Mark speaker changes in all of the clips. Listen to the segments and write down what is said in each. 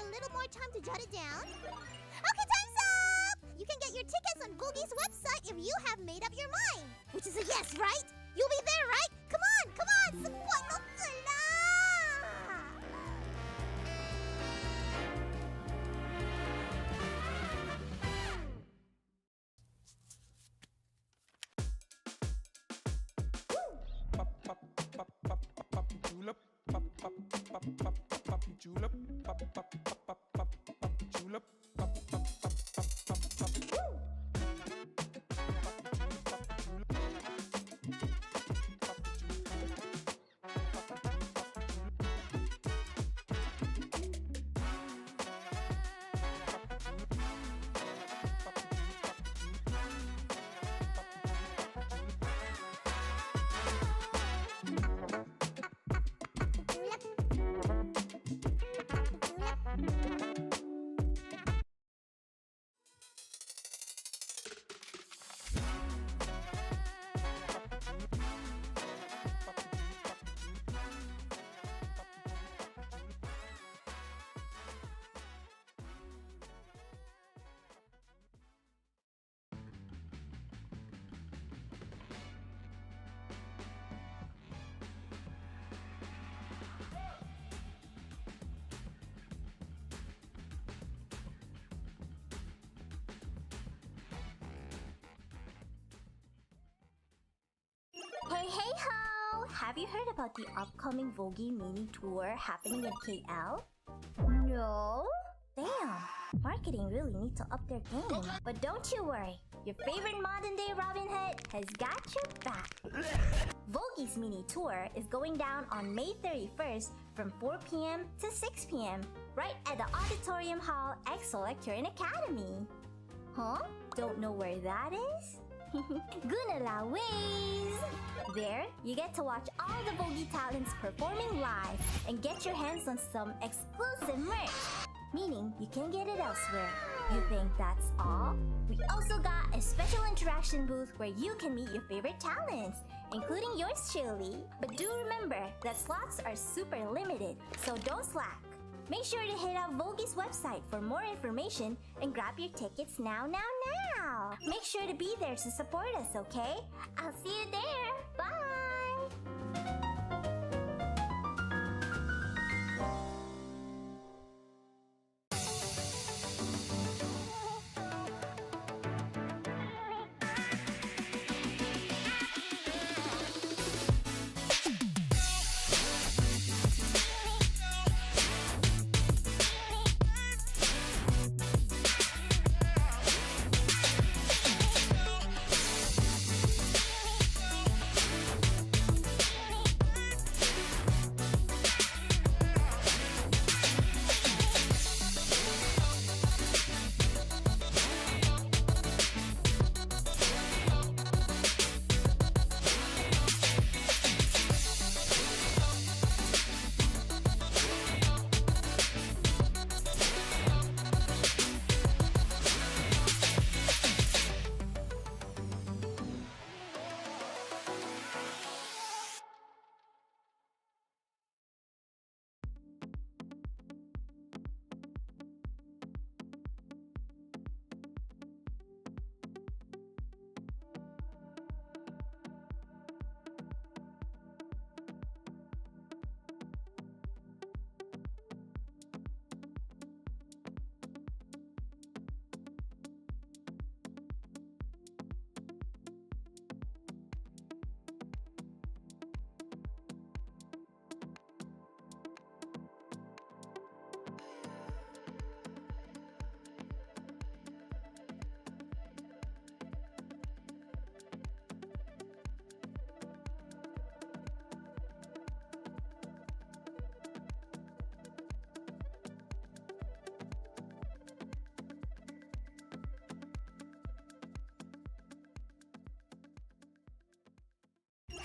Speaker 1: a little more time to jot it down? Okay, time's up! You can get your tickets on Vogi's website if you have made up your mind. Which is a yes, right? You'll be there, right? Come on, come on! Support sila!
Speaker 2: Julep, pop pop pop pop pop julep, pop pop pop pop pop julep, pop pop pop pop pop pop.
Speaker 3: Hey, hey ho! Have you heard about the upcoming Vogi mini tour happening in KL? No? Damn! Marketing really need to up their game. But don't you worry, your favorite modern day Robin Hood has got your back. Vogi's mini tour is going down on May 31st from 4 p.m. to 6 p.m. right at the Auditorium Hall EXO Lecturing Academy. Huh? Don't know where that is? Gunala ways! There, you get to watch all the Vogi talents performing live and get your hands on some exclusive merch, meaning you can get it elsewhere. You think that's all? We also got a special interaction booth where you can meet your favorite talents, including yours truly. But do remember that slots are super limited, so don't slack. Make sure to hit up Vogi's website for more information and grab your tickets now. Make sure to be there to support us, okay? I'll see you there. Bye!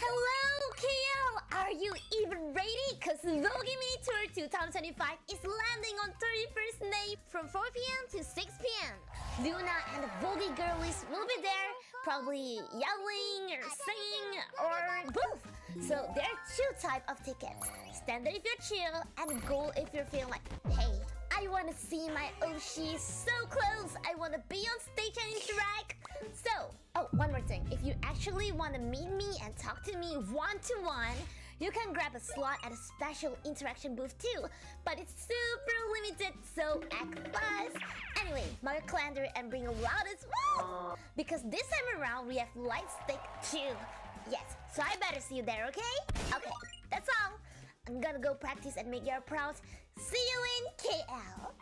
Speaker 1: Hello, KL! Are you even ready? Cause Vogi Mini Tour 2025 is landing on 31st May from 4 p.m. to 6 p.m. Luna and the Vogi girlies will be there, probably yelling or singing or both. So there are two types of tickets. Standard if you're chill and gold if you're feeling like, hey, I wanna see my Oshi so close. I wanna be on stage and interact. So, oh, one more thing. If you actually wanna meet me and talk to me one-to-one, you can grab a slot at a special interaction booth too. But it's super limited, so act fast. Anyway, mark your calendar and bring a loudest woo! Because this time around, we have light stick too. Yes, so I better see you there, okay? Okay, that's all. I'm gonna go practice and make you proud. See you in KL.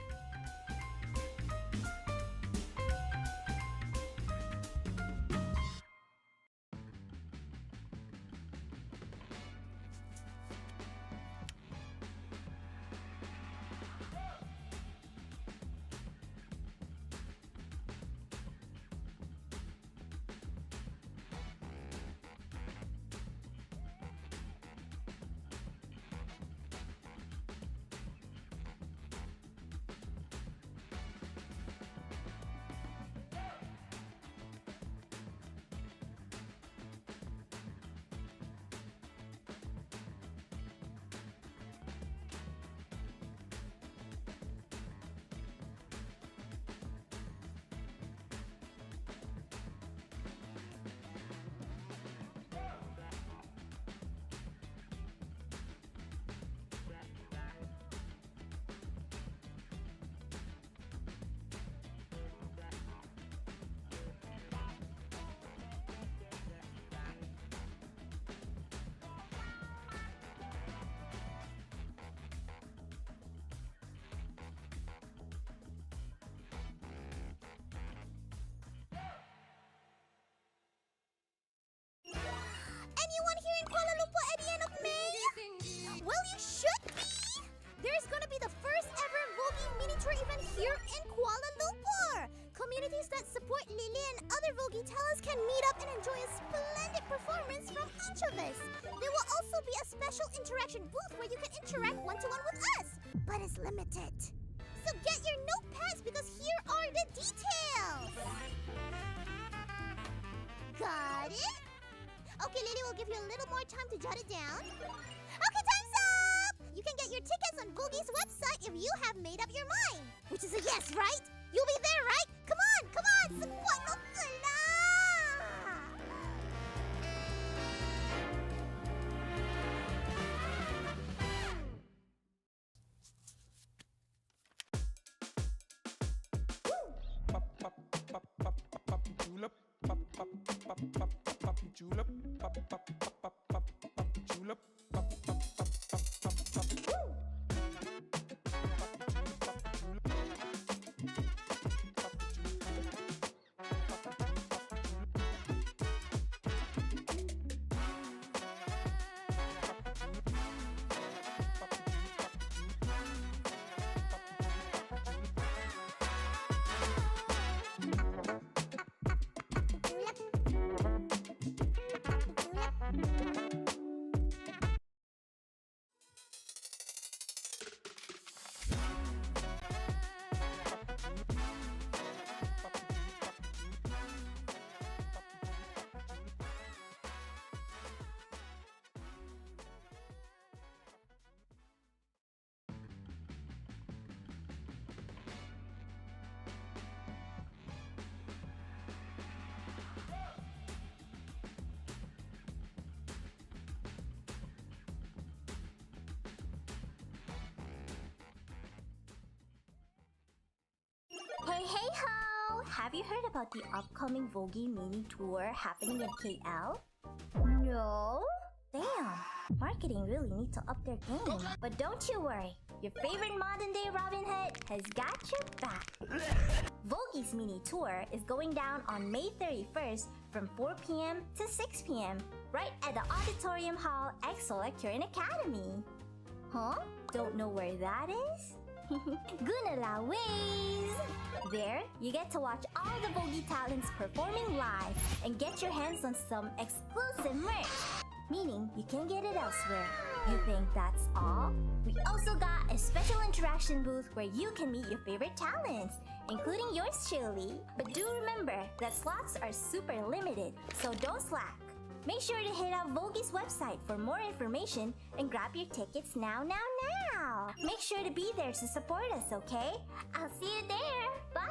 Speaker 3: Anyone here in Kuala Lumpur at the end of May? Well, you should be! There's gonna be the first ever Vogue mini tour event here in Kuala Lumpur! Communities that support Lily and other Vogue talents can meet up and enjoy a splendid performance from each of us. There will also be a special interaction booth where you can interact one-to-one with us, but it's limited. So get your notepads because here are the details! Got it? Okay, Lily will give you a little more time to jot it down. Okay, time's up! You can get your tickets on Vogue's website if you have made up your mind. Which is a yes, right? You'll be there, right? Come on, come on! Support mo pala!
Speaker 2: Pop, pop, pop, pop, pop, pop, julep. Pop, pop, pop, pop, pop, julep. Pop, pop, pop, pop, pop, pop, julep. Pop, pop, pop, pop, pop, pop. Woo!
Speaker 3: Hey, hey ho! Have you heard about the upcoming Vogue mini tour happening in KL? No? Damn! Marketing really need to up their game. But don't you worry, your favorite modern day Robin Hood has got your back. Vogue's mini tour is going down on May 31st from 4 p.m. to 6 p.m. right at the Auditorium Hall EXO at Current Academy. Huh? Don't know where that is? Gunala ways! There, you get to watch all the Vogue talents performing live and get your hands on some exclusive merch, meaning you can't get it elsewhere. You think that's all? We also got a special interaction booth where you can meet your favorite talents, including yours truly. But do remember that slots are super limited, so don't slack. Make sure to hit up Vogue's website for more information and grab your tickets now. Make sure to be there to support us, okay? I'll see you there. Bye!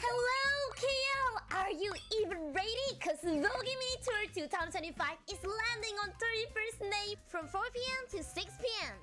Speaker 1: Hello, KL! Are you even ready? Cause Vogue Mini Tour 2025 is landing on 31st May from 4 p.m. to 6 p.m.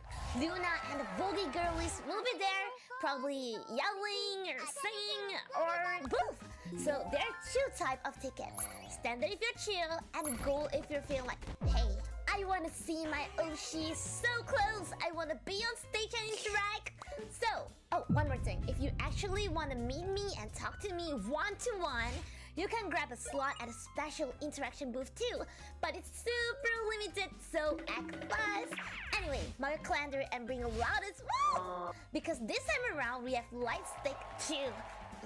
Speaker 1: Luna and the Vogue girlies will be there, probably yelling or singing or both. So there are two types of tickets. Standard if you're chill, and gold if you're feeling like, hey, I wanna see my Oshi so close. I wanna be on stage and interact. So, oh, one more thing. If you actually want to meet me and talk to me one-to-one, you can grab a slot at a special interaction booth too. But it's super limited, so act fast. Anyway, mark your calendar and bring a loudest woo! Because this time around, we have light stick too.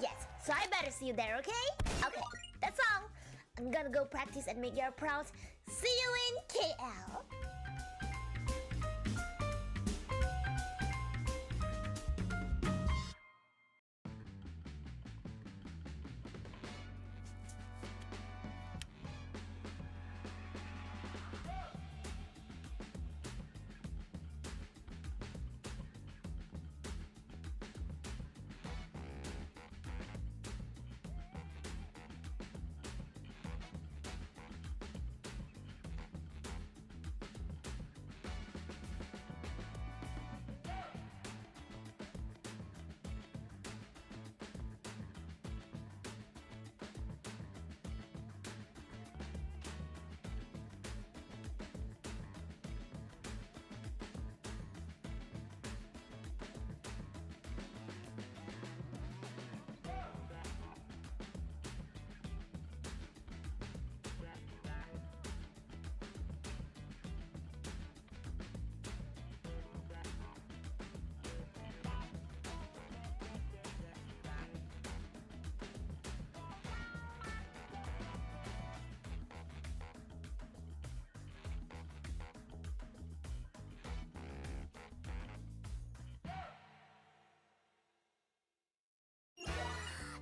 Speaker 1: Yes, so I better see you there, okay? Okay, that's all. I'm gonna go practice and make you proud. See you in KL.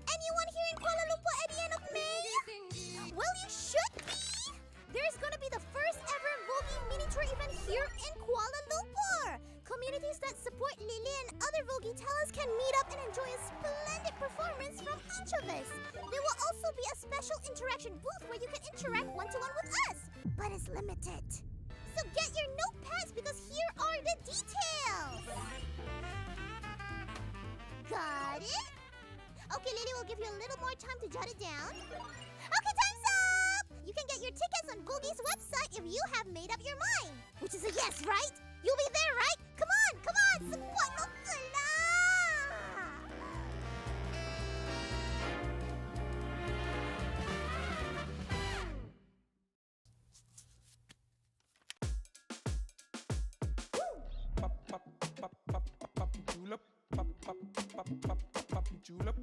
Speaker 4: Anyone here in Kuala Lumpur at the end of May? Well, you should be! There's gonna be the first ever Vogue Mini Tour event here in Kuala Lumpur! Communities that support Lily and other Vogue talents can meet up and enjoy a splendid performance from each of us. There will also be a special interaction booth where you can interact one-to-one with us, but it's limited. So get your notepads because here are the details! Got it? Okay, Lily will give you a little more time to jot it down. Okay, time's up! You can get your tickets on Vogue's website if you have made up your mind. Which is a yes, right? You'll be there, right? Come on! Support no
Speaker 2: julep, julep,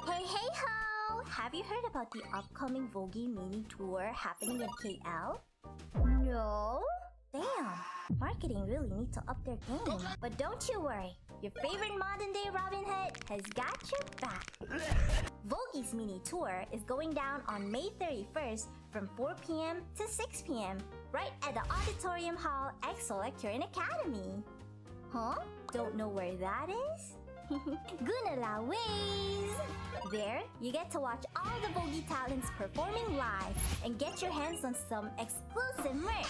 Speaker 3: Hey, hey ho! Have you heard about the upcoming Vogie mini tour happening in KL? No? Damn! Marketing really need to up their game. But don't you worry, your favorite modern day Robin Hood has got your back. Vogie's mini tour is going down on May 31st from 4 p.m. to 6 p.m. right at the Auditorium Hall at Kirin Academy. Huh? Don't know where that is? Gunala Ways! There, you get to watch all the Vogie talents performing live and get your hands on some exclusive merch,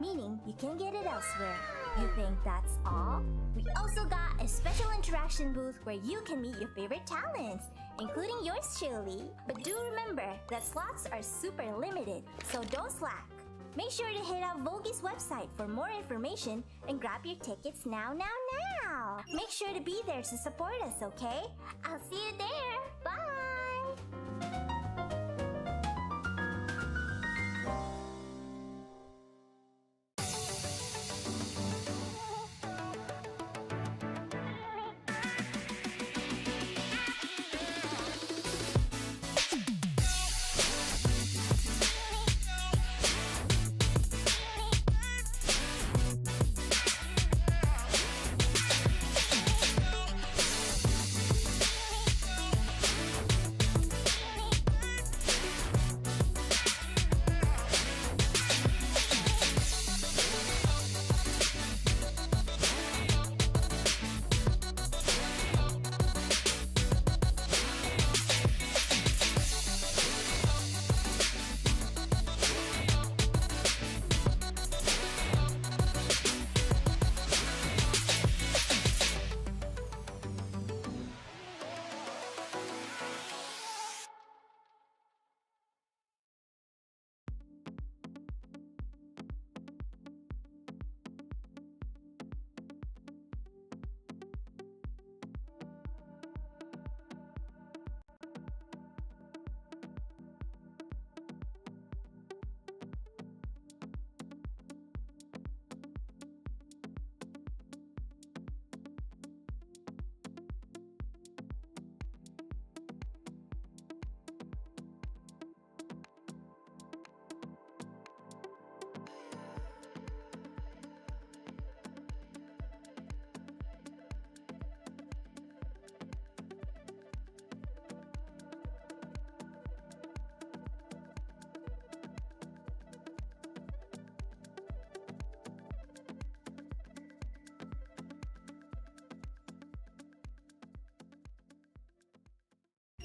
Speaker 3: meaning you can get it elsewhere. You think that's all? We also got a special interaction booth where you can meet your favorite talents, including yours truly. But do remember that slots are super limited, so don't slack. Make sure to hit up Vogie's website for more information and grab your tickets now. Make sure to be there to support us, okay? I'll see you there. Bye!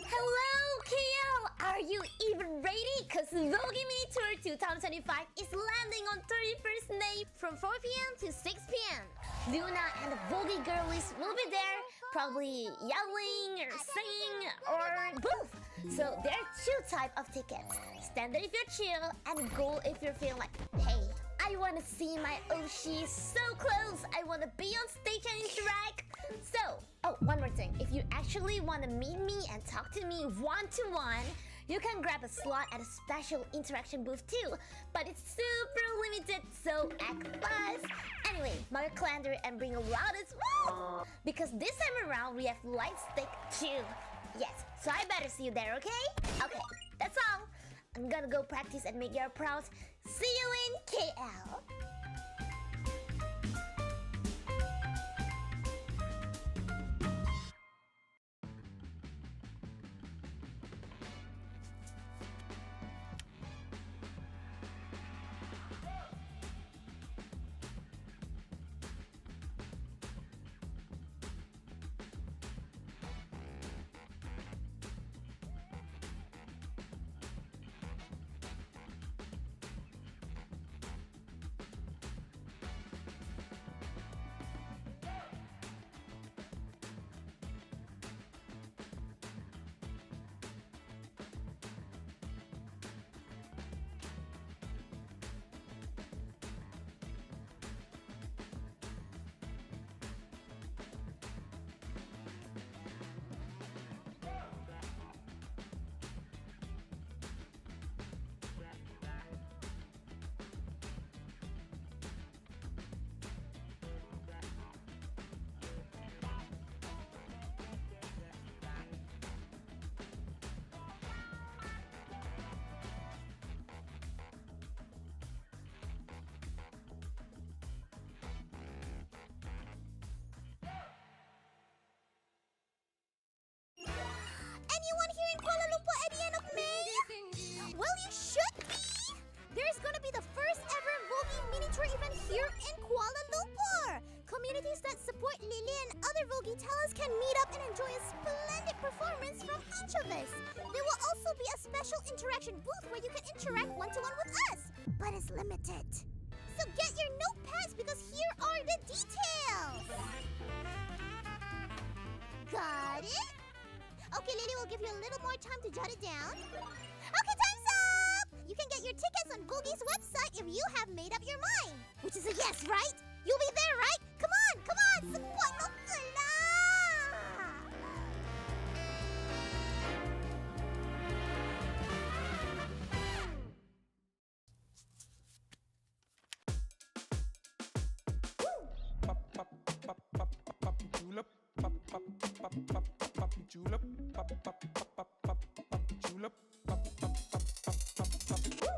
Speaker 1: Hello, KL! Are you even ready? Cause Vogie Mini Tour 2025 is landing on 31st May from 4 p.m. to 6 p.m. Luna and the Vogie girlies will be there, probably yelling or singing or both. So there are two types of tickets. Standard if you're chill, and gold if you're feeling like, hey, I wanna see my Oshi so close. I wanna be on stage and interact. So, oh, one more thing. If you actually wanna meet me and talk to me one-to-one, you can grab a slot at a special interaction booth too. But it's super limited, so act fast. Anyway, mark your calendar and bring a loudest woo! Because this time around we have light stick too. Yes, so I better see you there, okay? Okay, that's all. I'm gonna go practice and make y'all proud. See you in KL.
Speaker 4: Anyone here in Kuala Lumpur at the end of May? Well, you should be! There's gonna be the first ever Vogue mini tour event here in Kuala Lumpur! Communities that support Lily and other Vogue talents can meet up and enjoy a splendid performance from each of us. There will also be a special interaction booth where you can interact one-to-one with us, but it's limited. So get your notepads because here are the details! Got it? Okay, Lily will give you a little more time to jot it down. Okay, time's up! You can get your tickets on Vogue's website if you have made up your mind. Which is a yes, right? You'll be there, right? Come on, come on! Sebuah
Speaker 2: Pop, pop, pop, pop, pop, julep. Pop, pop, pop, pop, pop, julep. Pop, pop, pop, pop, pop, pop, julep. Pop, pop, pop, pop, pop, pop.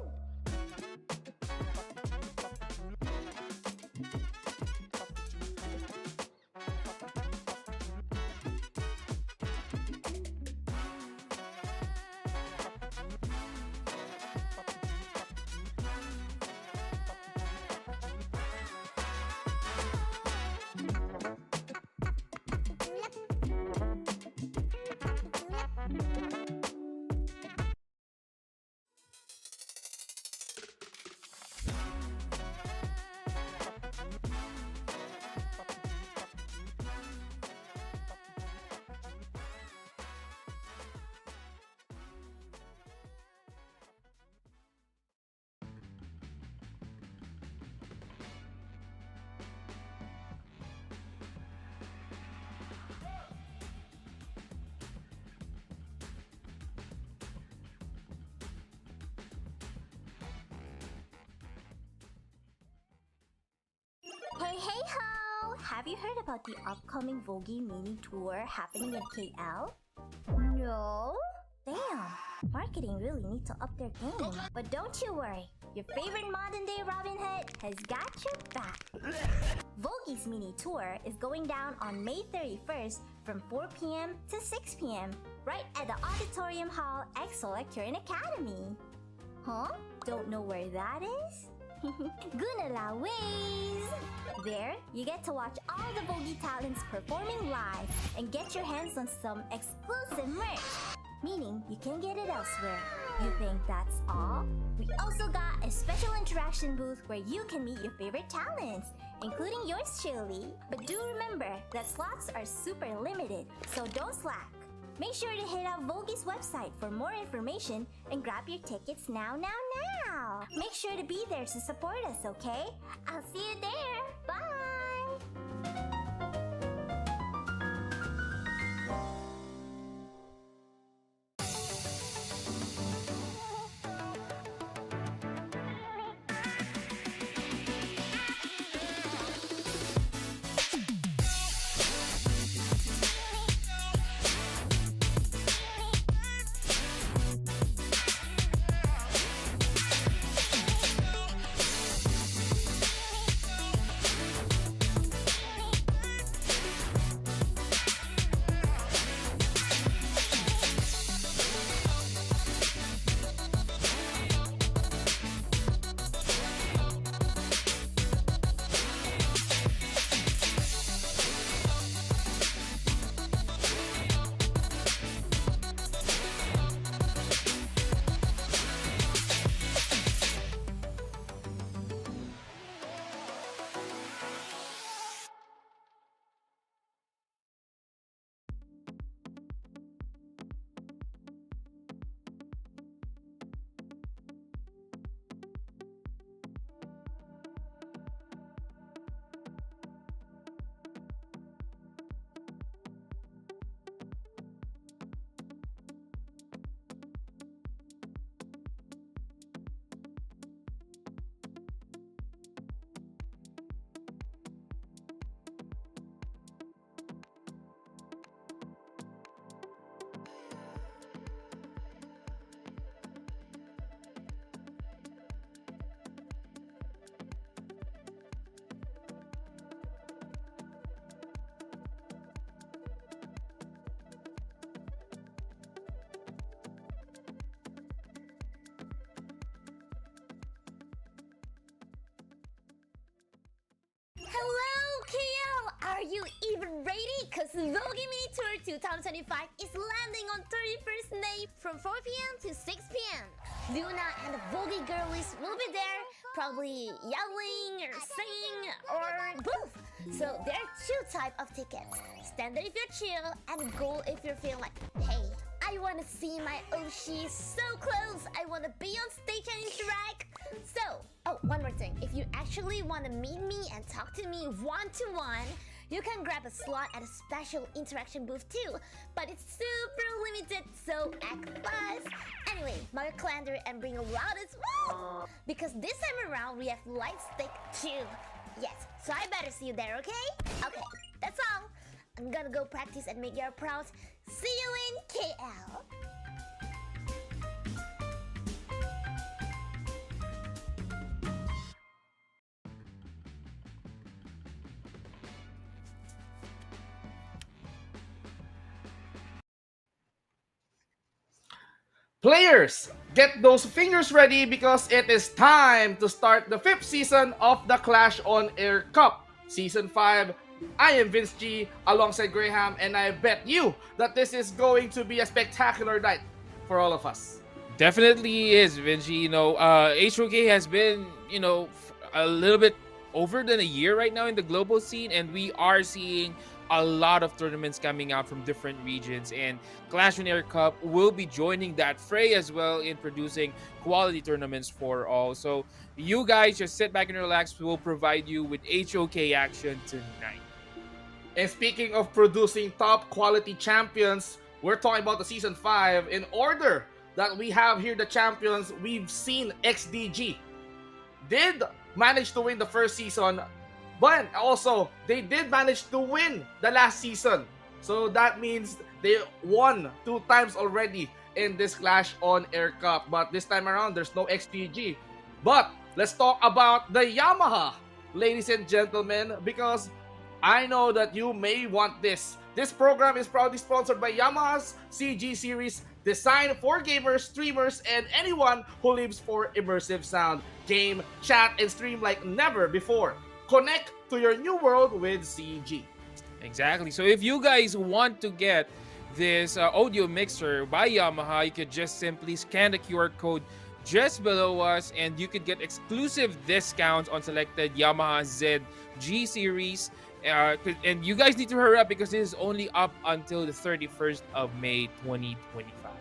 Speaker 3: Hey, hey ho! Have you heard about the upcoming Vogue mini tour happening in KL? No? Damn! Marketing really need to up their game. But don't you worry, your favorite modern day Robin Hood has got your back. Vogue's mini tour is going down on May 31st from 4 p.m. to 6 p.m. right at the Auditorium Hall EXO at Current Academy. Huh? Don't know where that is? Gunala ways! There, you get to watch all the Vogue talents performing live and get your hands on some exclusive merch, meaning you can't get it elsewhere. You think that's all? We also got a special interaction booth where you can meet your favorite talents, including yours truly. But do remember that slots are super limited, so don't slack. Make sure to hit up Vogue's website for more information and grab your tickets now. Make sure to be there to support us, okay? I'll see you there. Bye!
Speaker 1: you even ready? Cause Vogue Mini Tour 2025 is landing on 31st May from 4 p.m. to 6 p.m. Luna and the Vogue girlies will be there, probably yelling or singing or both. So there are two types of tickets. Standard if you're chill, and gold if you're feeling like, hey, I wanna see my Oshi so close. I wanna be on stage and interact. So, oh, one more thing. If you actually wanna meet me and talk to me one-to-one, you can grab a slot at a special interaction booth too. But it's super limited, so act fast. Anyway, mark your calendar and bring a loudest woo! Because this time around, we have light stick too. Yes, so I better see you there, okay? Okay, that's all. I'm gonna go practice and make you proud. See you in KL.
Speaker 5: Players, get those fingers ready because it is time to start the 5th season of the Clash on Air Cup. Season 5, I am Vince G alongside Graham, and I bet you that this is going to be a spectacular night for all of us.
Speaker 6: Definitely is, Vinci. HOK has been, a little bit over than a year right now in the global scene, and we are seeing a lot of tournaments coming out from different regions, and Clash on Air Cup will be joining that fray as well in producing quality tournaments for all. So you guys just sit back and relax. We will provide you with HOK action tonight.
Speaker 5: And speaking of producing top quality champions, we're talking about the Season 5. In order that we have here the champions, we've seen XDG did manage to win the first season, but also they did manage to win the last season. So that means they won 2 times already in this Clash on Air Cup. But this time around, there's no XDG. But let's talk about the Yamaha, ladies and gentlemen, because I know that you may want this. This program is proudly sponsored by Yamaha's CG series, designed for gamers, streamers, and anyone who lives for immersive sound, game, chat, and stream like never before. Connect to your new world with CG.
Speaker 6: Exactly. So if you guys want to get this audio mixer by Yamaha, you could just simply scan the QR code just below us, and you could get exclusive discounts on selected Yamaha ZG series. And you guys need to hurry up because this is only up until the 31st of May 2025.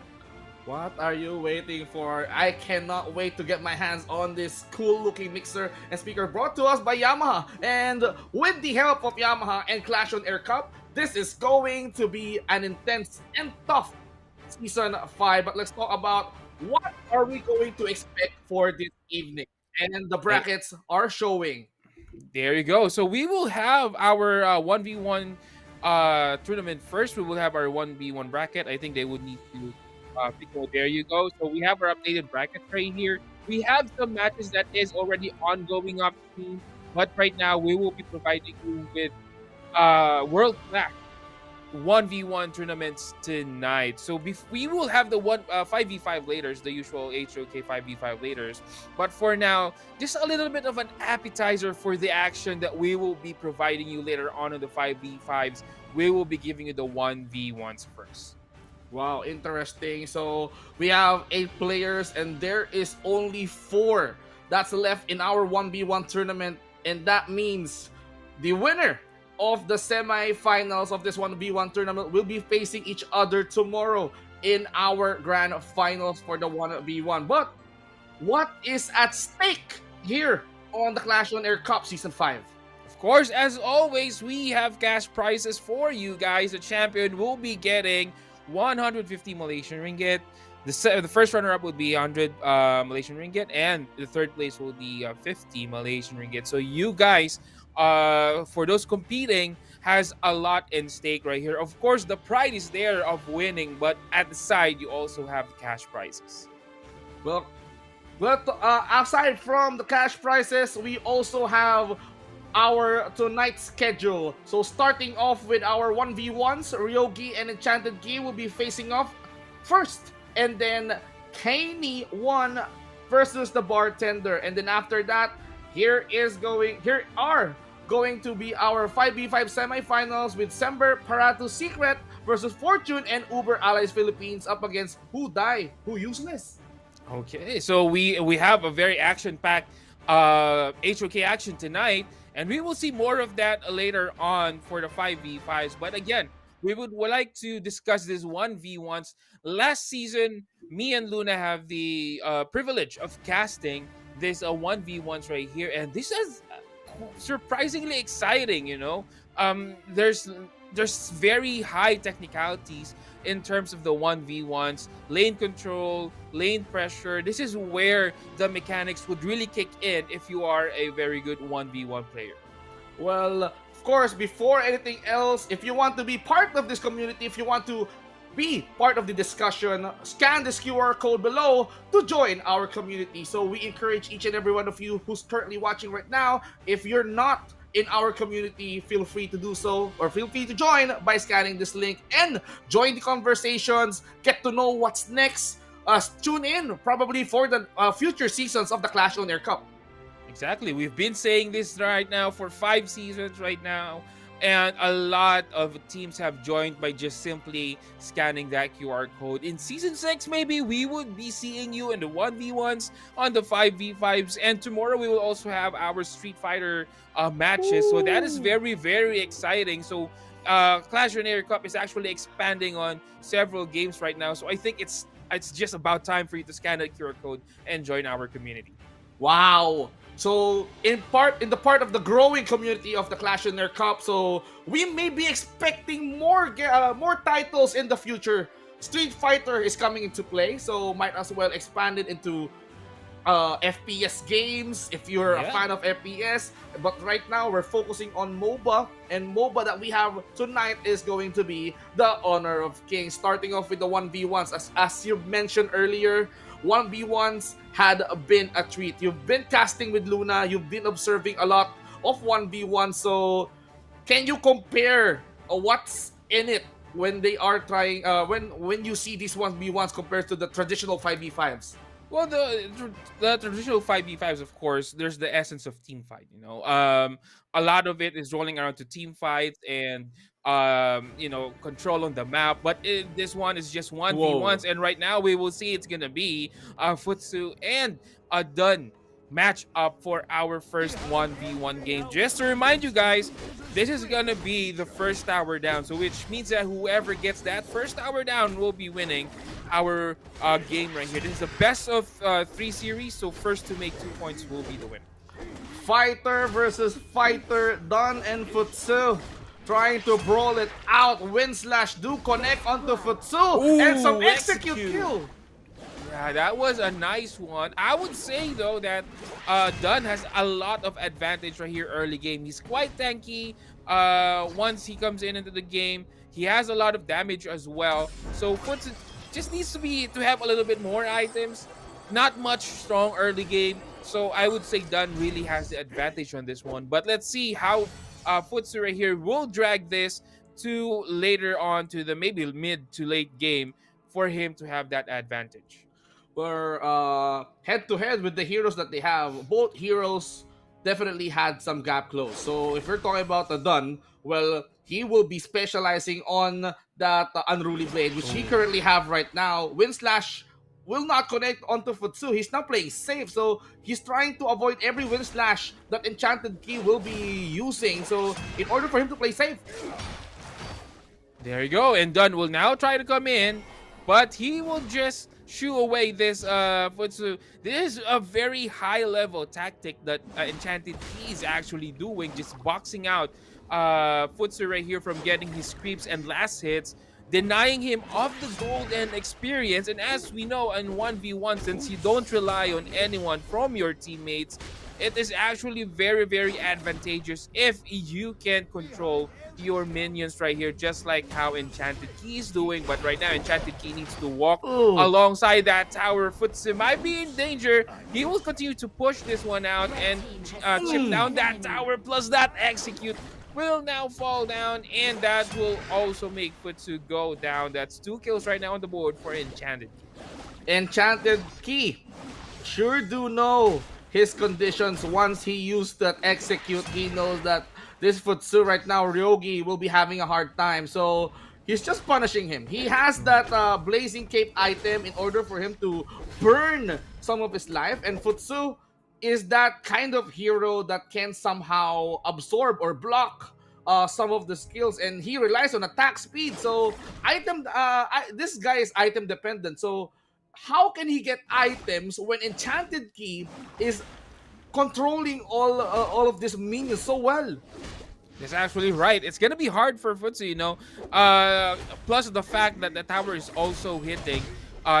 Speaker 5: What are you waiting for? I cannot wait to get my hands on this cool looking mixer and speaker brought to us by Yamaha. And with the help of Yamaha and Clash on Air Cup, this is going to be an intense and tough Season 5. But let's talk about what are we going to expect for this evening. And the brackets are showing.
Speaker 6: There you go. So we will have our 1v1 tournament first. We will have our 1v1 bracket. I think they would need to there you go. So we have our updated bracket right here. We have some matches that is already ongoing up screen, but right now we will be providing you with world class 1v1 tournaments tonight. So we will have the 5v5 later, the usual HOK 5v5 later. But for now, just a little bit of an appetizer for the action that we will be providing you later on in the 5v5s. We will be giving you the 1v1s first.
Speaker 5: Wow, interesting. So we have 8 players and there is only 4 that's left in our 1v1 tournament, and that means the winner of the semi-finals of this 1v1 tournament will be facing each other tomorrow in our grand finals for the 1v1. But what is at stake here on the Clash on Air Cup Season 5?
Speaker 6: Of course, as always, we have cash prizes for you guys. The champion will be getting 150 Malaysian ringgit. The first runner-up would be 100 Malaysian ringgit, and the third place will be 50 Malaysian ringgit. So you guys, for those competing, has a lot in stake right here. Of course, the pride is there of winning, but at the side, you also have cash prizes.
Speaker 5: Well, aside from the cash prizes, we also have our tonight's schedule. So starting off with our 1v1s, Ryogi and Enchanted Gi will be facing off first, and then Kaney 1 versus the Bartender, and then after that, here are going to be our 5v5 semifinals with Sember Paratu Secret versus Fortune and Uber Allies Philippines up against Who Die, Who Useless.
Speaker 6: Okay, so we have a very action-packed HOK action tonight, and we will see more of that later on for the 5v5s. But again, we would like to discuss this 1v1s. Last season, me and Luna have the privilege of casting this 1v1s right here, and this is surprisingly exciting. There's very high technicalities in terms of the 1v1s, lane control, lane pressure. This is where the mechanics would really kick in if you are a very good 1v1 player.
Speaker 5: Well, of course, before anything else, if you want to be part of this community, if you want to be part of the discussion, scan this QR code below to join our community. So we encourage each and every one of you who's currently watching right now, if you're not in our community, feel free to do so, or feel free to join by scanning this link and join the conversations, get to know what's next, tune in probably for the future seasons of the Clash OnAir Cup.
Speaker 6: Exactly. We've been saying this right now for 5 seasons right now. And a lot of teams have joined by just simply scanning that QR code. In Season 6, maybe we would be seeing you in the 1v1s, on the 5v5s. And tomorrow we will also have our Street Fighter matches. Ooh. So that is very, very exciting. So Clash OnAir Cup is actually expanding on several games right now. So I think it's just about time for you to scan that QR code and join our community.
Speaker 5: Wow. So in the part of the growing community of the Clash OnAir Cup, so we may be expecting more titles in the future. Street Fighter is coming into play, so might as well expand it into FPS games if you're a fan of FPS. But right now we're focusing on MOBA, and MOBA that we have tonight is going to be the Honor of Kings. Starting off with the 1v1s, as you mentioned earlier, 1v1s had been a treat. You've been casting with Luna, you've been observing a lot of 1v1, so can you compare what's in it when they are trying when you see these 1v1s compared to the traditional 5v5s?
Speaker 6: Well, the traditional 5v5s, of course, there's the essence of team fight. A lot of it is rolling around to team fights and control on the map. But this one is just 1v1s, and right now we will see it's gonna be Futsu and a Dun match up for our first 1v1 game. Just to remind you guys, this is gonna be the first tower down, so which means that whoever gets that first tower down will be winning our game right here. This is the best of 3 series, so first to make 2 points will be the winner.
Speaker 5: Fighter versus fighter, Dun and Futsu trying to brawl it out. Win/, do connect onto Futsu. Ooh, and some execute kill.
Speaker 6: Yeah, that was a nice one. I would say, though, that Dun has a lot of advantage right here early game. He's quite tanky. Once he comes into the game, he has a lot of damage as well. So Futsu just needs to have a little bit more items. Not much strong early game. So I would say Dun really has the advantage on this one. But let's see how Futsu right here will drag this to later on to the maybe mid to late game for him to have that advantage.
Speaker 5: We're head-to-head with the heroes that they have. Both heroes definitely had some gap close. So if we're talking about the Dun, well, he will be specializing on that Unruly Blade, which he currently have right now. Win/ will not connect onto Futsu. He's not playing safe, so he's trying to avoid every Win/ that Enchanted Key will be using. So in order for him to play safe.
Speaker 6: There you go. And Dun will now try to come in, but he will just shoo away this Futsu. This is a very high level tactic that Enchanted Key is actually doing, just boxing out Futsu right here from getting his creeps and last hits, denying him of the gold and experience. And as we know, in 1v1, since you don't rely on anyone from your teammates, it is actually very, very advantageous if you can control your minions right here, just like how Enchanted Key is doing. But right now, Enchanted Key needs to walk alongside that tower. Futsu might be in danger. He will continue to push this one out and chip down that tower, plus that execute will now fall down, and that will also make Futsu go down. That's 2 kills right now on the board for Enchanted Key.
Speaker 5: Enchanted Key sure do know his conditions. Once he used that execute, he knows that this Futsu right now, Ryogi, will be having a hard time. So he's just punishing him. He has that Blazing Cape item in order for him to burn some of his life. And Futsu is that kind of hero that can somehow absorb or block some of the skills, and he relies on attack speed. So this guy is item dependent. So how can he get items when Enchanted Key is controlling all of these minions so well?
Speaker 6: That's actually right. It's gonna be hard for Futsu, you know. Plus the fact that the tower is also hitting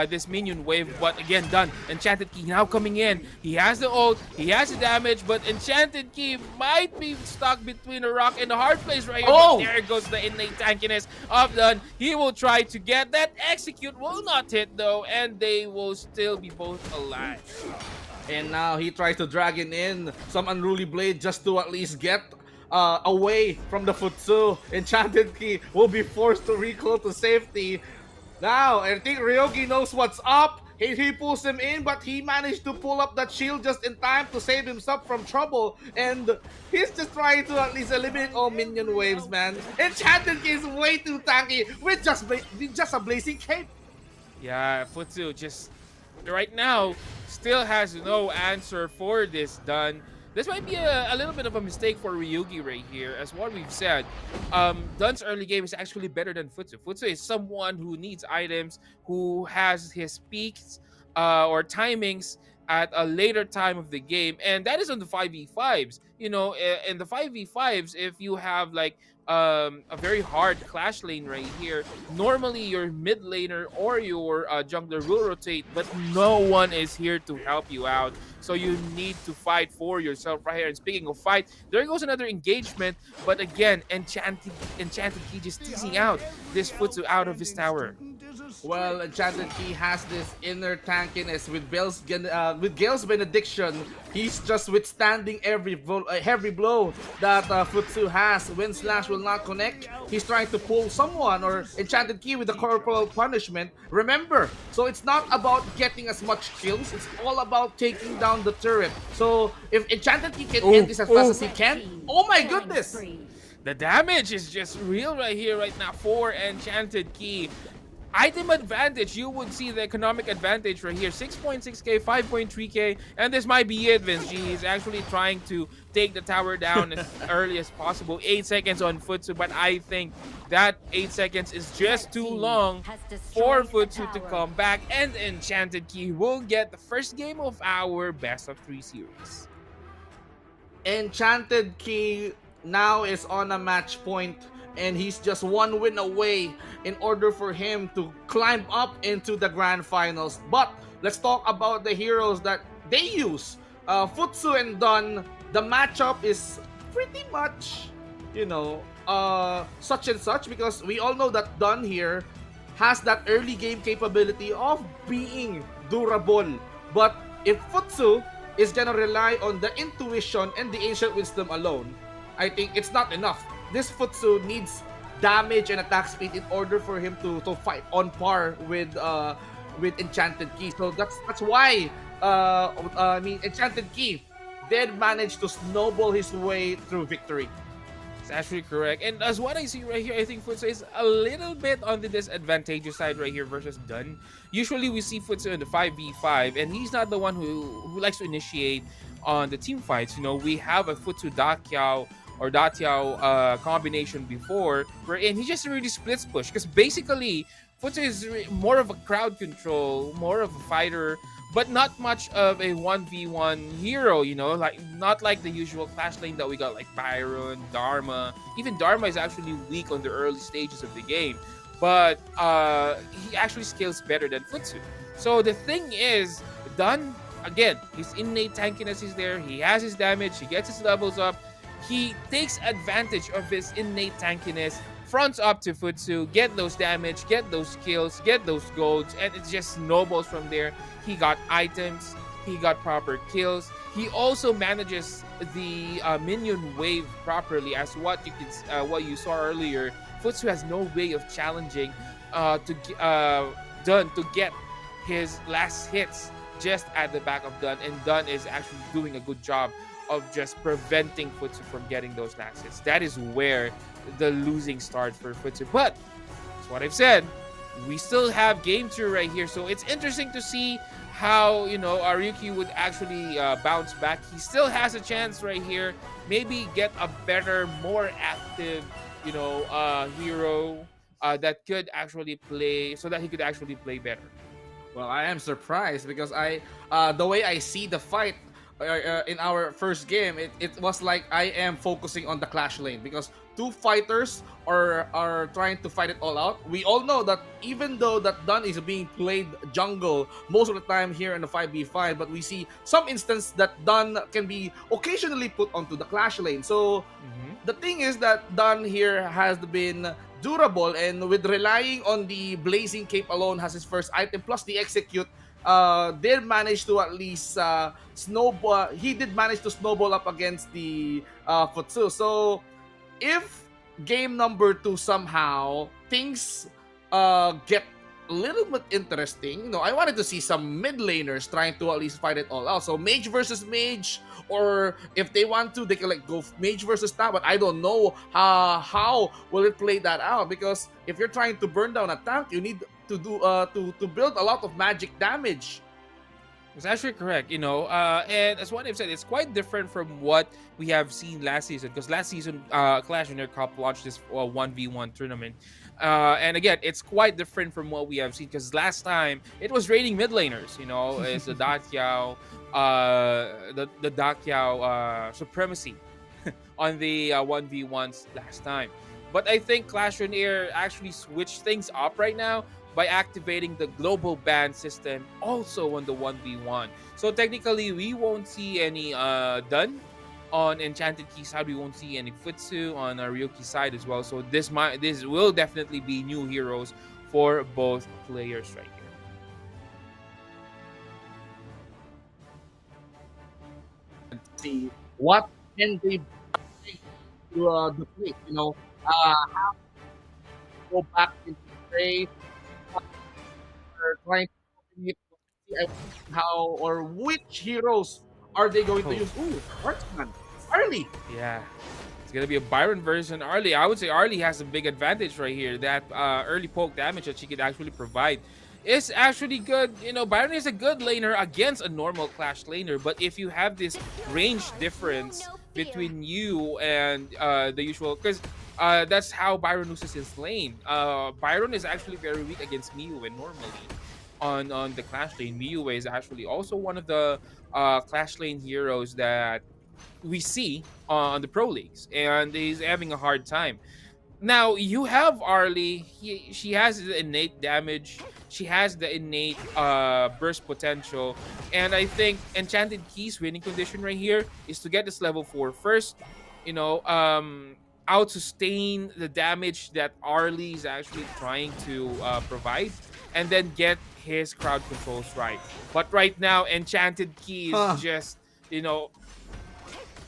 Speaker 6: this minion wave, but again, done. Enchanted Key now coming in. He has the ult, he has the damage, but Enchanted Key might be stuck between a rock and a hard place right here.
Speaker 5: Oh!
Speaker 6: But there goes the innate tankiness of Dun. He will try to get that. Execute will not hit though, and they will still be both alive.
Speaker 5: And now he tries to drag in some Unruly Blade just to at least get away from the Futsu. Enchanted Key will be forced to recall to safety. Now, I think Ryogi knows what's up. He pulls him in, but he managed to pull up that shield just in time to save himself from trouble. And he's just trying to at least eliminate all minion waves, man. Enchanted Key is way too tanky with just a Blazing Cape.
Speaker 6: Yeah, Futsu just right now still has no answer for this Dun. This might be a little bit of a mistake for Ryugi right here. As what we've said, Dun's early game is actually better than Futsu. Futsu is someone who needs items, who has his peaks or timings at a later time of the game, and that is on the 5v5s. You know, in the 5v5s, if you have like a very hard clash lane right here, normally your mid laner or your jungler will rotate, but no one is here to help you out. So you need to fight for yourself right here. And speaking of fight, there goes another engagement, but again, Enchanted Key just teasing out this Futsu out of his tower.
Speaker 5: Well, Enchanted Key has this inner tankiness with Gale's benediction. He's just withstanding every blow that Futsu has. Wind Slash will not connect. He's trying to pull someone or Enchanted Key with the corporal punishment. Remember, so it's not about getting as much kills. It's all about taking down the turret. So if Enchanted Key can end this as fast as he can, oh my goodness!
Speaker 6: The damage is just real right here, right now for Enchanted Key. Item advantage, you would see the economic advantage right here. 6.6k, 5.3k, and this might be it, Vince G. He's actually trying to take the tower down as early as possible. 8 seconds on Futsu, but I think that 8 seconds is just too long for Futsu to come back, and Enchanted Key will get the first game of our best of 3 series.
Speaker 5: Enchanted Key now is on a match point, and he's just one win away in order for him to climb up into the grand finals. But let's talk about the heroes that they use. Futsu and Dun, the matchup is pretty much, you know, such and such, because we all know that Dun here has that early game capability of being durable. But if Futsu is gonna rely on the intuition and the ancient wisdom alone, I think it's not enough. This Futsu needs damage and attack speed in order for him to fight on par with Enchanted Key. So that's why Enchanted Key did manage to snowball his way through victory.
Speaker 6: It's actually correct. And as what I see right here, I think Futsu is a little bit on the disadvantageous side right here versus Dun. Usually we see Futsu in the 5v5, and he's not the one who likes to initiate on the team fights. You know, we have a Futsu Datiao combination before, wherein he just really splits push, because basically Futsu is more of a crowd control, more of a fighter, but not much of a 1v1 hero, you know, like not like the usual clash lane that we got like Byron, Dharma. Even Dharma is actually weak on the early stages of the game, but he actually scales better than Futsu. So the thing is, Dun, again, his innate tankiness is there, he has his damage, he gets his levels up, he takes advantage of his innate tankiness, fronts up to Futsu, get those damage, get those kills, get those golds, and it just snowballs from there. He got items, he got proper kills. He also manages the minion wave properly, as what you saw earlier. Futsu has no way of challenging Dun to get his last hits just at the back of Dun, and Dun is actually doing a good job of just preventing Futsu from getting those last hits. That is where the losing starts for Futsu. But that's what I've said. We still have game 2 right here, so it's interesting to see how, you know, Ryuki would actually bounce back. He still has a chance right here. Maybe get a better, more active, you know, hero that could actually play, so that he could actually play better.
Speaker 5: Well, I am surprised because the way I see the fight in our first game, it was like I am focusing on the clash lane because two fighters are trying to fight it all out. We all know that even though that Dun is being played jungle most of the time here in the 5v5, but we see some instance that Dun can be occasionally put onto the clash lane. So the thing is that Dun here has been durable, and with relying on the blazing cape alone as his first item plus the execute, did manage to at least snowball. He did manage to snowball up against the Futsu. So if game number 2 somehow things get a little bit interesting, you know, I wanted to see some mid laners trying to at least fight it all out. So mage versus mage, or if they want to, they can like go mage versus tank. But I don't know how will it play that out, because if you're trying to burn down a tank, you need to do to build a lot of magic damage.
Speaker 6: It's actually correct, you know, and as what I've said, it's quite different from what we have seen last season, because last season Clash OnAir Cup launched this 1v1 tournament, and again, it's quite different from what we have seen, because last time it was raiding mid laners, you know, it's the Dakyao, the Dakyao supremacy on the 1v1s last time. But I think Clash OnAir actually switched things up right now by activating the global ban system also on the 1v1. So technically, we won't see any Dun on Enchanted Key side. We won't see any Futsu on Ryuki side as well. So this will definitely be new heroes for both players right here.
Speaker 5: See what can they bring to the place, you know, how to go back into play. Trying to see how or which heroes are they going to use. Ooh, Marksman, Arlie.
Speaker 6: Yeah, it's gonna be a Byron version Arlie. I would say Arlie has a big advantage right here. That early poke damage that she could actually provide is actually good. You know, Byron is a good laner against a normal Clash laner, but if you have this range difference between you and the usual, because that's how Byron loses his lane. Byron is actually very weak against Miyue normally on the Clash lane. Miyue is actually also one of the Clash lane heroes that we see on the pro leagues, and he's having a hard time. Now you have Arlie. She has the innate damage. She has the innate burst potential, and I think Enchanted Key's winning condition right here is to get this level 4 first. You know, out sustain the damage that Arlie is actually trying to provide, and then get his crowd controls right. But right now, Enchanted Key is just, you know,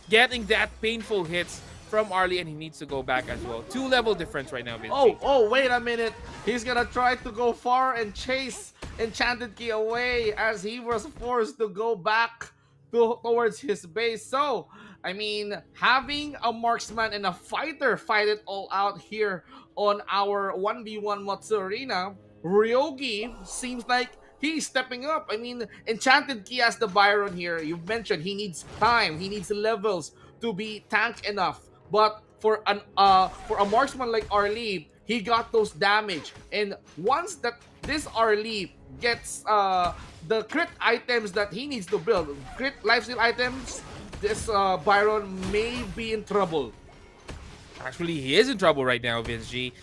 Speaker 6: getting that painful hits from Arlie, and he needs to go back as well. 2 level difference right now, Vinci.
Speaker 5: Oh, wait a minute. He's gonna try to go far and chase Enchanted Key away as he was forced to go back towards his base. So, I mean, having a marksman and a fighter fight it all out here on our 1v1 Matsu Arena, Ryogi seems like he's stepping up. I mean, Enchanted Key as the Byron here. You've mentioned he needs time, he needs levels to be tank enough. But for a marksman like Arlie, he got those damage. And once that this Arlie gets the crit items that he needs to build, crit lifesteal items, this Byron may be in trouble.
Speaker 6: Actually, he is in trouble right now, Vince G.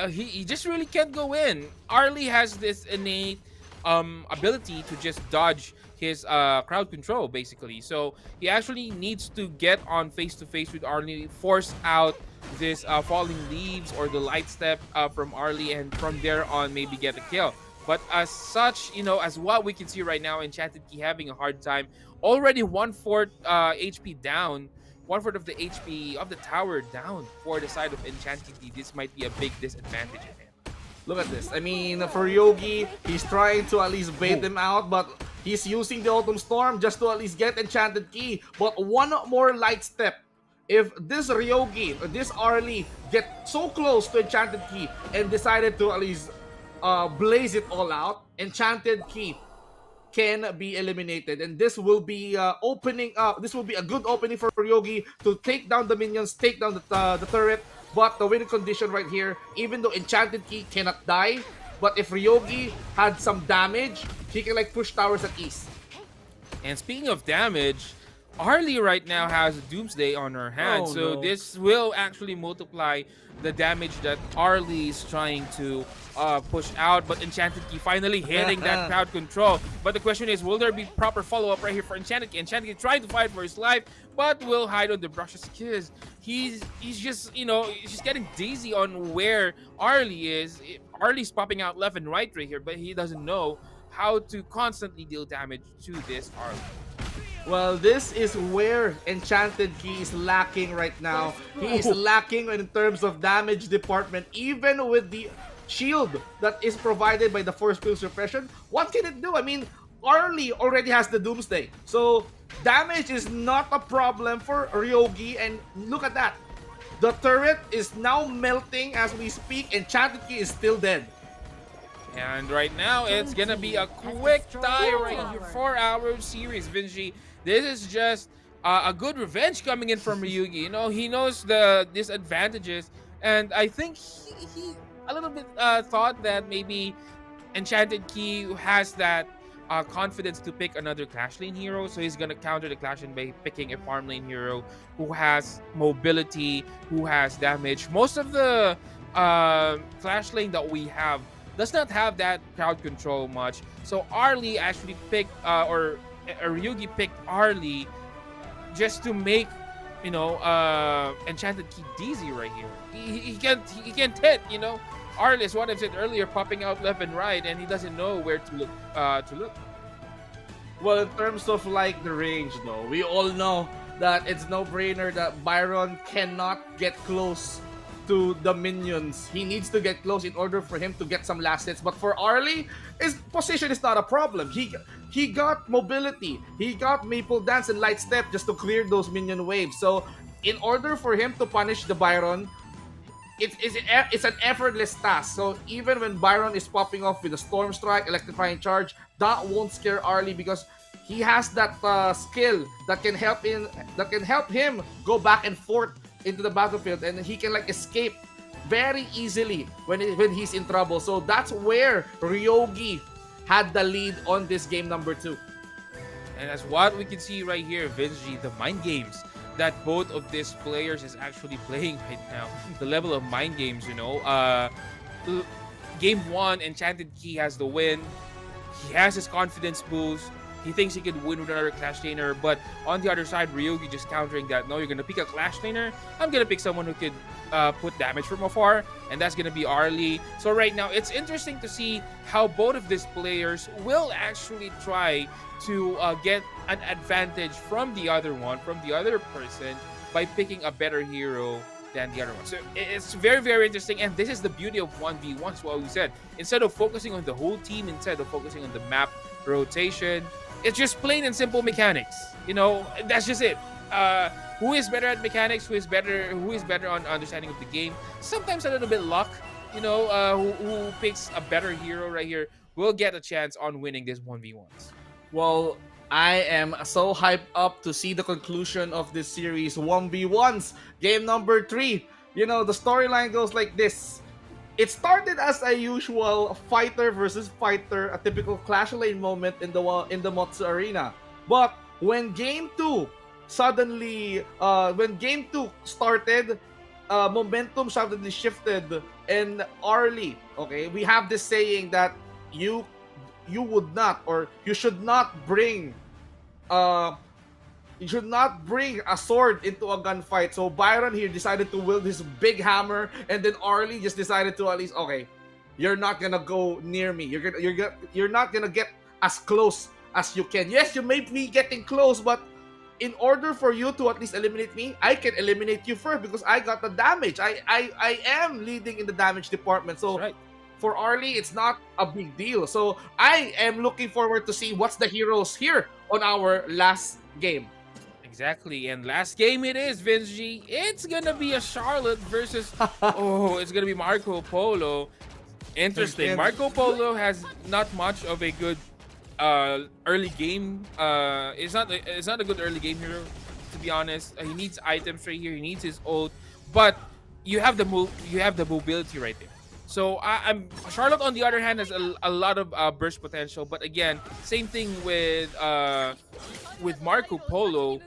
Speaker 6: He just really can't go in. Arlie has this innate ability to just dodge his crowd control, basically. So he actually needs to get on face-to-face with Arlie, force out this falling leaves or the light step from Arlie, and from there on maybe get a kill. But as such, you know, as what we can see right now, Enchanted Key having a hard time. Already 1/4 HP down. 1/4 of the HP of the tower down for the side of Enchanted Key. This might be a big disadvantage in him.
Speaker 5: Look at this. I mean, for Yogi, he's trying to at least bait him out, but He's using the Autumn Storm just to at least get Enchanted Key. But one more light step. If this Ryogi or this Arlie get so close to Enchanted Key and decided to at least blaze it all out, Enchanted Key can be eliminated, and this will be opening up. This will be a good opening for Ryogi to take down the minions, take down the turret. But the winning condition right here, even though Enchanted Key cannot die, but if Ryogi had some damage, he can like push towers at ease.
Speaker 6: And speaking of damage, Arlie right now has Doomsday on her hand, so this will actually multiply the damage that Arlie is trying to push out. But Enchanted Key finally hitting that crowd control. But the question is, will there be proper follow-up right here for Enchanted Key? Enchanted Key trying to fight for his life, but will hide on the brushes because he's just, you know, he's just getting dizzy on where Arlie is. Arlie's popping out left and right here, but he doesn't know how to constantly deal damage to this Arlie.
Speaker 5: Well, this is where Enchanted Key is lacking right now. He is lacking in terms of damage department, even with the shield that is provided by the Force Field Suppression. What can it do? I mean, Arlie already has the Doomsday. So, damage is not a problem for Ryogi. And look at that. The turret is now melting as we speak. Enchanted Key is still dead.
Speaker 6: And right now, it's gonna be a quick tie right here for our series, Vinci. This is just a good revenge coming in from Ryugi. You know, he knows the disadvantages, and I think he a little bit thought that maybe Enchanted Key has that confidence to pick another Clash Lane hero, so he's gonna counter the Clash Lane by picking a farm lane hero who has mobility, who has damage. Most of the Clash Lane that we have does not have that crowd control much. So Arlie actually picked, or Ryugi picked Arlie just to make, you know, Enchanted Key dizzy right here. He can't hit, you know. Arlie is what I said earlier, popping out left and right, and he doesn't know where to look.
Speaker 5: Well, in terms of like the range though, we all know that it's no brainer that Byron cannot get close to the minions. He needs to get close in order for him to get some last hits. But for Arlie, his position is not a problem. He got mobility. He got Maple Dance and Light Step just to clear those minion waves. So in order for him to punish the Byron, it's an effortless task. So even when Byron is popping off with a Storm Strike, Electrifying Charge, that won't scare Arlie because he has that skill that can help him go back and forth into the battlefield, and he can like escape very easily when he's in trouble. So that's where Ryogi had the lead on this game number 2.
Speaker 6: And as what we can see right here, Vinci, the mind games that both of these players is actually playing right now. The level of mind games, you know. Game 1, Enchanted Key has the win. He has his confidence boost. He thinks he could win with another Clash Laner, but on the other side, Ryogi just countering that. No, you're gonna pick a Clash Laner. I'm gonna pick someone who could put damage from afar, and that's gonna be Arlie. So right now, it's interesting to see how both of these players will actually try to get an advantage from the other one, from the other person, by picking a better hero than the other one. So it's very, very interesting, and this is the beauty of 1v1s, what we said. Instead of focusing on the whole team, instead of focusing on the map rotation, it's just plain and simple mechanics. You know, that's just it. Who is better at mechanics? Who is better on understanding of the game? Sometimes a little bit luck. You know, who picks a better hero right here will get a chance on winning this 1v1s.
Speaker 5: Well, I am so hyped up to see the conclusion of this series 1v1s. Game number 3. You know, the storyline goes like this. It started as a usual fighter versus fighter, a typical Clash Lane moment in the Motsu Arena. But when Game 2 started, momentum suddenly shifted, and Arlie, okay, we have this saying that you would not, or you should not bring a sword into a gunfight. So Byron here decided to wield his big hammer, and then Arlie just decided to at least, okay, you're not gonna go near me. You're not gonna get as close as you can. Yes, you may be getting close, but in order for you to at least eliminate me, I can eliminate you first because I got the damage. I am leading in the damage department. So
Speaker 6: right.
Speaker 5: for Arlie, it's not a big deal. So I am looking forward to see what's the heroes here on our last game.
Speaker 6: Exactly, and last game it is, Vince G. It's gonna be a Charlotte versus it's gonna be Marco Polo. Interesting.
Speaker 5: And-
Speaker 6: Marco Polo has not much of a good early game. It's not a good early game hero, to be honest. He needs items right here. He needs his ult, but you have the mobility right there. So I'm Charlotte on the other hand has a lot of burst potential, but again, same thing with Marco Polo.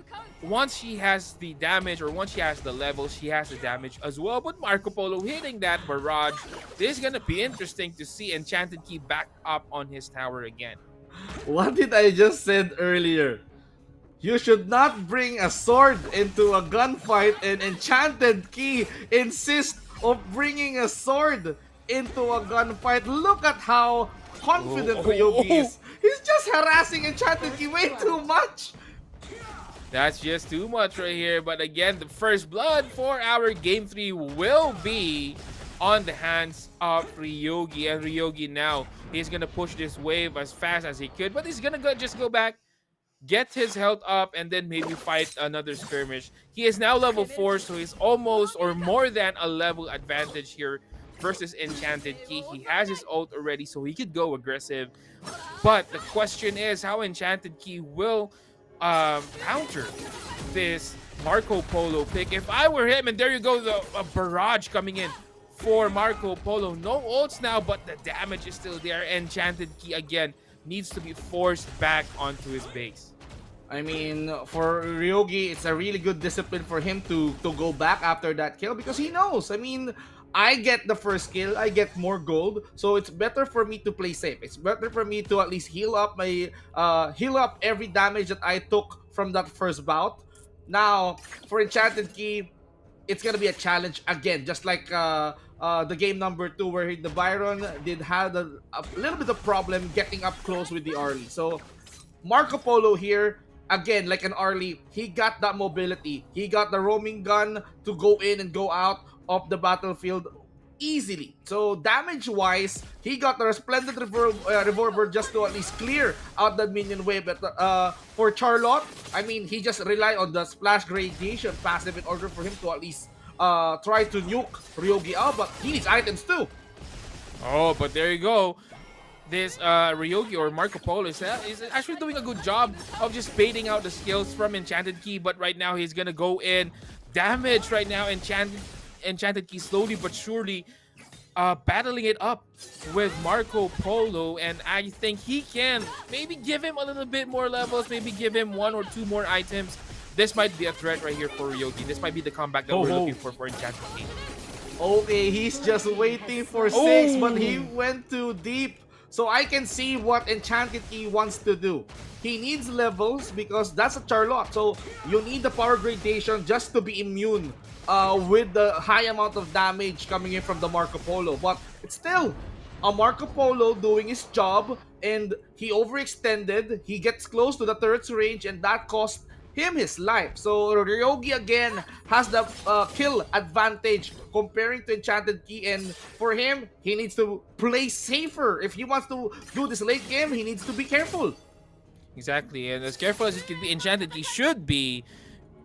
Speaker 6: Once she has the damage or once she has the level, she has the damage as well. But Marco Polo hitting that barrage, this is gonna be interesting to see Enchanted Key back up on his tower again.
Speaker 5: What did I just said earlier? You should not bring a sword into a gunfight, and Enchanted Key insist of bringing a sword into a gunfight. Look at how confident Ryogi is. He's just harassing Enchanted Key way too much.
Speaker 6: That's just too much right here. But again, the first blood for our game 3 will be on the hands of Ryogi. And Ryogi now, he's going to push this wave as fast as he could. But he's going to just go back, get his health up, and then maybe fight another skirmish. He is now level 4, so he's almost or more than a level advantage here versus Enchanted Key. He has his ult already, so he could go aggressive. But the question is how Enchanted Key will counter this Marco Polo pick. If I were him, and there you go, a barrage coming in for Marco Polo. No ults now, but the damage is still there. Enchanted Key again needs to be forced back onto his base.
Speaker 5: I mean, for Ryogi, it's a really good discipline for him to go back after that kill because he knows. I mean, I get the first kill, I get more gold, so it's better for me to play safe. It's better for me to at least heal up every damage that I took from that first bout. Now, for Enchanted Key, it's gonna be a challenge again, just like the game number 2 where the Byron did have a little bit of problem getting up close with the Arlie. So Marco Polo here, again, like an Arlie, he got that mobility. He got the roaming gun to go in and go out of the battlefield easily. So damage-wise, he got the Resplendent Revolver just to at least clear out the minion wave. But for Charlotte, I mean, he just relied on the Splash Gradation passive in order for him to at least try to nuke Ryogi out, but he needs items too.
Speaker 6: Oh, but there you go. This Ryogi or Marco Polo is actually doing a good job of just baiting out the skills from Enchanted Key, but right now he's gonna go in. Damage right now, Enchanted Key slowly but surely battling it up with Marco Polo, and I think he can maybe give him a little bit more levels, maybe give him 1 or 2 more items. This might be a threat right here for Ryogi. This might be the comeback that we're looking for Enchanted Key.
Speaker 5: Okay, he's just waiting for 6, but he went too deep. So I can see what Enchanted Key wants to do. He needs levels because that's a Charlotte. So you need the power gradation just to be immune with the high amount of damage coming in from the Marco Polo. But it's still a Marco Polo doing his job, and he overextended. He gets close to the turret's range, and that cost him his life. So Ryogi again has the kill advantage comparing to Enchanted Key, and for him, he needs to play safer. If he wants to do this late game, he needs to be careful.
Speaker 6: Exactly, and as careful as it can be, Enchanted Key should be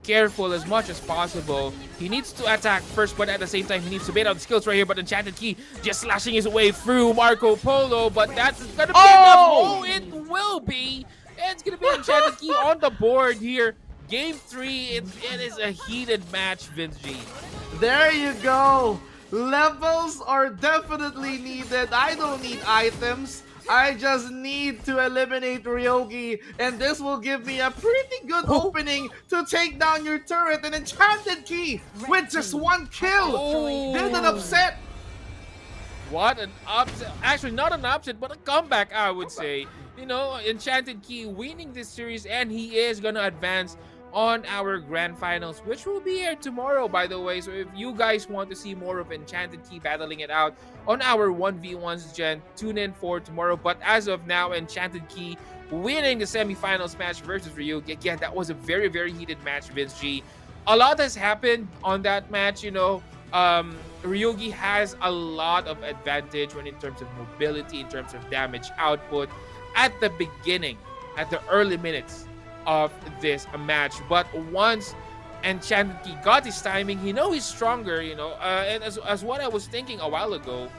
Speaker 6: careful as much as possible. He needs to attack first, but at the same time, he needs to bait out the skills right here. But Enchanted Key just slashing his way through Marco Polo, but that's gonna be enough. Oh, it will be. And it's gonna be Enchanted Key on the board here. Game 3, it is a heated match, Vince G.
Speaker 5: There you go. Levels are definitely needed. I don't need items. I just need to eliminate Ryogi, and this will give me a pretty good opening to take down your turret. And Enchanted Key with just 1 kill did an upset.
Speaker 6: What an upset. Actually, not an upset, but a comeback, I would say. You know, Enchanted Key winning this series, and he is going to advance on our grand finals, which will be here tomorrow, by the way. So if you guys want to see more of Enchanted Key battling it out on our 1v1s gen, tune in for tomorrow. But as of now, Enchanted Key winning the semifinals match versus Ryogi. Again, that was a very, very heated match, Vince G. A lot has happened on that match, you know. Ryogi has a lot of advantage when in terms of mobility, in terms of damage output at the beginning, at the early minutes of this match. But once Enchanted Key got his timing, he know he's stronger, and as what I was thinking a while ago,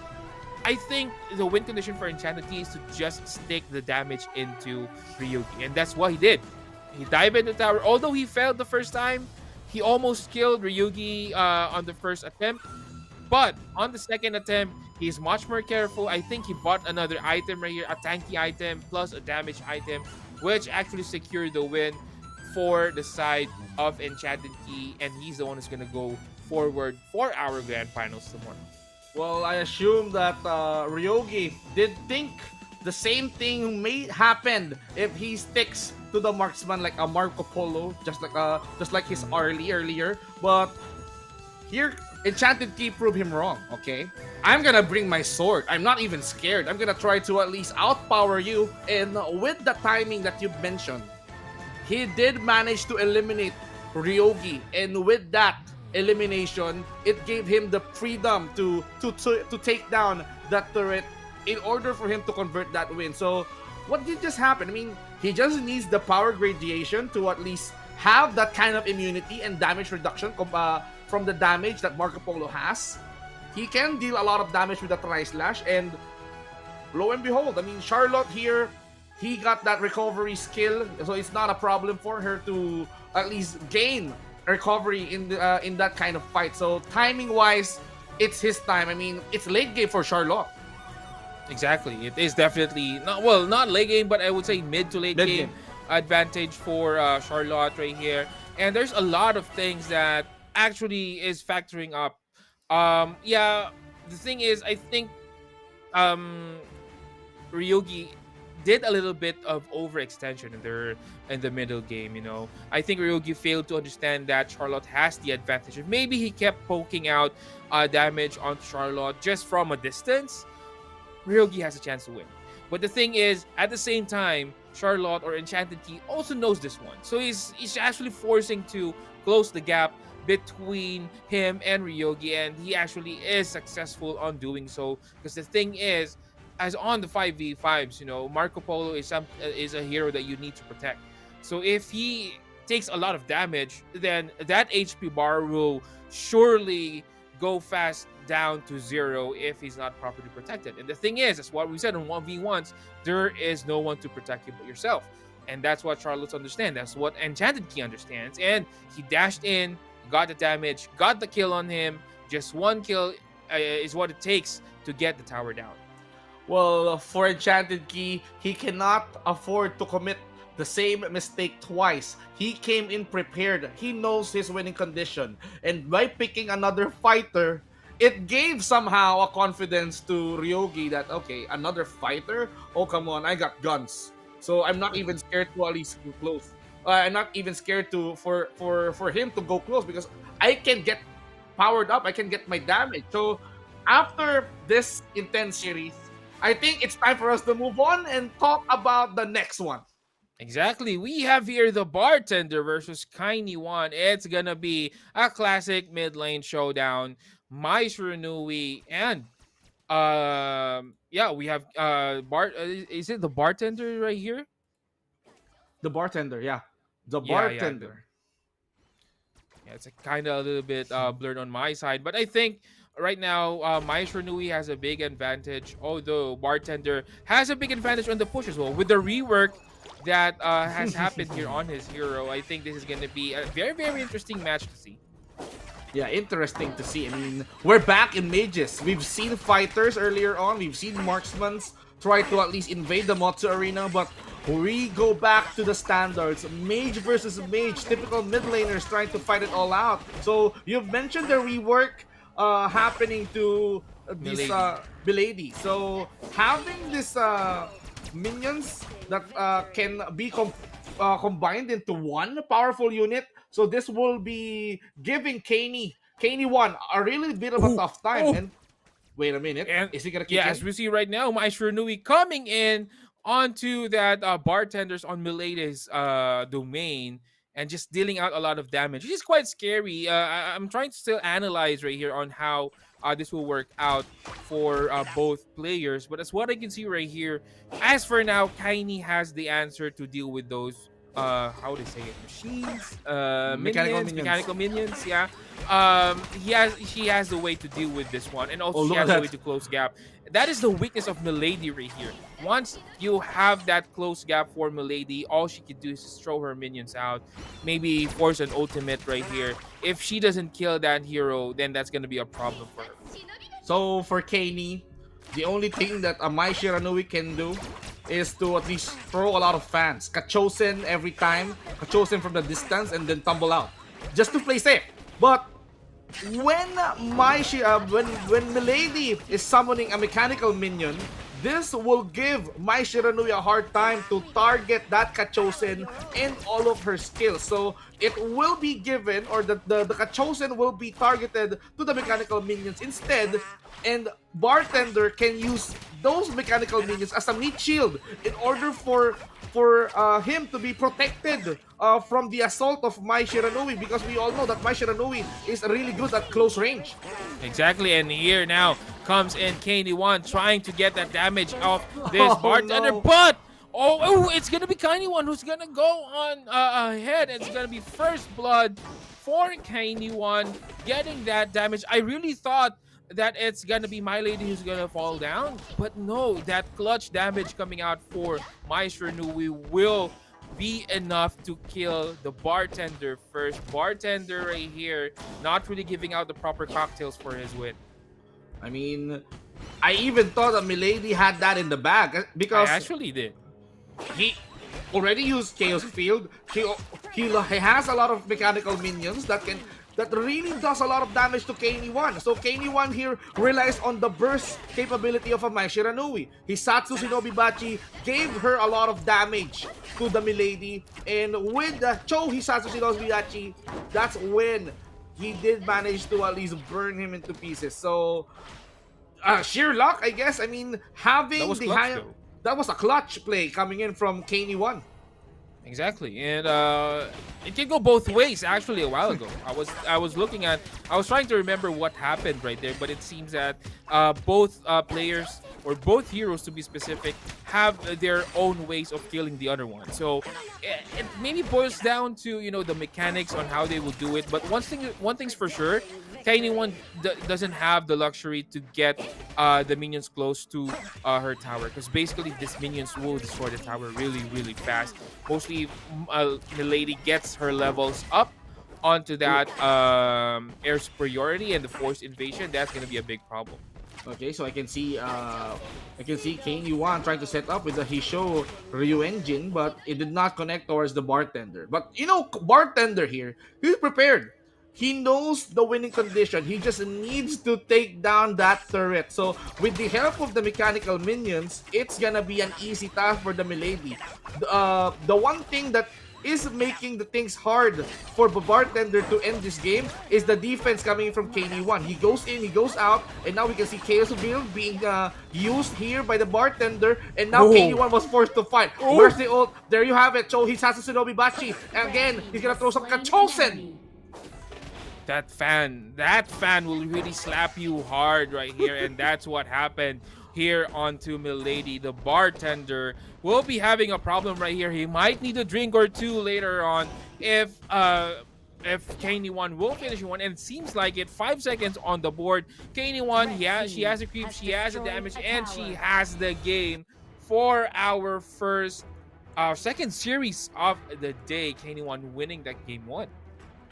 Speaker 6: I think the win condition for Enchanted Key is to just stick the damage into Ryogi, and that's what he did. He dived into the tower. Although he failed the first time, he almost killed Ryogi on the first attempt. But on the second attempt, he's much more careful. I think he bought another item right here, a tanky item plus a damage item, which actually secured the win for the side of Enchanted Key, and he's the one who's gonna go forward for our grand finals tomorrow.
Speaker 5: Well, I assume that Ryogi did think the same thing may happen if he sticks to the marksman like a Marco Polo, just like his Arlie earlier. But here, Enchanted Key proved him wrong. Okay, I'm gonna bring my sword. I'm not even scared. I'm gonna try to at least outpower you. And with the timing that you mentioned, he did manage to eliminate Ryogi, and with that elimination, it gave him the freedom to take down that turret in order for him to convert that win. So what did just happen? I mean, he just needs the power gradation to at least have that kind of immunity and damage reduction from the damage that Marco Polo has. He can deal a lot of damage with the Tri-Slash, and lo and behold, I mean, Charlotte here, he got that recovery skill, so it's not a problem for her to at least gain recovery in that kind of fight. So timing wise, it's his time. I mean, it's late game for Charlotte.
Speaker 6: Exactly. It is definitely not late game, but I would say mid to late game advantage for Charlotte right here. And there's a lot of things that actually is factoring up. The thing is, I think Ryogi did a little bit of overextension in the middle game. I think Ryogi failed to understand that Charlotte has the advantage. Maybe he kept poking out damage onto Charlotte just from a distance, Ryogi has a chance to win. But the thing is, at the same time, Charlotte or Enchanted Key also knows this one. So he's actually forcing to close the gap between him and Ryogi, and he actually is successful on doing so. Because the thing is, as on the 5v5s, Marco Polo is a hero that you need to protect. So if he takes a lot of damage, then that HP bar will surely go fast down to 0 if he's not properly protected. And the thing is, that's what we said on 1v1s, there is no one to protect you but yourself. And that's what Charlotte understands. That's what Enchanted Key understands. And he dashed in, got the damage, got the kill on him. Just one kill is what it takes to get the tower down.
Speaker 5: Well, for Enchanted Key, he cannot afford to commit the same mistake twice. He came in prepared. He knows his winning condition. And by picking another fighter, it gave somehow a confidence to Ryogi that, okay, another fighter? Oh, come on, I got guns. So I'm not even scared to at least go close. I'm not even scared for him to go close because I can get powered up. I can get my damage. So after this intense series, I think it's time for us to move on and talk about the next one.
Speaker 6: Exactly. We have here the Bartender versus Kaini One. It's gonna be a classic mid lane showdown. Maestro Nui and we have is it the Bartender right here?
Speaker 5: The Bartender, yeah. The
Speaker 6: Yeah,
Speaker 5: Bartender.
Speaker 6: Yeah, it's kind of a little bit blurred on my side, but I think right now Maestro Nui has a big advantage, although Bartender has a big advantage on the push as well. With the rework that has happened here on his hero, I think this is going to be a very, very interesting match to see.
Speaker 5: Yeah, interesting to see. I mean, we're back in mages. We've seen fighters earlier on. We've seen marksmen try to at least invade the Motsu arena, but we go back to the standards. Mage versus mage, typical mid laners trying to fight it all out. So you've mentioned the rework happening to this Milady. So having this minions that can be combined into one powerful unit. So this will be giving Kaini One a really bit of a tough time. And wait a minute,
Speaker 6: and
Speaker 5: is he gonna kick in?
Speaker 6: as we see right now, Maestro Nui coming in onto that Bartenders on Milady's domain, and just dealing out a lot of damage, which is quite scary. I'm trying to still analyze right here on how this will work out for both players. But as what I can see right here, as for now, Kaini has the answer to deal with those how would I say it, machines, mechanical minions, yeah. She has the way to deal with this one, and also she has the way to close gap. That is the weakness of Milady right here. Once you have that close gap for Milady, all she can do is just throw her minions out, maybe force an ultimate right here. If she doesn't kill that hero, then that's gonna be a problem for her.
Speaker 5: So for Kaini, the only thing that a Mai Shiranui can do is to at least throw a lot of fans. Kachosen every time, Kachosen from the distance, and then tumble out, just to play safe. But when when Milady is summoning a mechanical minion, this will give Mai Shiranui a hard time to target that Kachosen and all of her skills. So it will be given, or the Kachosen will be targeted to the mechanical minions instead, and Bartender can use those mechanical minions as a meat shield in order for him to be protected from the assault of Mai Shiranui, because we all know that Mai Shiranui is really good at close range.
Speaker 6: Exactly, and here now comes in Kaini1 trying to get that damage off this Bartender,
Speaker 5: no.
Speaker 6: but it's gonna be Kaini1 who's gonna go on ahead. It's gonna be first blood for Kaini1 getting that damage. I really thought that it's gonna be Milady who's gonna fall down, but no, that clutch damage coming out for Mai Shiranui will be enough to kill the Bartender first. Bartender right here not really giving out the proper cocktails for his win.
Speaker 5: I mean, I even thought that Milady had that in the bag, because
Speaker 6: I actually did.
Speaker 5: he already used Chaos Field. He has a lot of mechanical minions that really does a lot of damage to Kaini1. So Kaini1 here relies on the burst capability of a Mai Shiranui. Hisatsu Shinobi Bachi gave her a lot of damage to the Milady, and with the Cho Hisatsu Shinobi Bachi, that's when he did manage to at least burn him into pieces. So sheer luck, I guess. I mean, having
Speaker 6: That was
Speaker 5: the
Speaker 6: clutch,
Speaker 5: high,
Speaker 6: though.
Speaker 5: that was a clutch play coming in from Kaini1.
Speaker 6: Exactly, and it can go both ways. Actually, a while ago, I was trying to remember what happened right there, but it seems that both players, or both heroes to be specific, have their own ways of killing the other one. So it maybe boils down to the mechanics on how they will do it. But one thing's for sure, Kaini1 doesn't have the luxury to get the minions close to her tower, because basically these minions will destroy the tower really, really fast. Mostly Milady gets her levels up onto that air superiority and the forced invasion. That's gonna be a big problem.
Speaker 5: Okay, so I can see Kaini1 trying to set up with the Hisho Ryu engine, but it did not connect towards the Bartender. But Bartender here, he's prepared. He knows the winning condition. He just needs to take down that turret. So with the help of the mechanical minions, it's gonna be an easy task for the Milady. The one thing that is making the things hard for the Bartender to end this game is the defense coming from Kaini1. He goes in, he goes out, and now we can see Chaos Build being used here by the Bartender, and now Kaini1 was forced to fight. Where's the ult? There you have it. So Hisatsu Shinobi Bachi. Again, he's gonna throw some Kachosen.
Speaker 6: That fan will really slap you hard right here, and that's what happened here onto Milady. The Bartender will be having a problem right here. He might need a drink or two later on if Kaini1 will finish one, and it seems like it. 5 seconds on the board. Kaini1, she has a creep, she has a damage, and she has the game for our second series of the day. Kaini1 winning that game 1.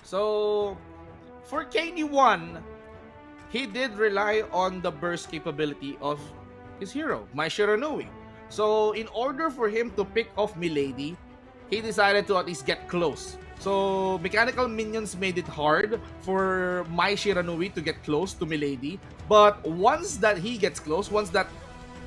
Speaker 5: So for Kaini1, he did rely on the burst capability of his hero, Mai Shiranui. So in order for him to pick off Milady, he decided to at least get close. So mechanical minions made it hard for Mai Shiranui to get close to Milady. But once that he gets close, once that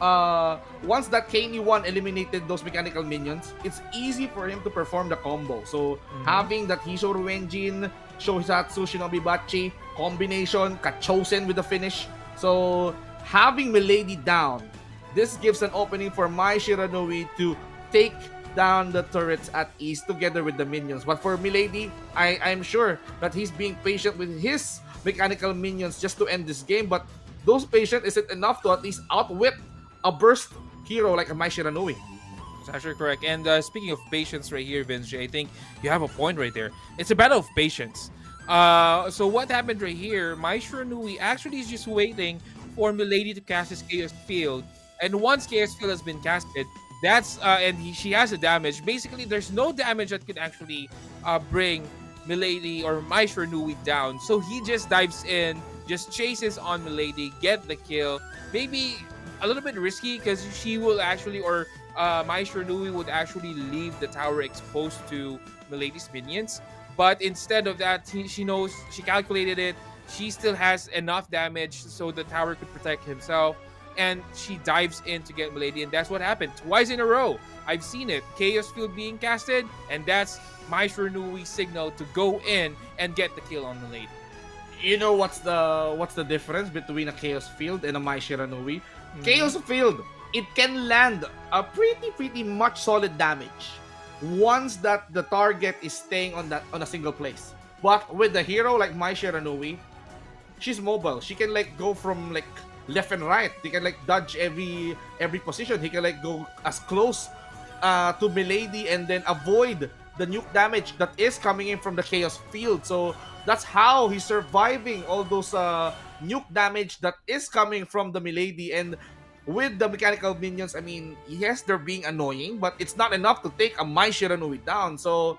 Speaker 5: Kaini1 eliminated those mechanical minions, it's easy for him to perform the combo. So having that Hishoru engine, Shohisatsu Shinobi Bachi combination, Kachosen with the finish. So having Milady down, this gives an opening for Mai Shiranui to take down the turrets at ease together with the minions. But for Milady, I'm sure that he's being patient with his mechanical minions just to end this game. But those patience isn't enough to at least outwit a burst hero like a Mai Shiranui.
Speaker 6: It's actually correct. And speaking of patience right here, Vince J, I think you have a point right there. It's a battle of patience. So what happened right here, Mai Shiranui actually is just waiting for Milady to cast his Chaos Field. And once Chaos Field has been casted, that's she has a damage. Basically, there's no damage that could actually bring Milady or Mai Shiranui down. So he just dives in, just chases on Milady, get the kill. Maybe a little bit risky because she will actually, or Mai Shiranui would actually leave the tower exposed to Milady's minions. But instead of that, she knows, she calculated it. She still has enough damage so the tower could protect himself. And she dives in to get Milady, and that's what happened twice in a row. I've seen it. Chaos Field being casted, and that's Mai Shiranui's signal to go in and get the kill on Milady.
Speaker 5: You know what's the difference between a Chaos Field and a Mai Shiranui? Chaos Field, it can land a pretty much solid damage once that the target is staying on a single place. But with the hero like Mai Shiranui, she's mobile. She can like go from like left and right. He can like dodge every position. He can like go as close to Milady and then avoid the nuke damage that is coming in from the Chaos Field. So that's how he's surviving all those nuke damage that is coming from the Milady. And with the mechanical minions, I mean, yes, they're being annoying, but it's not enough to take a Mai Shiranui down. So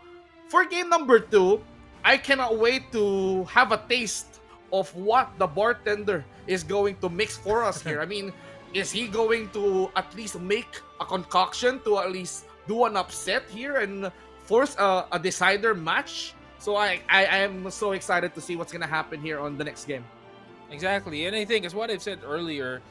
Speaker 5: for game number 2, I cannot wait to have a taste of what the bartender is going to mix for us here. I mean, is he going to at least make a concoction to at least do an upset here and force a decider match? So I am so excited to see what's gonna happen here on the next game.
Speaker 6: Exactly, and I think as what I've said earlier,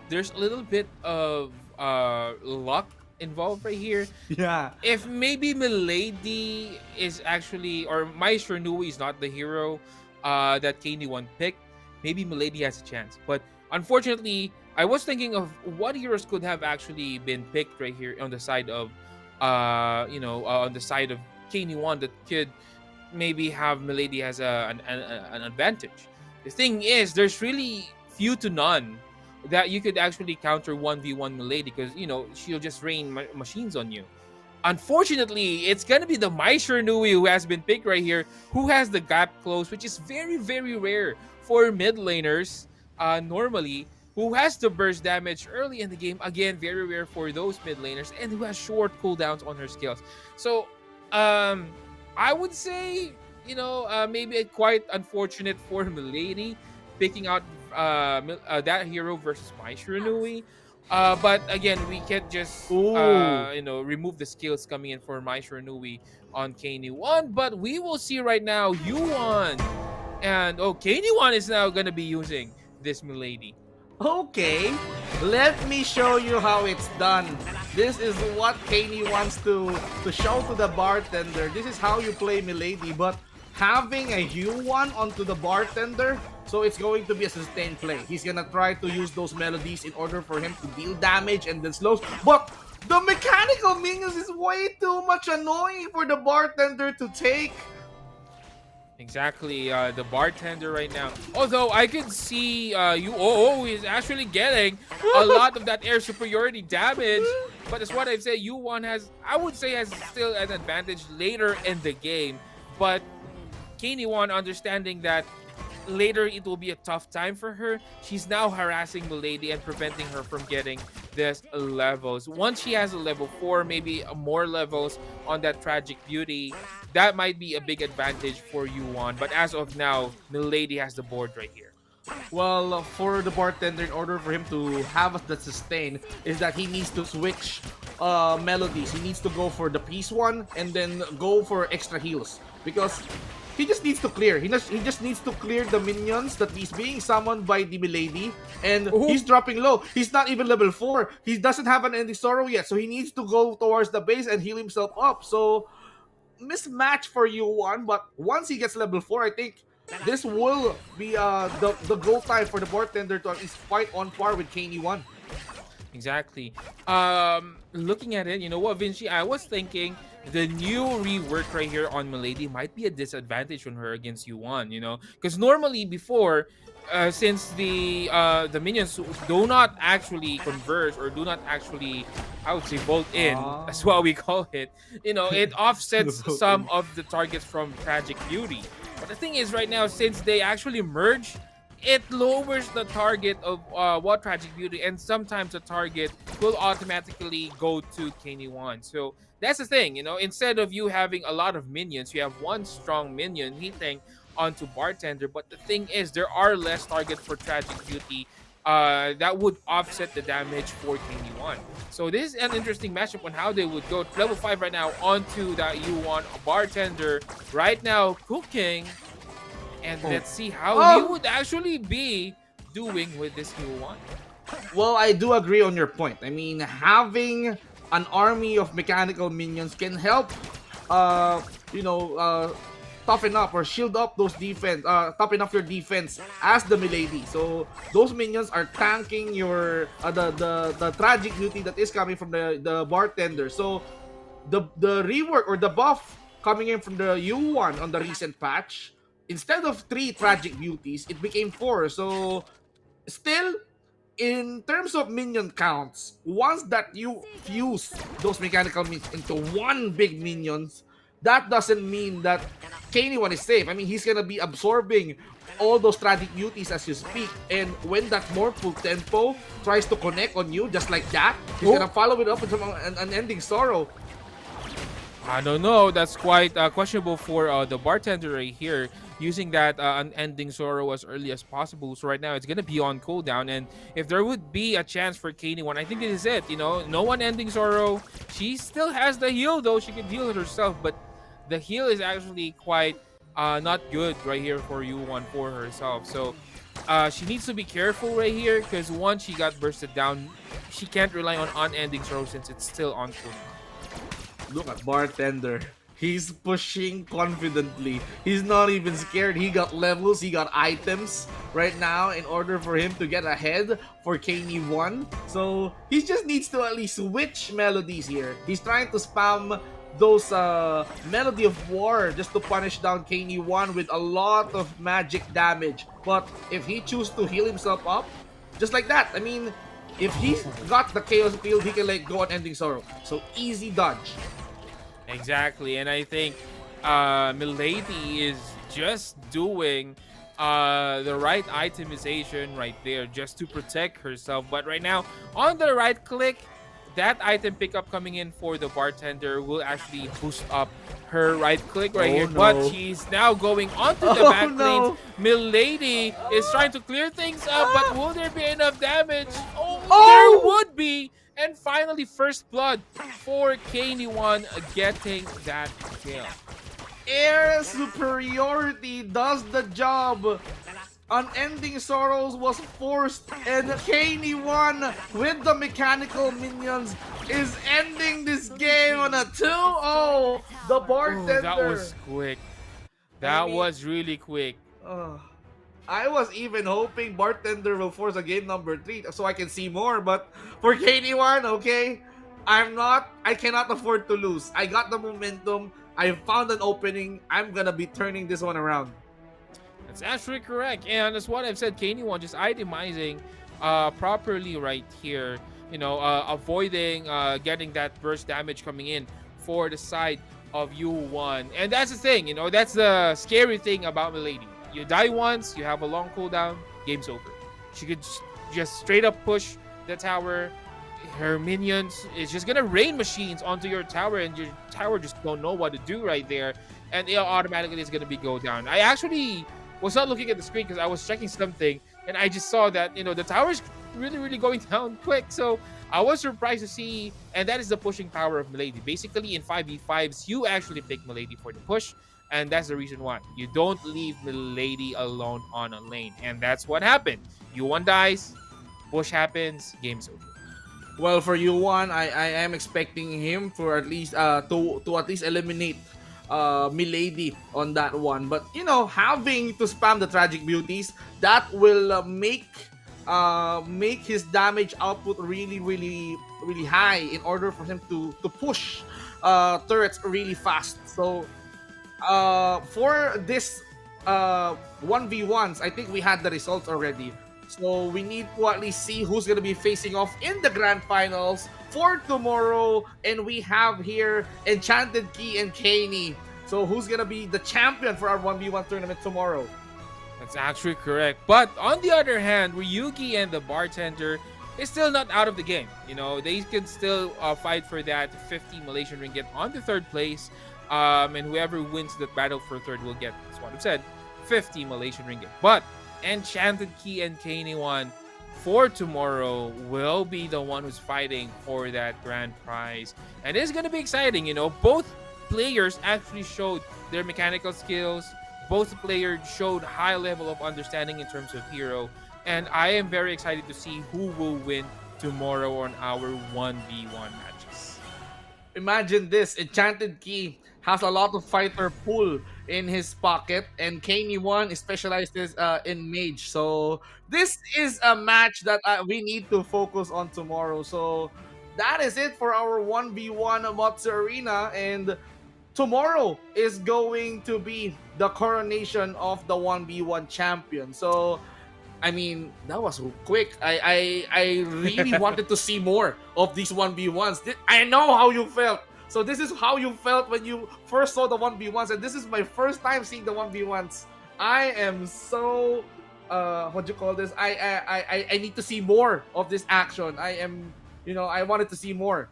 Speaker 6: there's a little bit of luck involved right here.
Speaker 5: Yeah.
Speaker 6: If maybe Milady is actually, or Mai Shiranui is not the hero that KD1 picked, maybe Milady has a chance. But unfortunately, I was thinking of what heroes could have actually been picked right here on the side of, on the side of KD1 that could maybe have Milady as an advantage. The thing is, there's really few to none that you could actually counter 1v1 Milady because, she'll just rain machines on you. Unfortunately, it's gonna be the Mai Shiranui who has been picked right here, who has the gap close, which is very, very rare for mid laners normally, who has the burst damage early in the game. Again, very rare for those mid laners, and who has short cooldowns on her skills. So, I would say, maybe quite unfortunate for Milady picking out that hero versus Mai Shiranui. But again, we can't just remove the skills coming in for Mai Shiranui on KD1. But we will see right now Yuan, and KD1 is now gonna be using this Milady.
Speaker 5: Okay, let me show you how it's done. This is what KD wants to show to the bartender. This is how you play Milady, but having a Yuan onto the bartender, so it's going to be a sustained play. He's gonna try to use those melodies in order for him to deal damage and then slows. But the mechanical minions is way too much annoying for the bartender to take.
Speaker 6: Exactly, the bartender right now. Although I could see he's actually getting a lot of that air superiority damage. But as what I've said, Yuan has still an advantage later in the game. But KD1 understanding that later it will be a tough time for her, she's now harassing Milady and preventing her from getting this levels. Once she has a level 4, maybe more levels on that Tragic Beauty, that might be a big advantage for Yuan. But as of now, Milady has the board right here.
Speaker 5: Well, for the bartender, in order for him to have the sustain, is that he needs to switch melodies. He needs to go for the peace one and then go for extra heals, because he just needs to clear. He just needs to clear the minions that he's being summoned by the Milady, and he's dropping low. He's not even level 4. He doesn't have an Ending Sorrow yet, so he needs to go towards the base and heal himself up. So, mismatch for Yuan, but once he gets level 4, I think this will be the go time for the bartender to at least fight on par with KD1.
Speaker 6: Exactly. Looking at it, you know what, Vinci? I was thinking the new rework right here on Milady might be a disadvantage on her against Yuan. You know, because normally before, since the minions do not actually converge or do not actually, I would say, bolt in.
Speaker 5: Ah.
Speaker 6: That's what we call it. You know, it offsets
Speaker 5: The
Speaker 6: some
Speaker 5: voting.
Speaker 6: of the targets from Tragic Beauty. But the thing is, right now, since they actually merge, it lowers the target of what Tragic Beauty, and sometimes the target will automatically go to Kenny One. So that's the thing, you know, instead of you having a lot of minions, you have one strong minion hitting onto Bartender. But the thing is, there are less targets for Tragic Beauty that would offset the damage for Kenny One. So this is an interesting matchup on how they would go level 5 right now onto that U1 Bartender right now cooking, and let's see how he
Speaker 5: Oh.
Speaker 6: would actually be doing with this new one.
Speaker 5: Well, I do agree on your point. I mean, having an army of mechanical minions can help, uh, you know, toughen up or shield up those defense, toughen up your defense as the Milady. So those minions are tanking your the tragic beauty that is coming from the bartender. So the rework or the buff coming in from the U1 on the recent patch, instead of 3 tragic beauties, it became 4. So still, in terms of minion counts, once that you fuse those mechanical minions into one big minions, that doesn't mean that K1 is safe. I mean, he's gonna be absorbing all those tragic beauties as you speak, and when that more full tempo tries to connect on you just like that, he's gonna follow it up with an ending sorrow.
Speaker 6: I don't know. That's quite questionable for the bartender right here, using that unending sorrow as early as possible. So right now it's gonna be on cooldown, and if there would be a chance for K1, I think this is it. You know, no unending sorrow. She still has the heal though. She can heal it herself, but the heal is actually quite not good right here for U1 for herself. So she needs to be careful right here, because once she got bursted down, she can't rely on unending sorrow since it's still on cooldown.
Speaker 5: Look at bartender. He's pushing confidently. He's not even scared. He got levels, he got items right now in order for him to get ahead for KNE1. So he just needs to at least switch melodies here. He's trying to spam those Melody of War just to punish down KNE1 with a lot of magic damage. But if he chooses to heal himself up, just like that, I mean, if he's got the Chaos Field, he can like go on Ending Sorrow. So easy dodge.
Speaker 6: Exactly, and I think Milady is just doing the right itemization right there just to protect herself. But right now, on the right click, that item pickup coming in for the bartender will actually boost up her right click right here.
Speaker 5: No.
Speaker 6: But she's now going onto the back lanes. Milady is trying to clear things up, but will there be enough damage? There would be. And finally, first blood for KNE1 getting that kill.
Speaker 5: Air superiority does the job. Unending Sorrows was forced, and KNE1 with the mechanical minions is ending this game on a 2-0. The bartender.
Speaker 6: That was quick. That was really quick.
Speaker 5: I was even hoping bartender will force a game number 3 so I can see more, but for KNE1, okay, I cannot afford to lose. I got the momentum. I found an opening. I'm gonna be turning this one around.
Speaker 6: That's actually correct. And that's what I've said, KNE1 just itemizing properly right here. You know, avoiding getting that burst damage coming in for the side of U1. And that's the thing, you know, that's the scary thing about Milady. You die once, you have a long cooldown, game's over. She could just straight up push the tower. Her minions is just gonna rain machines onto your tower, and your tower just don't know what to do right there, and it automatically is gonna be go down. I actually was not looking at the screen because I was checking something, and I just saw that, you know, the tower's really going down quick. So I was surprised to see, and that is the pushing power of Milady. Basically, in 5v5s, you actually pick Milady for the push. And that's the reason why. You don't leave Milady alone on a lane. And that's what happened. U1 dies, push happens, game's over.
Speaker 5: Well, for U1, I am expecting him for at least to at least eliminate Milady on that one. But you know, having to spam the tragic beauties, that will make make his damage output really, really, really high in order for him to push turrets really fast. So for this 1v1s, I think we had the results already. So we need to at least see who's going to be facing off in the grand finals for tomorrow. And we have here Enchanted Key and Kaney. So who's going to be the champion for our 1v1 tournament tomorrow?
Speaker 6: That's actually correct. But on the other hand, Ryuki and the bartender is still not out of the game. You know, they can still fight for that 50 Malaysian ringgit on the third place. And whoever wins that battle for third will get, as what I've said, 50 Malaysian ringgit. But Enchanted Key and Kaney one for tomorrow will be the one who's fighting for that grand prize. And it's going to be exciting. You know, both players actually showed their mechanical skills. Both players showed high level of understanding in terms of hero. And I am very excited to see who will win tomorrow on our 1v1 matches.
Speaker 5: Imagine this, Enchanted Key has a lot of fighter pool in his pocket, and Kaney 1 specializes in mage. So this is a match that we need to focus on tomorrow. So that is it for our 1v1 Motsu Arena, and tomorrow is going to be the coronation of the 1v1 champion. So I mean, that was quick. I really wanted to see more of these 1v1s. I know how you felt. So this is how you felt when you first saw the 1v1s, and this is my first time seeing the 1v1s. I am so what do you call this? I need to see more of this action. I am, you know, I wanted to see more.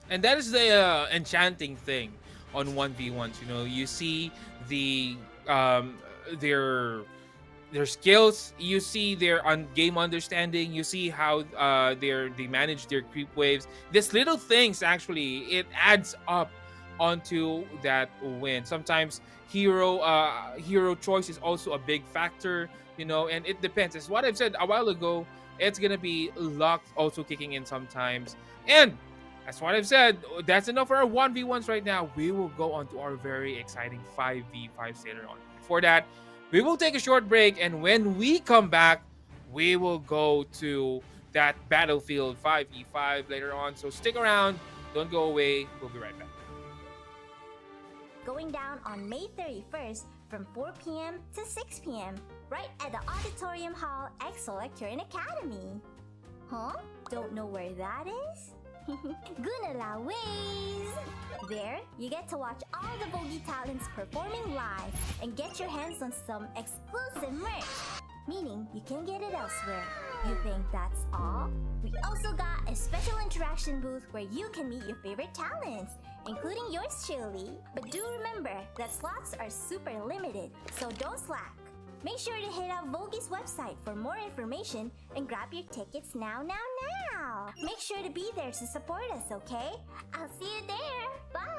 Speaker 6: And that is the enchanting thing on 1v1s. You know, you see the their skills, you see their game understanding, you see how they manage their creep waves. These little things actually, it adds up onto that win. Sometimes hero choice is also a big factor, you know, and it depends. As what I've said a while ago, it's gonna be luck also kicking in sometimes. And as what I've said, that's enough for our 1v1s right now. We will go on to our very exciting 5v5s later on. Before that, we will take a short break, and when we come back, we will go to that Battlefield 5v5 later on. So stick around, don't go away. We'll be right back.
Speaker 3: Going down on May 31st from 4 p.m. to 6 p.m. right at the Auditorium Hall Excel Lecturing Academy. Huh? Don't know where that is? Gunala Ways! There, you get to watch all the Vogie talents performing live and get your hands on some exclusive merch, meaning you can't get it elsewhere. You think that's all? We also got a special interaction booth where you can meet your favorite talents, including yours truly. But do remember that slots are super limited, so don't slack. Make sure to hit up Vogie's website for more information and grab your tickets now. Make sure to be there to support us, okay? I'll see you there. Bye!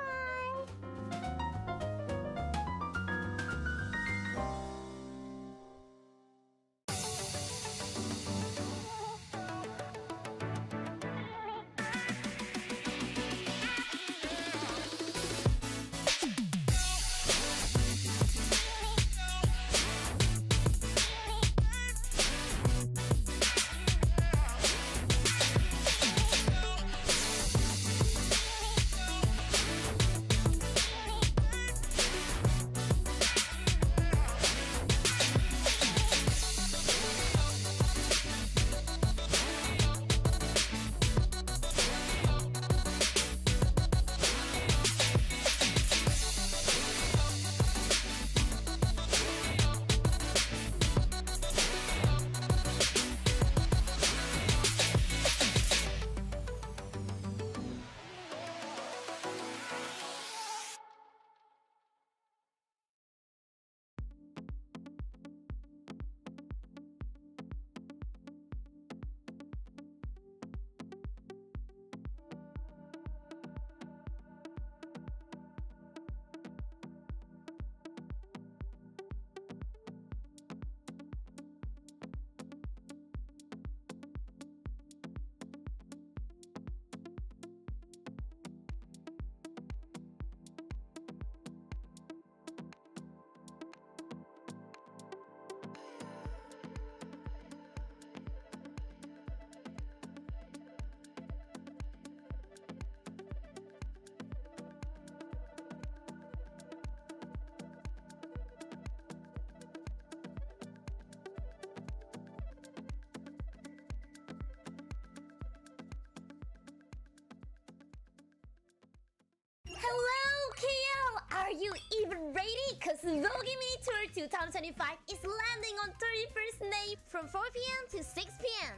Speaker 1: Are you even ready? Cause Vogue Mini Tour 2025 is landing on 31st May from 4 p.m. to 6 p.m.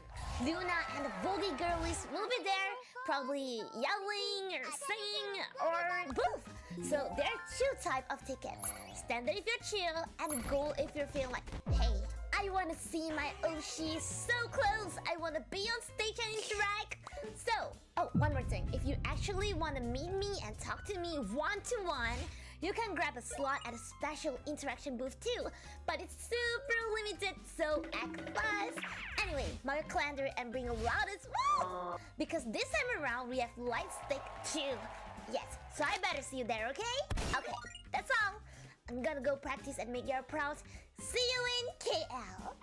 Speaker 1: Luna and the Vogue girlies will be there, probably yelling or singing or both. So there are two types of tickets. Standard if you're chill, and gold if you're feeling like, hey, I wanna see my Oshi so close. I wanna be on stage and interact. So, oh, one more thing. If you actually wanna meet me and talk to me one-to-one, you can grab a slot at a special interaction booth too. But it's super limited, so act fast. Anyway, mark your calendar and bring a loudest woo! Because this time around, we have light stick too. Yes, so I better see you there, okay? Okay, that's all. I'm gonna go practice and make you proud. See you in KL.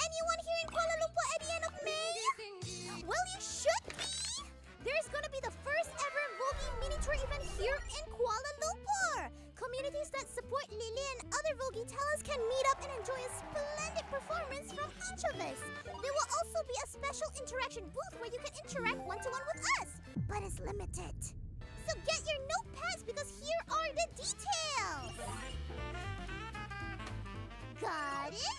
Speaker 4: Anyone here in Kuala Lumpur at the end of May? Well, you should be! There's gonna be the first ever Vogue Mini Tour event here in Kuala Lumpur! Communities that support Lily and other Vogue talents can meet up and enjoy a splendid performance from each of us. There will also be a special interaction booth where you can interact one-to-one with us, but it's limited. So get your notepads because here are the details! Got it?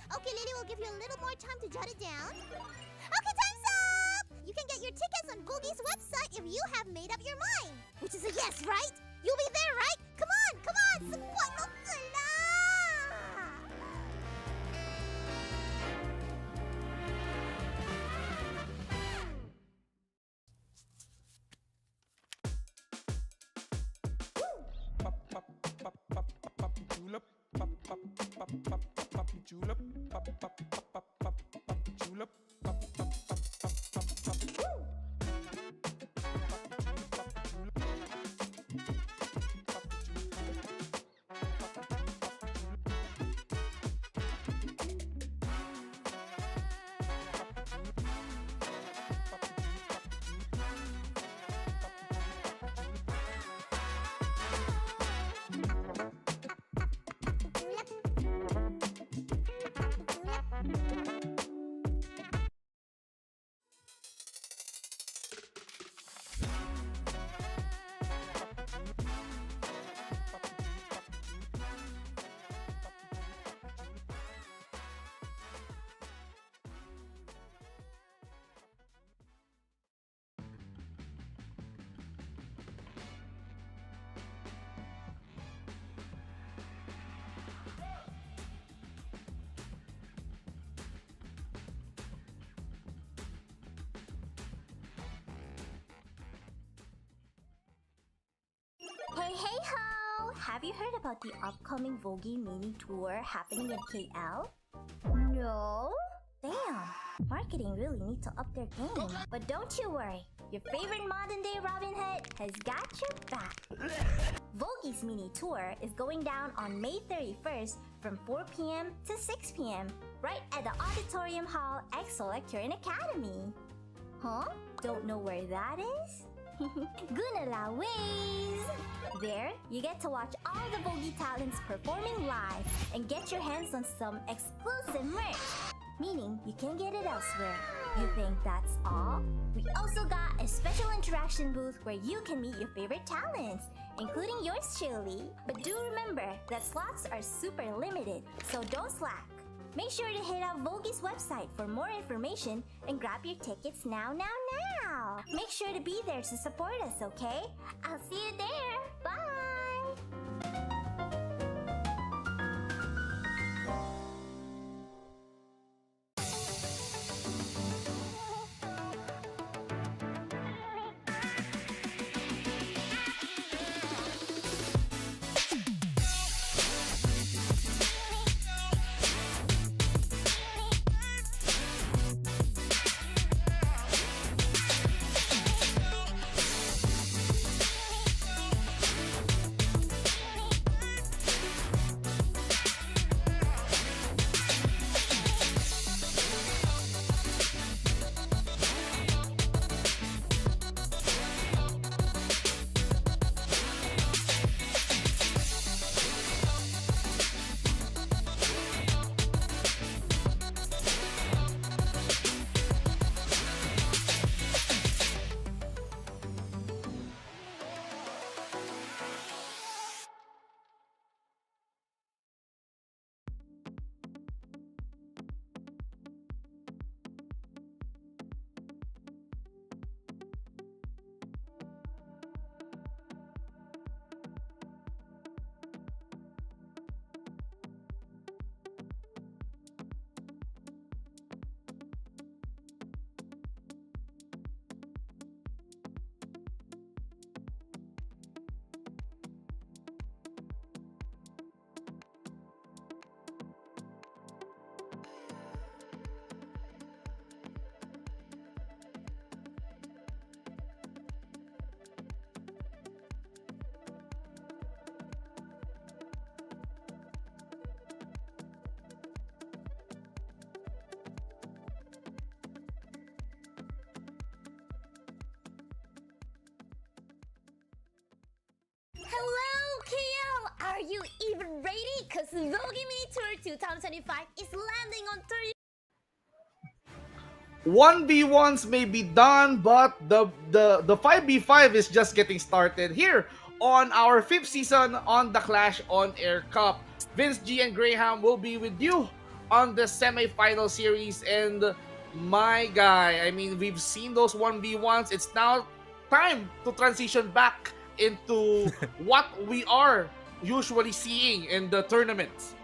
Speaker 4: Okay, Lily will give you a little more time to jot it down. Okay, time's up! You can get your tickets on Vogue's website if you have made up your mind. Which is a yes, right? You'll be there, right? Come on, come on! Support mo sila!
Speaker 2: Pop, pop, pop, pop, pop, pop, julep. Pop, pop, pop, pop, pop, pop, julep. Pop, pop, pop, pop, pop, pop, julep. Pop, pop, pop, pop, pop, pop. Woo!
Speaker 3: Hey, hey ho! Have you heard about the upcoming Vogue Mini Tour happening in KL? No? Damn! Marketing really need to up their game. But don't you worry, your favorite modern day Robin Hood has got your back. Vogue's Mini Tour is going down on May 31st from 4 p.m. to 6 p.m. right at the Auditorium Hall EXO Current Academy. Huh? Don't know where that is? Gunala Ways! There, you get to watch all the Vogue talents performing live and get your hands on some exclusive merch. meaning you can get it elsewhere. You think that's all? We also got a special interaction booth where you can meet your favorite talents, including yours truly. But do remember that slots are super limited, so don't slack. Make sure to hit up Vogi's website for more information and grab your tickets now. Make sure to be there to support us, okay? I'll see you there. Bye!
Speaker 1: Hello, KL! Are you even ready? Cause Vogi Mini Tour 2025 is landing on
Speaker 5: 1v1s may be done, but the 5v5 is just getting started here on our 5th season on the Clash OnAir Cup. Vince G and Graham will be with you on the semi-final series, and my guy, I mean, we've seen those 1v1s. It's now time to transition back into what we are usually seeing in the tournaments.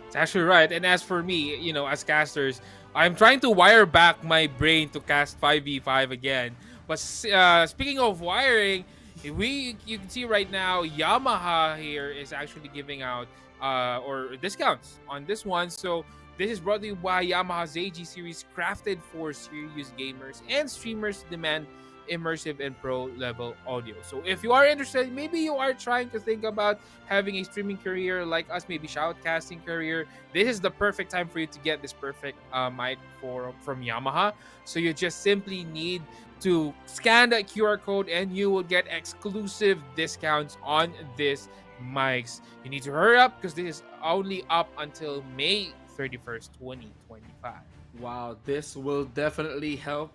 Speaker 6: It's actually right. And as for me, you know, as casters, I'm trying to wire back my brain to cast 5v5 again. But speaking of wiring, you can see right now Yamaha here is actually giving out or discounts on this one. So this is brought to you by Yamaha's AG series, crafted for serious gamers and streamers who demand immersive and pro level audio. So if you are interested, maybe you are trying to think about having a streaming career like us, maybe shoutcasting career, this is the perfect time for you to get this perfect mic from Yamaha. So you just simply need to scan that QR code and you will get exclusive discounts on this mics. You need to hurry up because this is only up until May 31st, 2025.
Speaker 5: Wow, this will definitely help,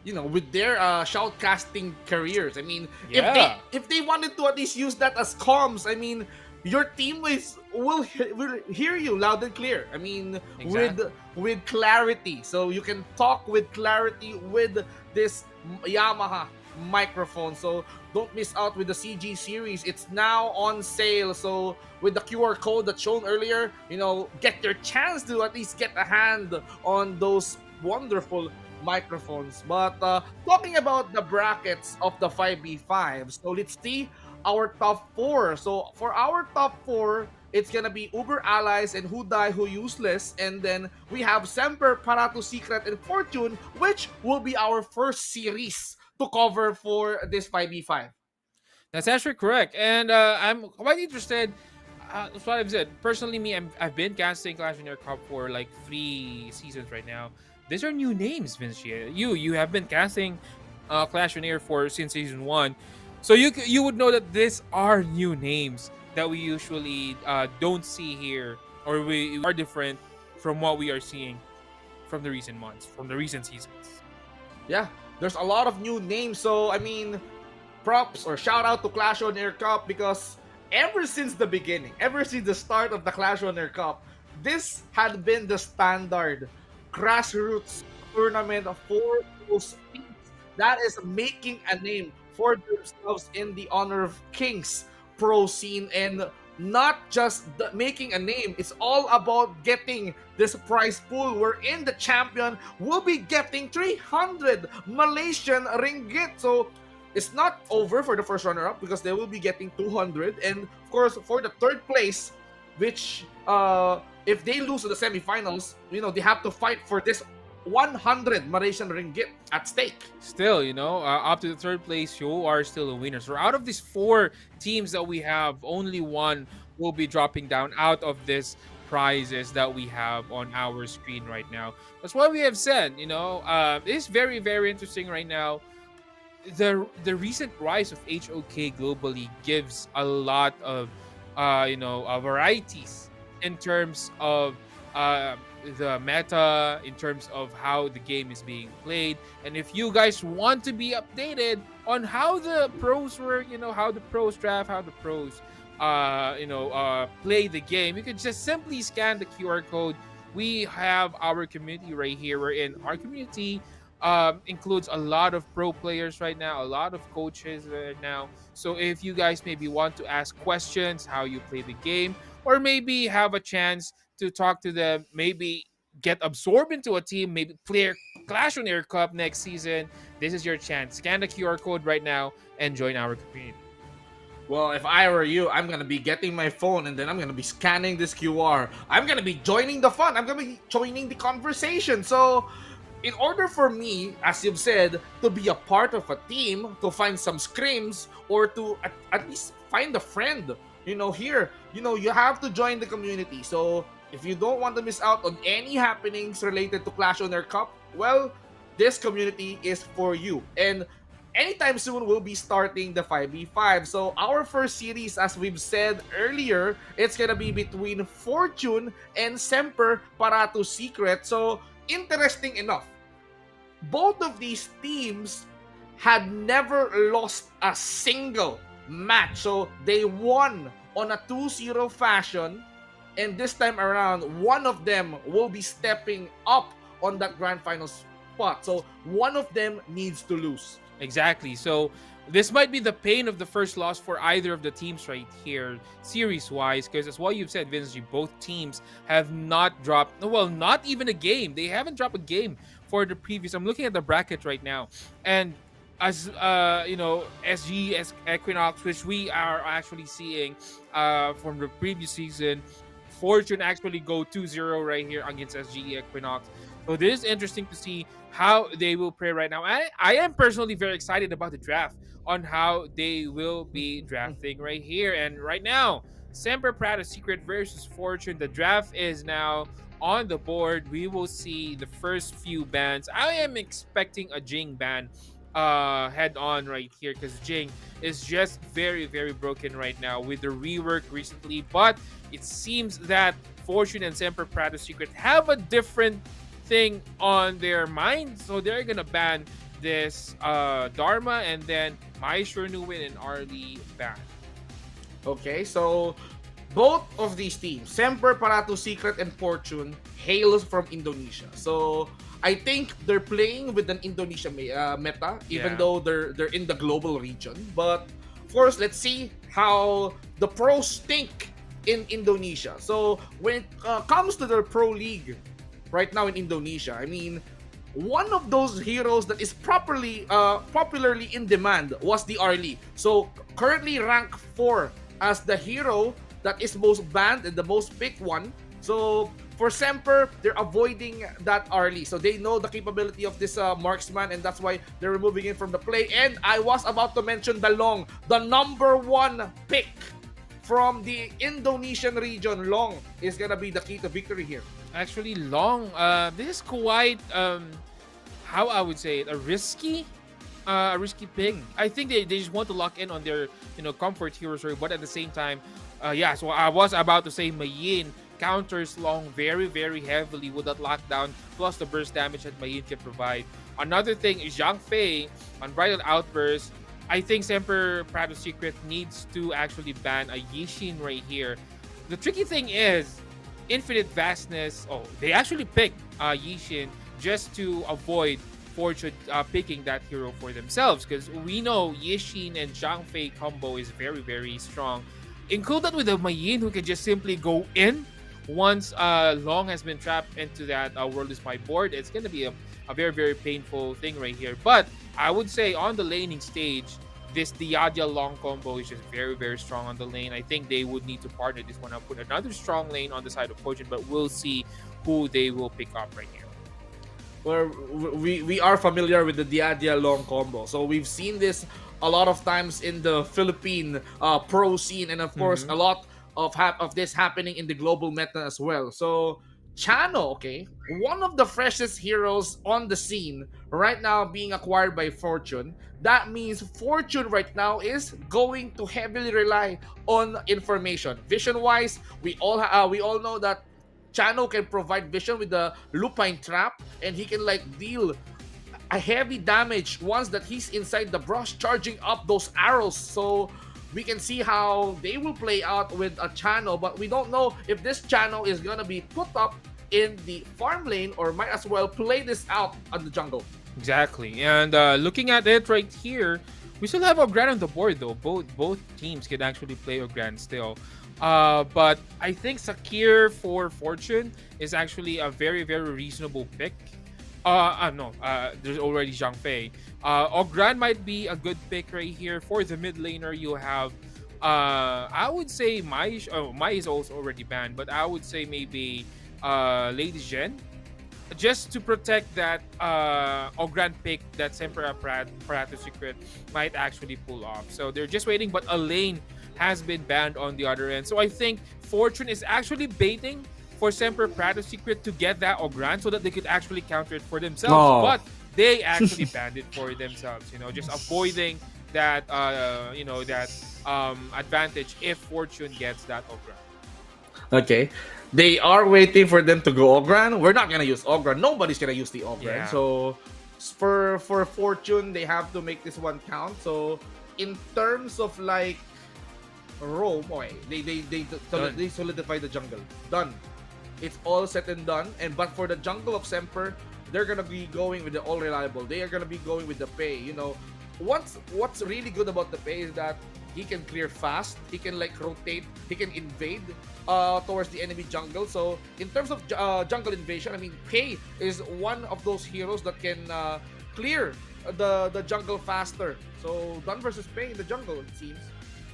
Speaker 5: you know, with their shoutcasting careers. I mean,
Speaker 6: Yeah.
Speaker 5: if they wanted to at least use that as comms, I mean, your teammates will hear you loud and clear. I mean,
Speaker 6: Exactly.
Speaker 5: with clarity, so you can talk with clarity with this Yamaha microphone. So don't miss out with the CG series. It's now on sale. So with the QR code that's shown earlier, you know, get your chance to at least get a hand on those wonderful microphones. But talking about the brackets of the 5v5, so let's see our top 4. So for our top 4, it's gonna be Uber Allies and Who Die Who Useless, and then we have Semper, Parato Secret, and Fortune, which will be our first series to cover for this 5v5.
Speaker 6: That's actually correct. And I'm quite interested. That's what I've said. Personally, I've been casting Clash of Royale Cup for like 3 seasons right now. These are new names, Vince. You have been casting Clash of Royale for since season 1. So you would know that these are new names that we usually don't see here, or we are different from what we are seeing from the recent months, from the recent seasons.
Speaker 5: Yeah, there's a lot of new names. So, I mean, props or shout out to Clash on Air Cup because ever since the beginning, ever since the start of the Clash on Air Cup, this had been the standard grassroots tournament for those teams that is making a name for themselves in the Honor of Kings pro scene, and not just making a name, it's all about getting this prize pool wherein the champion will be getting 300 Malaysian ringgit. So it's not over for the first runner-up because they will be getting 200, and of course for the third place, which if they lose to the semifinals, they have to fight for this 100 Malaysian ringgit at stake.
Speaker 6: Still, up to the third place, you are still a winner. So out of these 4 teams that we have, only one will be dropping down out of this prizes that we have on our screen right now. That's why we have said, it's very, very interesting right now. The recent rise of HOK globally gives a lot of varieties in terms of the meta, in terms of how the game is being played. And if you guys want to be updated on how the pros work, how the pros draft, how the pros play the game, you can just simply scan the QR code. We have our community right here. We're in our community. Includes a lot of pro players right now, a lot of coaches right now. So if you guys maybe want to ask questions, how you play the game, or maybe have a chance to talk to them, maybe get absorbed into a team, maybe play Clash on Air Cup next season, this is your chance. Scan the QR code right now and join our community.
Speaker 5: Well, if I were you, I'm gonna be getting my phone and then I'm gonna be scanning this QR. I'm gonna be joining the fun. I'm gonna be joining the conversation. So in order for me, as you've said, to be a part of a team, to find some scrims, or to at least find a friend, here, you have to join the community. So if you don't want to miss out on any happenings related to Clash on Air Cup, well, this community is for you. And anytime soon, we'll be starting the 5v5. So our first series, as we've said earlier, it's gonna be between Fortune and Semper Parato Secret. So interesting enough, both of these teams had never lost a single match. So they won on a 2-0 fashion, and this time around, one of them will be stepping up on that grand final spot. So one of them needs to lose.
Speaker 6: Exactly. So this might be the pain of the first loss for either of the teams right here, series-wise, because as what you've said, Vinci, both teams have not dropped, well, not even a game. They haven't dropped a game for the previous. I'm looking at the bracket right now, and as SG, as Equinox, which we are actually seeing from the previous season, Fortune actually go 2-0 right here against SG Equinox. So this is interesting to see how they will play right now. I am personally very excited about the draft, on how they will be drafting right here. And right now, Semper Parato Secret versus Fortune. The draft is now on the board. We will see the first few bans. I am expecting a Jing ban head on right here, because Jing is just very, very broken right now with the rework recently. But it seems that Fortune and Semper Parato Secret have a different thing on their mind, so they're gonna ban this Dharma, and then Maestro Nuin and Arlie ban.
Speaker 5: Okay, so both of these teams, Semper Parato Secret and Fortune, hails from Indonesia. So I think they're playing with an Indonesia meta, even though they're in the global region. But of course, let's see how the pros think in Indonesia. So when it comes to their pro league right now in Indonesia, I mean, one of those heroes that is popularly in demand was the Arlie. So currently rank 4 as the hero that is most banned and the most picked one. So for Semper, they're avoiding that Arlie. So they know the capability of this marksman, and that's why they're removing it from the play. And I was about to mention the Long, the number 1 pick from the Indonesian region. Long is gonna be the key to victory here.
Speaker 6: Actually, Long, this is quite, how I would say it, a risky pick. I think they just want to lock in on their, comfort hero story, but at the same time, so I was about to say Mayin counters Long very, very heavily with that lockdown plus the burst damage that Mayin can provide. Another thing is Zhang Fei on Bridal Outburst. I think Semper Prado Secret needs to actually ban a Yishin right here. The tricky thing is Infinite Vastness. Oh, they actually picked Yishin just to avoid Fortune picking that hero for themselves, because we know Yishin and Zhang Fei combo is very, very strong. Include that with a Mayin who can just simply go in once Long has been trapped into that World is My board. It's going to be a very, very painful thing right here. But I would say on the laning stage, this Diadia Long combo is just very, very strong on the lane. I think they would need to partner this one up with another strong lane on the side of Fortune, but we'll see who they will pick up right here.
Speaker 5: Where we are familiar with the Diadia Long combo. So we've seen this a lot of times in the Philippine pro scene, and of course a lot of this happening in the global meta as well. So Chano, okay, one of the freshest heroes on the scene right now being acquired by Fortune. That means Fortune right now is going to heavily rely on information. Vision-wise, we all know that Chano can provide vision with the Lupine Trap, and he can like deal a heavy damage once that he's inside the brush, charging up those arrows. So we can see how they will play out with a Chano, but we don't know if this Chano is gonna be put up in the farm lane or might as well play this out on the jungle.
Speaker 6: Exactly. And looking at it right here, we still have Ogran on the board though. Both teams can actually play Ogran still. But I think Sakir for Fortune is actually a very, very reasonable pick. No, there's already Zhang Fei. Ogran might be a good pick right here. For the mid laner, you have, I would say Mai. Oh, Mai is also already banned, but I would say maybe Lady Zhen, just to protect that Ogran pick that Semper Paratus Secret might actually pull off. So they're just waiting, but Elaine has been banned on the other end. So I think Fortune is actually baiting for Semper Paratus Secret to get that Ogran so that they could actually counter it for themselves.
Speaker 5: Oh.
Speaker 6: But they actually banned it for themselves, just avoiding that advantage if Fortune gets that Ogran.
Speaker 5: Okay. They are waiting for them to go Ogran. We're not gonna use Ogran. Nobody's gonna use the Ogran.
Speaker 6: Yeah.
Speaker 5: So for Fortune, they have to make this one count. So in terms of like Rome, okay, they solidify the jungle. Done. It's all set and done. But for the jungle of Semper, they're gonna be going with the all reliable. They are gonna be going with the Pei. What's really good about the Pei is that he can clear fast. He can like rotate. He can invade towards the enemy jungle. So in terms of jungle invasion, I mean, Pei is one of those heroes that can clear the jungle faster. So Dun versus Pei in the jungle, it seems.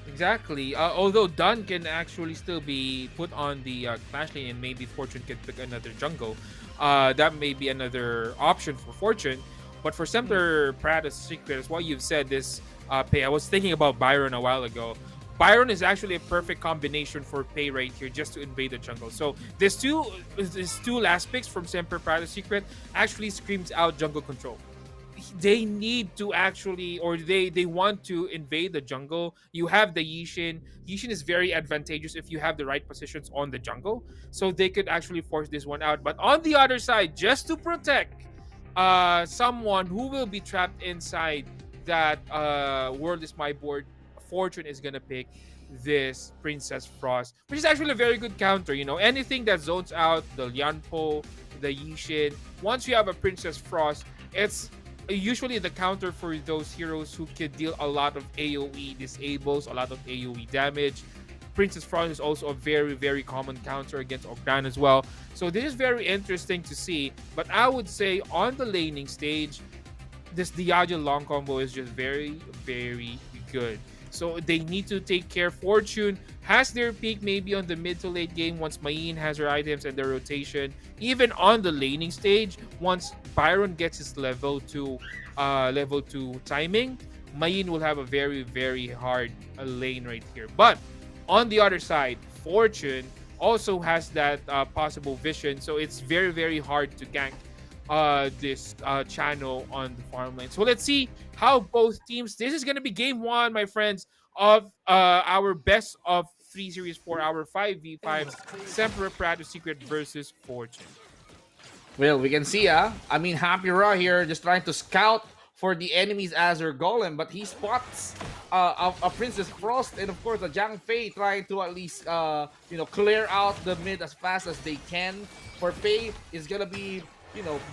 Speaker 6: Exactly. Although Dun can actually still be put on the Clash lane, and maybe Fortune can pick another jungle. That may be another option for Fortune. But for Semper Paratus Secret, as what you've said, this Pei, I was thinking about Byron a while ago. Byron is actually a perfect combination for Pei right here, just to invade the jungle. So these two last picks from Semper Paratus Secret actually screams out jungle control. They need to actually, or they want to invade the jungle. You have the Yishin. Yishin is very advantageous if you have the right positions on the jungle, so they could actually force this one out. But on the other side, just to protect someone who will be trapped inside that World is My board, Fortune is gonna pick this Princess Frost, which is actually a very good counter. Anything that zones out the Lianpo, the Yishin, once you have a Princess Frost, it's usually the counter for those heroes who can deal a lot of AoE disables, a lot of AoE damage. Princess Frost is also a very, very common counter against Ogran as well. So this is very interesting to see. But I would say on the laning stage, this Diageo long combo is just very, very good. So they need to take care. Fortune has their peak maybe on the mid to late game once Mayin has her items and their rotation. Even on the laning stage, once Byron gets his level 2 timing, Mayin will have a very, very hard lane right here. But on the other side, Fortune also has that possible vision. So it's very, very hard to gank this channel on the farm lane. So let's see how both teams. This is going to be game one, my friends, of our best of 3 Series 4 Hour 5v5 Semper Paratus Secret versus Fortune.
Speaker 5: Well, we can see, I mean, Happy Ra here just trying to scout for the enemy's Azure Golem, but he spots a Princess Frost and, of course, a Jiang Fei trying to at least, clear out the mid as fast as they can. For Pei is gonna be,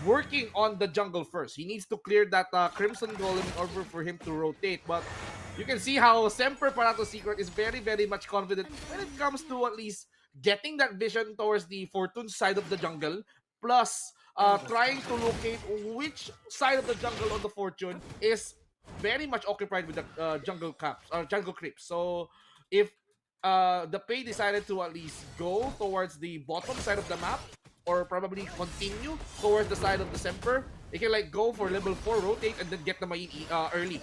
Speaker 5: working on the jungle first. He needs to clear that Crimson Golem in order for him to rotate, but you can see how Semper Paratus Secret is very, very much confident when it comes to at least getting that vision towards the Fortune side of the jungle, plus trying to locate which side of the jungle on the Fortune is very much occupied with the jungle creeps. So if the Pei decided to at least go towards the bottom side of the map, or probably continue towards the side of the Semper, they can like go for level 4 rotate and then get the Mai early.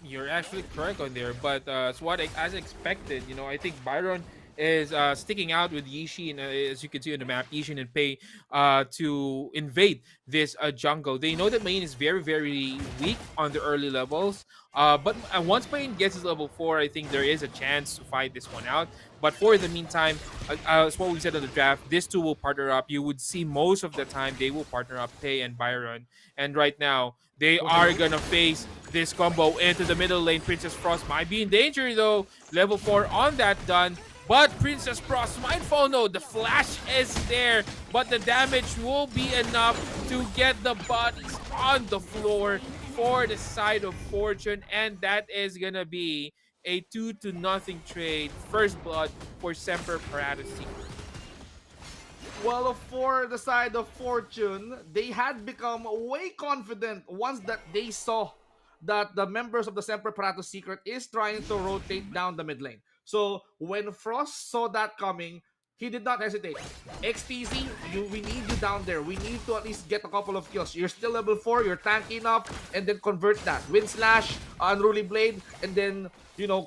Speaker 6: You're actually correct on there, but as expected, I think Byron is sticking out with Yishin, as you can see on the map, Yishin and Pei, to invade this jungle. They know that Main is very, very weak on the early levels, but once Main gets his level 4, I think there is a chance to fight this one out. But for the meantime, as what we said on the draft, these two will partner up. You would see most of the time they will partner up, Pei and Byron. And right now, they are gonna face this combo into the middle lane. Princess Frost might be in danger though. Level 4 on that done. But Princess Frost might fall. No, the flash is there, but the damage will be enough to get the bodies on the floor for the side of Fortune, and that is gonna be a 2-0 trade. First blood for Semper Paratus Secret.
Speaker 5: Well, for the side of Fortune, they had become way confident once that they saw that the members of the Semper Paratus Secret is trying to rotate down the mid lane. So when Frost saw that coming, he did not hesitate. XTZ, we need you down there. We need to at least get a couple of kills. You're still level 4, you're tanky enough, and then convert that. Wind Slash, Unruly Blade, and then,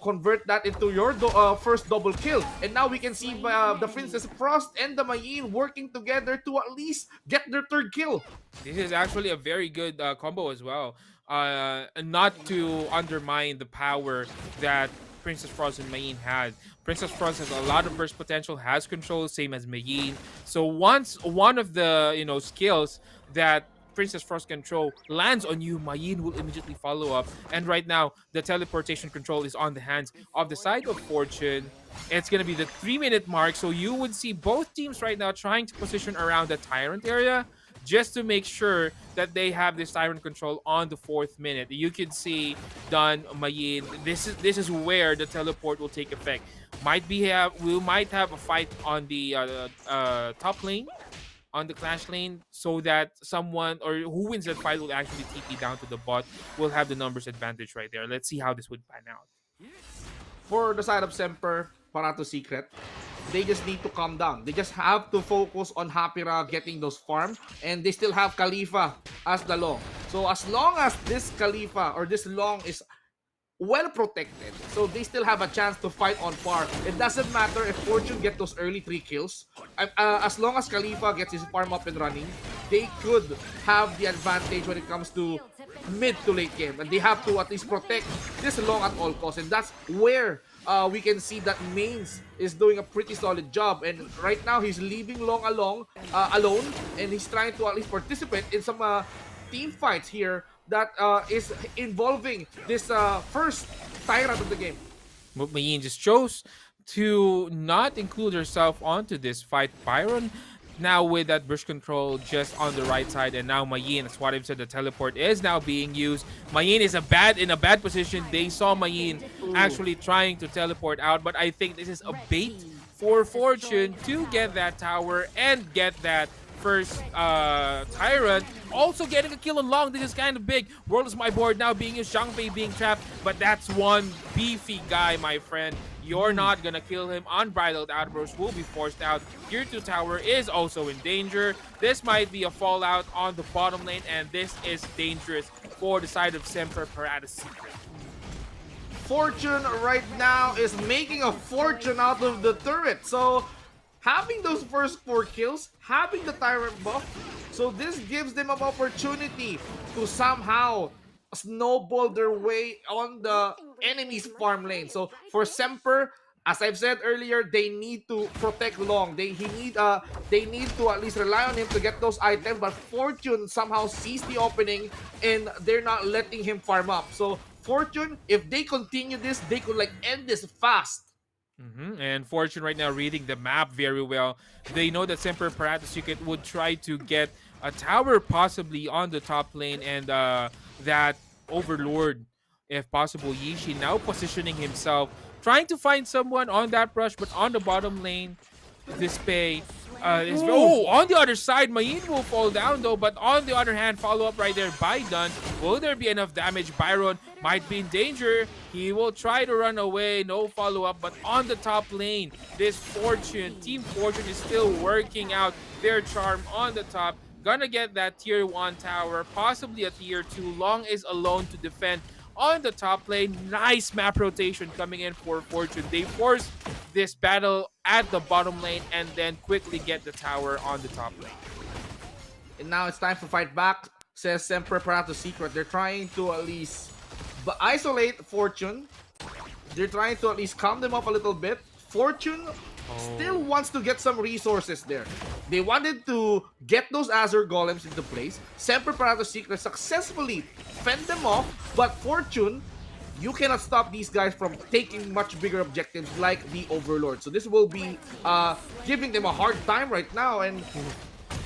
Speaker 5: convert that into your first double kill. And now we can see the Princess Frost and the Mayin working together to at least get their third kill.
Speaker 6: This is actually a very good combo as well. Not to undermine the power that Princess Frost and Mayin had. Princess Frost has a lot of burst potential, has control, same as Mayin. So once one of the skills that Princess Frost control lands on you, Mayin will immediately follow up. And right now, the teleportation control is on the hands of the side of Fortune. It's gonna be the 3-minute mark, so you would see both teams right now trying to position around the Tyrant area, just to make sure that they have this Tyrant control on the 4th minute. You can see Dun, Mayin. This is where the teleport will take effect. We might have a fight on the top lane, on the Clash lane, so that someone or who wins that fight will actually TP down to the bot. Will have the numbers advantage right there. Let's see how this would pan out.
Speaker 5: For the side of Semper Paratus Secret, they just need to calm down. They just have to focus on Hapira getting those farms, and they still have Khalifa as the long. So as long as this Khalifa or this long is well protected, so they still have a chance to fight on par. It doesn't matter if Fortune get those early 3 kills. As long as Khalifa gets his farm up and running, they could have the advantage when it comes to mid to late game, and they have to at least protect this long at all costs. And that's where we can see that Mains is doing a pretty solid job, and right now he's leaving Long alone, and he's trying to at least participate in some team fights here that is involving this first Tyrant of the game.
Speaker 6: But Mayin just chose to not include herself onto this fight. Byron now with that burst control just on the right side, and now Mayin, as what I've said, the teleport is now being used. Mayin is in a bad position. They saw Mayin actually trying to teleport out, but I think this is a bait for Fortune to get that tower and get that first Tyrant. Also getting a kill on Long. This is kind of big. World is my board now being used. Zhang Fei being trapped, but that's one beefy guy, my friend. You're not gonna kill him. Unbridled Outburst will be forced out. Tier 2 tower is also in danger. This might be a fallout on the bottom lane, and this is dangerous for the side of Semper Paratus Secret.
Speaker 5: Fortune right now is making a fortune out of the turret. So having those first 4 kills, having the Tyrant buff, so this gives them an opportunity to somehow snowball their way on the enemy's farm lane. So for Semper, As I've said earlier, they need to protect Long. They need to at least rely on him to get those items. But Fortune somehow sees the opening, and they're not letting him farm up. So Fortune, if they continue this, they could like end this fast.
Speaker 6: And Fortune right now reading the map very well. They know that Semper Paradoxic would try to get a tower possibly on the top lane, and that Overlord, if possible. Yishi now positioning himself, trying to find someone on that brush, but on the bottom lane, this Pei is... Oh, on the other side, Mayin will fall down though, but on the other hand, follow-up right there by Dun. Will there be enough damage? Byron might be in danger. He will try to run away. No follow-up, but on the top lane, this Team Fortune is still working out their charm on the top. Gonna get that tier 1 tower, possibly a tier 2. Long is alone to defend on the top lane. Nice map rotation coming in for Fortune. They force this battle at the bottom lane and then quickly get the tower on the top lane.
Speaker 5: And now it's time to fight back, says Semper Paratus Secret. They're trying to at least isolate Fortune. They're trying to at least calm them up a little bit. Fortune still wants to get some resources there. They wanted to get those Azure Golems into place. Semper Paratus Secret successfully fend them off, but Fortune, you cannot stop these guys from taking much bigger objectives like the Overlord. So this will be giving them a hard time right now, and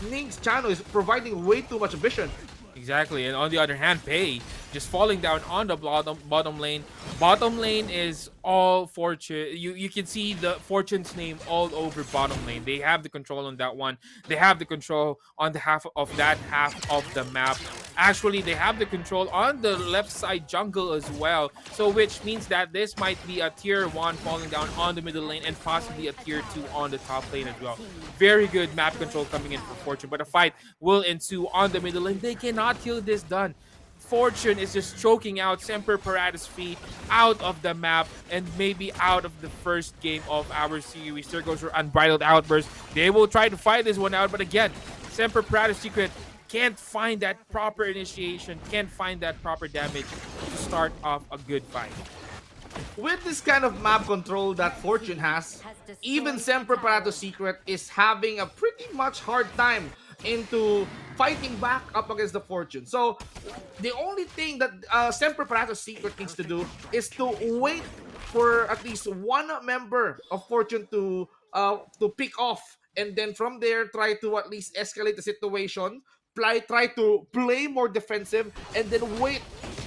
Speaker 5: Ning's channel is providing way too much vision.
Speaker 6: Exactly, and on the other hand, Pei just falling down on the bottom lane. Bottom lane is all Fortune. You can see the Fortune's name all over bottom lane. They have the control on that one. They have the control on the half of the map. Actually, they have the control on the left side jungle as well. So which means that this might be a tier 1 falling down on the middle lane and possibly a tier 2 on the top lane as well. Very good map control coming in for Fortune, but a fight will ensue on the middle lane. They cannot kill this Dun. Fortune is just choking out Semper Paratus feet out of the map and maybe out of the first game of our series. There goes her Unbridled Outburst. They will try to fight this one out, but again, Semper Paratus Secret can't find that proper initiation, can't find that proper damage to start off a good fight.
Speaker 5: With this kind of map control that Fortune has, even Semper Paratus Secret is having a pretty much hard time into fighting back up against the Fortune. So the only thing that Semper Paratus Secret needs to do is to wait for at least one member of Fortune to pick off, and then from there try to at least escalate the situation, try to play more defensive, and then wait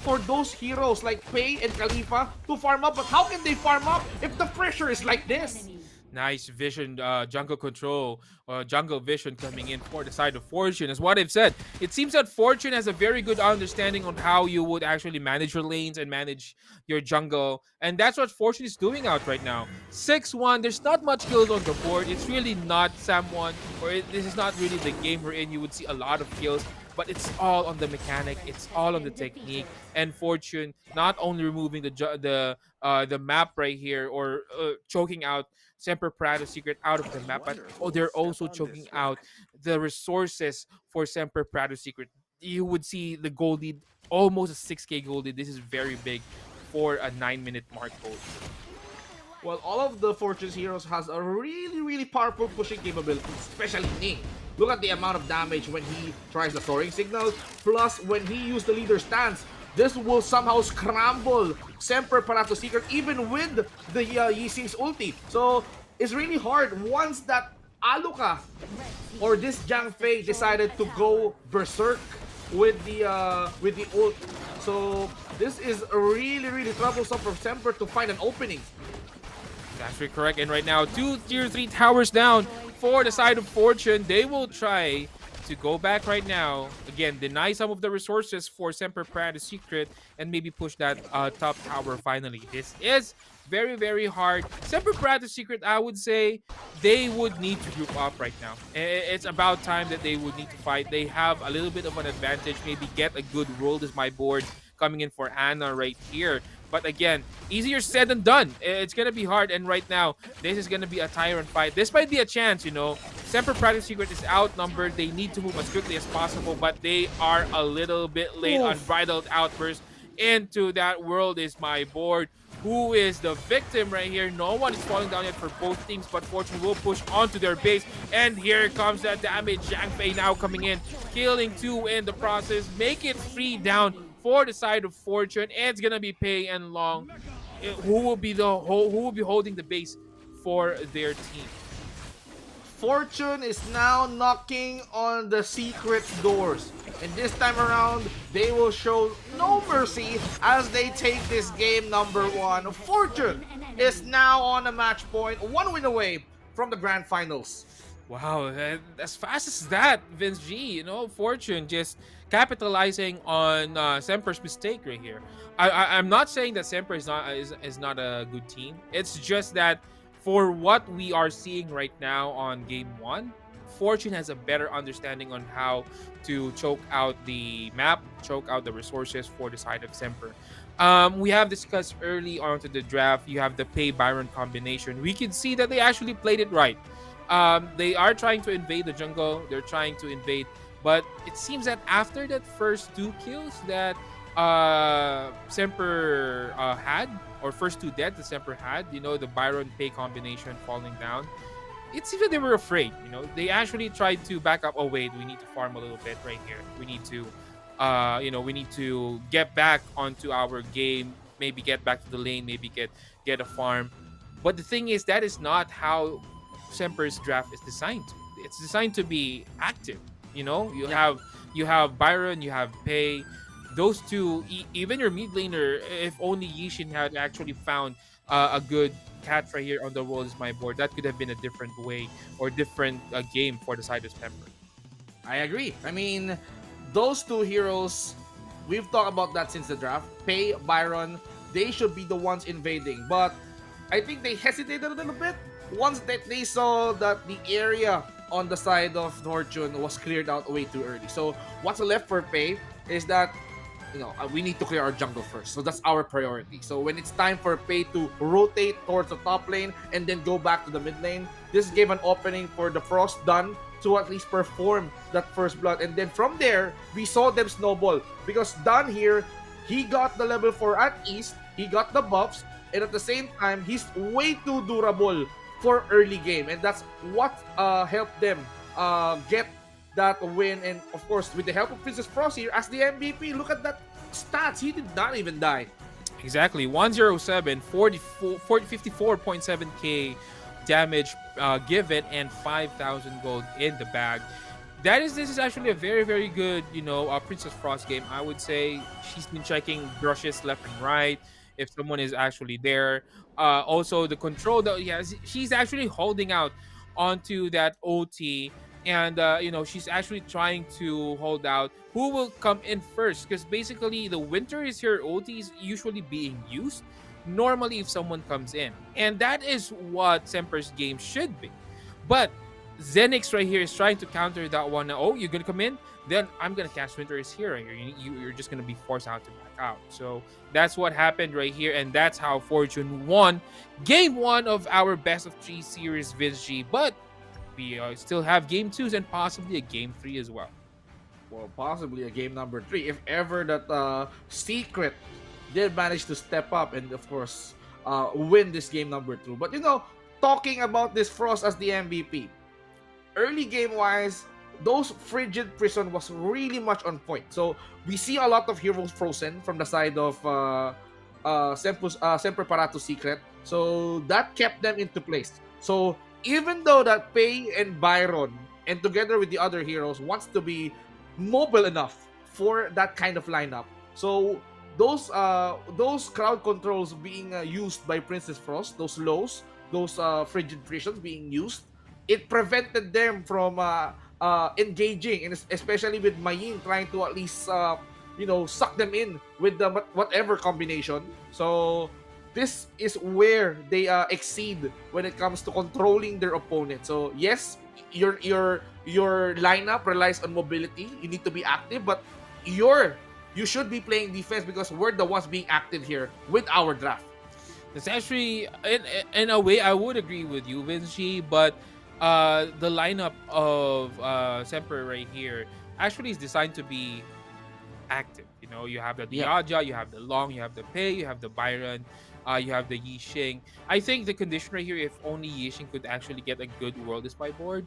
Speaker 5: for those heroes like Pei and Khalifa to farm up. But how can they farm up if the pressure is like this?
Speaker 6: Nice vision, jungle control, jungle vision coming in for the side of Fortune. As what I've said, it seems that Fortune has a very good understanding on how you would actually manage your lanes and manage your jungle. And that's what Fortune is doing out right now. 6-1, there's not much kills on the board. It's really not SAM1, or this is not really the game we're in. You would see a lot of kills, but it's all on the mechanic, it's all on the technique. And Fortune not only removing the map right here, or choking out Semper Paratus Secret out of the map, but they're also choking out the resources for Semper Paratus Secret. You would see the gold lead, almost a 6k gold lead. This is very big for a 9-minute mark gold.
Speaker 5: Well, all of the Fortune's heroes has a really powerful pushing capability, especially Ning. Look at the amount of damage when he tries the soaring signal, plus when he used the leader stance. This will somehow scramble Semper Paratus Secret even with the Yi Xing's ulti. So it's really hard once that Aluka or this Jiang Fei decided to go berserk with the ult. So this is really troublesome for Semper to find an opening.
Speaker 6: That's actually correct. And right now, 2 tier 3 towers down for the side of Fortune. They will try to go back right now. Again, deny some of the resources for Semper Paratus Secret and maybe push that top tower finally. This is very hard. Semper Paratus Secret, I would say, they would need to group up right now. It's about time that they would need to fight. They have a little bit of an advantage. Maybe get a good roll. This is my board coming in for Anna right here. But again, easier said than done. It's going to be hard. And right now, this is going to be a tyrant fight. This might be a chance, you know. Semper Paratus Secret is outnumbered. They need to move as quickly as possible. But they are a little bit late. Unbridled Outburst into that world is my board. who is the victim right here. No one is falling down yet for both teams, but Fortune will push onto their base. And here comes that damage. Zhang Fei now coming in, killing 2 in the process. Make it 3 down for the side of Fortune. And it's gonna be Pei and Long who will be holding the base for their team.
Speaker 5: Fortune is now knocking on the secret doors. And this time around, they will show no mercy as they take this game number 1. Fortune is now on a match point, 1 win away from the grand finals.
Speaker 6: Wow, as fast as that, Vince G, you know, Fortune just capitalizing on Semper's mistake right here. I'm not saying that Semper is not a good team. It's just that for what we are seeing right now on game 1, Fortune has a better understanding on how to choke out the map, choke out the resources for the side of Semper. We have discussed early on to the draft, you have the Pei Byron combination. We can see that they actually played it right. They are trying to invade the jungle, they're trying to invade, but it seems that after that first 2 kills that Semper had, or first 2 deaths that Semper had, you know, the Byron Pei combination falling down, it seems that they were afraid. You know, they actually tried to back up. Oh wait, we need to farm a little bit right here. We need to, we need to get back onto our game. Maybe get back to the lane. Maybe get a farm. But the thing is, that is not how Semper's draft is designed to. It's designed to be active. You know, you have Byron, you have Pei. Those 2, even your mid laner, if only Yishin had actually found a good catch right here on the World is My Board, that could have been a different way or different game for the side of Semper.
Speaker 5: I agree. I mean, those 2 heroes, we've talked about that since the draft. Pei, Byron, they should be the ones invading. But I think they hesitated a little bit once that they saw that the area on the side of Fortune was cleared out way too early. So what's left for Pei is that, you know, we need to clear our jungle first. So that's our priority. So when it's time for Pei to rotate towards the top lane and then go back to the mid lane, this gave an opening for the Frost Dun to at least perform that first blood. And then from there, we saw them snowball. Because Dun here, he got the level 4 at East, he got the buffs, and at the same time, he's way too durable for early game. And that's what helped them get that win. And of course, with the help of Princess Frost here as the MVP, look at that stats. He did not even die.
Speaker 6: Exactly. 107, 54.7k damage given, and 5,000 gold in the bag. This is actually a very, very good, you know, Princess Frost game. I would say she's been checking brushes left and right if someone is actually there. Also, the control that she's actually holding out onto that OT. And, she's actually trying to hold out who will come in first. Because basically, the winter is her OT is usually being used normally if someone comes in. And that is what Semper's game should be. But Zenix right here is trying to counter that one. Oh, you're going to come in? Then I'm going to cast Winter is here. You're just going to be forced out to back out. So that's what happened right here. And that's how Fortune won game 1 of our best of 3 series, Vince G. But we still have game 2s and possibly a game 3 as well.
Speaker 5: Well, possibly a game number 3 if ever that Secret did manage to step up and of course win this game number 2. But talking about this Frost as the MVP, early game wise, those Frigid Prison was really much on point. So we see a lot of heroes frozen from the side of Semper Parato Secret. So that kept them into place. So even though that Pei and Byron, and together with the other heroes, wants to be mobile enough for that kind of lineup. So those crowd controls being used by Princess Frost, those lows, those Frigid Prisons being used, it prevented them from engaging, and especially with Mayin trying to at least suck them in with the whatever combination. So this is where they exceed when it comes to controlling their opponent. So yes, your lineup relies on mobility. You need to be active, but you should be playing defense because we're the ones being active here with our draft.
Speaker 6: It's actually, in a way, I would agree with you, Vinci, but the lineup of Semper right here actually is designed to be active. You have the Diaja, you have the Long, you have the Pei, you have the Byron. You have the Yixing. I think the condition right here, if only Yixing could actually get a good World Spy board,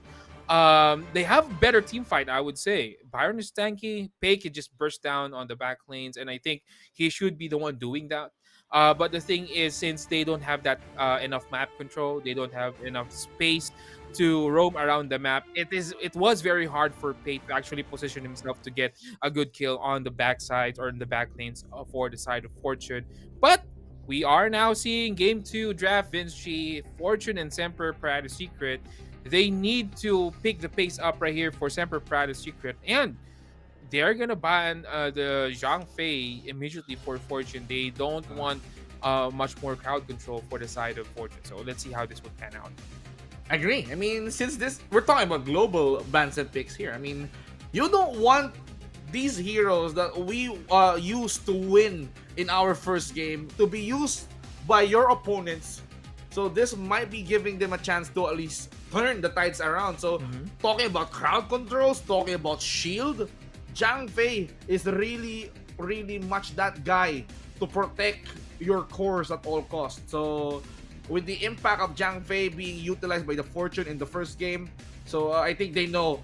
Speaker 6: they have better team fight, I would say. Byron is tanky. Pei can just burst down on the back lanes, and I think he should be the one doing that. But the thing is, since they don't have that enough map control, they don't have enough space to roam around the map. It was very hard for Pei to actually position himself to get a good kill on the backside or in the back lanes for the side of Fortune. But we are now seeing game 2 draft Vinci, Fortune and Semper Parade Secret. They need to pick the pace up right here for Semper Parade Secret, and they're gonna ban the Zhang Fei immediately for Fortune. They don't want much more crowd control for the side of Fortune. So let's see how this would pan out.
Speaker 5: Agree. I mean, since we're talking about global bans and picks here. I mean, you don't want these heroes that we used to win in our first game to be used by your opponents. So this might be giving them a chance to at least turn the tides around. So talking about crowd controls, talking about shield, Zhang Fei is really, really much that guy to protect your cores at all costs. So with the impact of Zhang Fei being utilized by the Fortune in the first game, so I think they know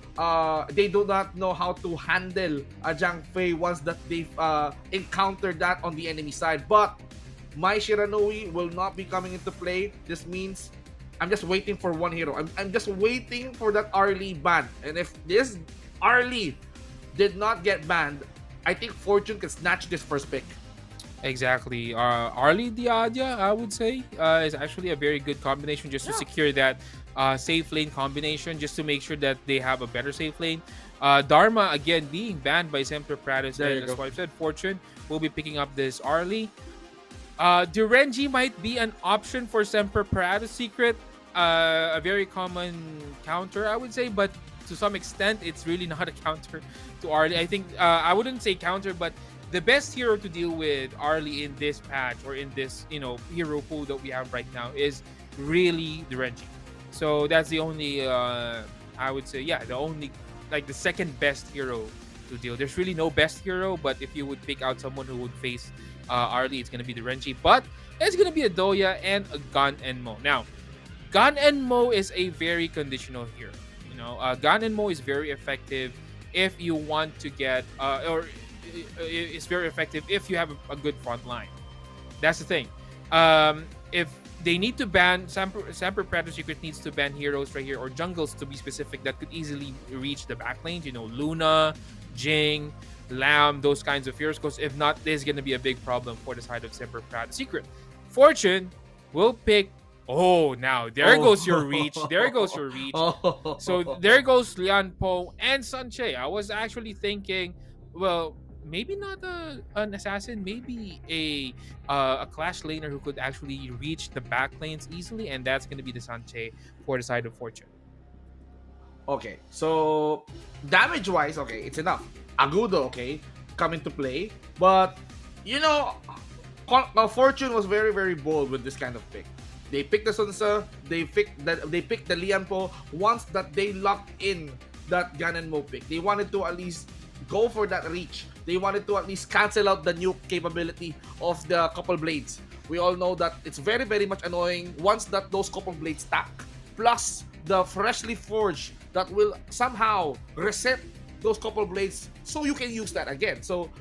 Speaker 5: they do not know how to handle Zhang Fei once that they've encountered that on the enemy side. But my Shiranui will not be coming into play. This means I'm just waiting for one hero. I'm just waiting for that Arlie ban. And if this Arlie did not get banned, I think Fortune can snatch this first pick.
Speaker 6: Exactly. Arlie Diadia, I would say, is actually a very good combination just to secure that safe lane combination, just to make sure that they have a better safe lane. Dharma, again, being banned by Semper Paratus. That's why I said Fortune will be picking up this Arlie. Durenji might be an option for Semper Paratus Secret. A very common counter, I would say, but to some extent, it's really not a counter to Arlie. I think, I wouldn't say counter, but the best hero to deal with Arlie in this patch or in this, hero pool that we have right now is really Durenji. So that's the only, I would say, the only, like the second best hero to deal. There's really no best hero, but if you would pick out someone who would face Arlie, it's going to be Durenji. But it's going to be a Doya and a Gun and Mo. Now, Gun and Mo is a very conditional hero. Gun and Mo is very effective if you want to get, or it's very effective if you have a good front line. That's the thing. If they need to ban, Semper Predator Secret needs to ban heroes right here, or jungles to be specific, that could easily reach the back lanes. Luna, Jing, Lamb, those kinds of heroes. Because if not, this is going to be a big problem for the side of Semper Predator Secret. Fortune will pick. Now there goes your reach. There goes your reach. So there goes Lian Po and Sanche. I was actually thinking, well, maybe not an assassin, maybe a clash laner who could actually reach the back lanes easily, and that's going to be the Sanche for the side of Fortune.
Speaker 5: Okay, so damage-wise, okay, it's enough. Agudo, okay, come into play, but Fortune was very, very bold with this kind of pick. They picked the Sunsa, they picked the Lianpo. Once that they locked in that Gan and Mo pick, they wanted to at least go for that reach. They wanted to at least cancel out the nuke capability of the couple blades. We all know that it's very, very much annoying once that those couple blades stack, plus the freshly forged that will somehow reset those couple blades so you can use that again. So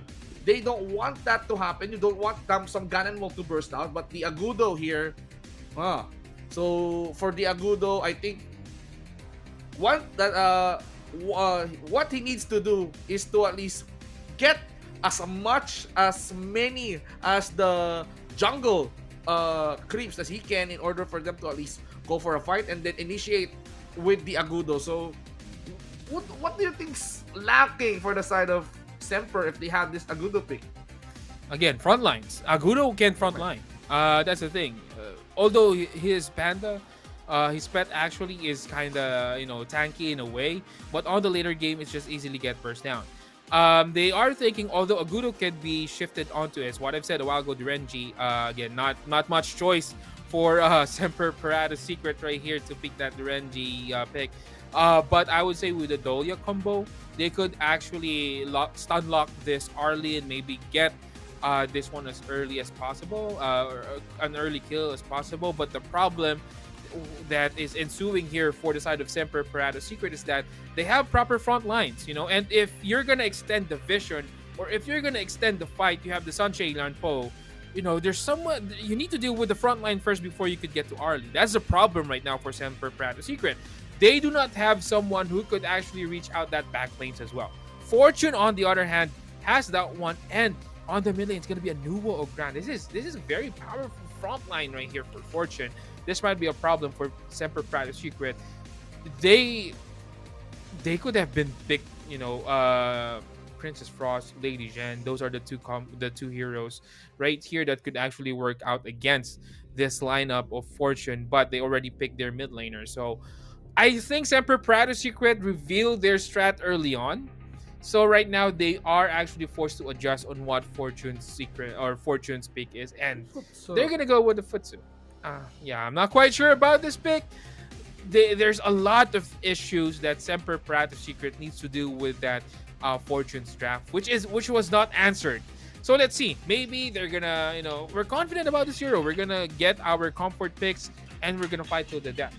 Speaker 5: they don't want that to happen. You don't want some Gan and Mo to burst out, but the Agudo here, so for the Agudo, I think what he needs to do is to at least get as many as the jungle creeps as he can in order for them to at least go for a fight and then initiate with the Agudo. So what do you think's lacking for the side of Semper if they have this Agudo pick?
Speaker 6: Again, front lines. Agudo can front line. That's the thing. Although his panda, his pet actually is kind of tanky in a way, but on the later game it's just easily get burst down. They are thinking, although Agudo can be shifted onto it, what I've said a while ago, Durenji, again, not much choice for Semper Paratus Secret right here to pick that Durenji pick. But I would say with the Dolia combo, they could actually stun lock this Arlie and maybe get this one as early as possible, or an early kill as possible. But the problem that is ensuing here for the side of Semper Parada Secret is that they have proper front lines, you know, and if you're gonna extend the vision, or if you're gonna extend the fight, you have the Sanche Lanpo, you know, there's someone you need to deal with the front line first before you could get to Arlie. That's the problem right now for Semper Parada Secret. They do not have someone who could actually reach out that back lanes as well. Fortune, on the other hand, has that one, and on the mid lane, it's gonna be a Nuwo Ogran. This is a very powerful front line right here for Fortune. This might be a problem for Semper Parada Secret. They could have been picked, you know, Princess Frost, Lady Zhen. Those are the two heroes right here that could actually work out against this lineup of Fortune, but they already picked their mid laner. So I think Semper Parada Secret revealed their strat early on. So right now they are actually forced to adjust on what Fortune's secret or Fortune's pick is, and they're gonna go with the Futsu. Yeah, I'm not quite sure about this pick. There's a lot of issues that Semper Parada Secret needs to do with that Fortune's draft, which was not answered. So let's see. Maybe they're gonna, you know, we're confident about this hero. We're gonna get our comfort picks and we're gonna fight till the death.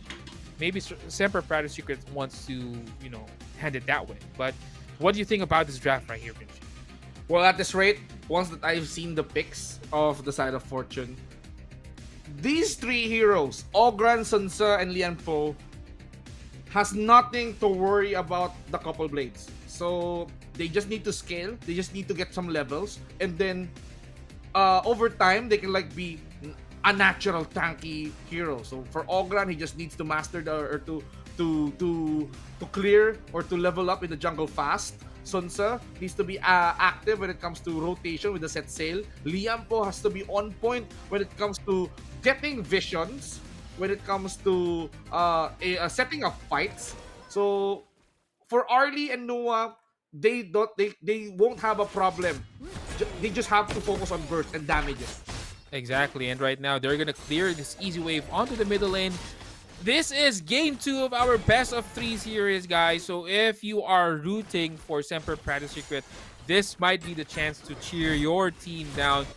Speaker 6: Maybe Semper Parada Secret wants to, you know, hand it that way. But what do you think about this draft right here, Vinci?
Speaker 5: Well, at this rate, once that I've seen the picks of the side of Fortune, these three heroes, Ogran, Sansa, and Lianpo, has nothing to worry about the couple blades. So they just need to scale, they just need to get some levels, and then over time they can like be a natural tanky hero. So for Ogran, he just needs to master or to clear or to level up in the jungle fast. Sunsa needs to be active when it comes to rotation with the set sail. Liampo has to be on point when it comes to getting visions, when it comes to setting up fights. So for Arlie and Noah, they won't have a problem. They just have to focus on burst and damages.
Speaker 6: Exactly, and right now they're gonna clear this easy wave onto the middle lane. This is game 2 of our best of 3 series, guys. So if you are rooting for Semper Parada Secret, this might be the chance to cheer your team down.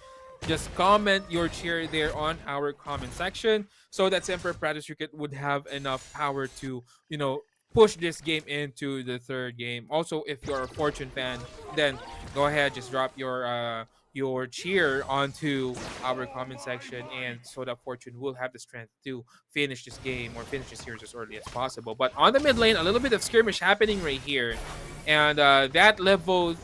Speaker 6: Just comment your cheer there on our comment section so that Semper Parada Secret would have enough power to, you know, push this game into the third game. Also, if you're a Fortune fan, then go ahead, just drop your cheer onto our comment section, and so that Fortune will have the strength to finish this game or finish this series as early as possible. But on the mid lane, a little bit of skirmish happening right here, and that level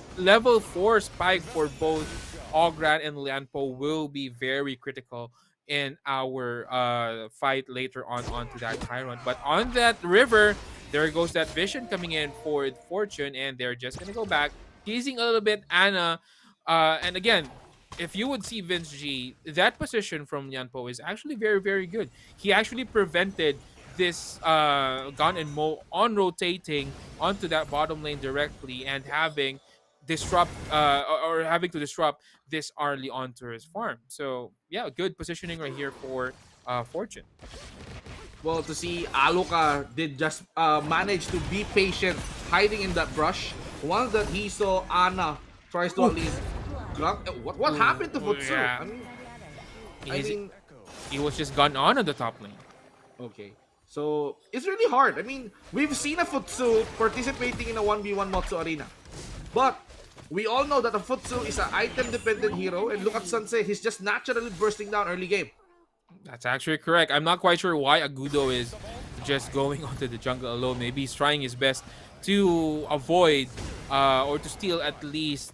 Speaker 6: 4 spike for both Ogran and Lianpo will be very critical in our fight later on onto that Tyrant. But on that river, there goes that vision coming in for Fortune, and they're just gonna go back, teasing a little bit Anna. And again, if you would see Vince G, that position from Lianpo is actually very, very good. He actually prevented this Gun and Mo on rotating onto that bottom lane directly and having having to disrupt this Arlie onto his farm. So yeah, good positioning right here for Fortune.
Speaker 5: Well, to see Aluka did just manage to be patient, hiding in that brush. Once that he saw Anna tries to at least what happened to Futsu?
Speaker 6: Yeah.
Speaker 5: I mean,
Speaker 6: he was just gone on the top lane.
Speaker 5: Okay, so it's really hard. I mean, we've seen a Futsu participating in a 1v1 Motsu arena, but we all know that a Futsu is an item-dependent hero, and look at Sensei, he's just naturally bursting down early game.
Speaker 6: That's actually correct. I'm not quite sure why Agudo is just going onto the jungle alone. Maybe he's trying his best to avoid or to steal at least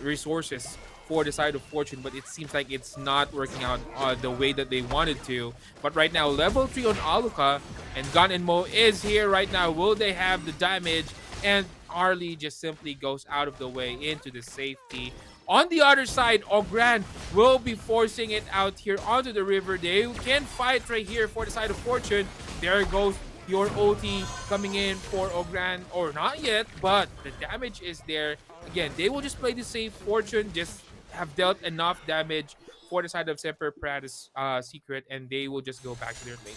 Speaker 6: resources for the side of Fortune, but it seems like it's not working out the way that they wanted to. But right now, level 3 on Aluka, and Gun and Mo is here right now. Will they have the damage? And Arlie just simply goes out of the way into the safety. On the other side, Ogran will be forcing it out here onto the river. They can fight right here for the side of Fortune. There goes your OT coming in for Ogran, or not yet, but the damage is there. Again, they will just play the safe. Fortune just have dealt enough damage for the side of Semper Parada's Secret, and they will just go back to their lane.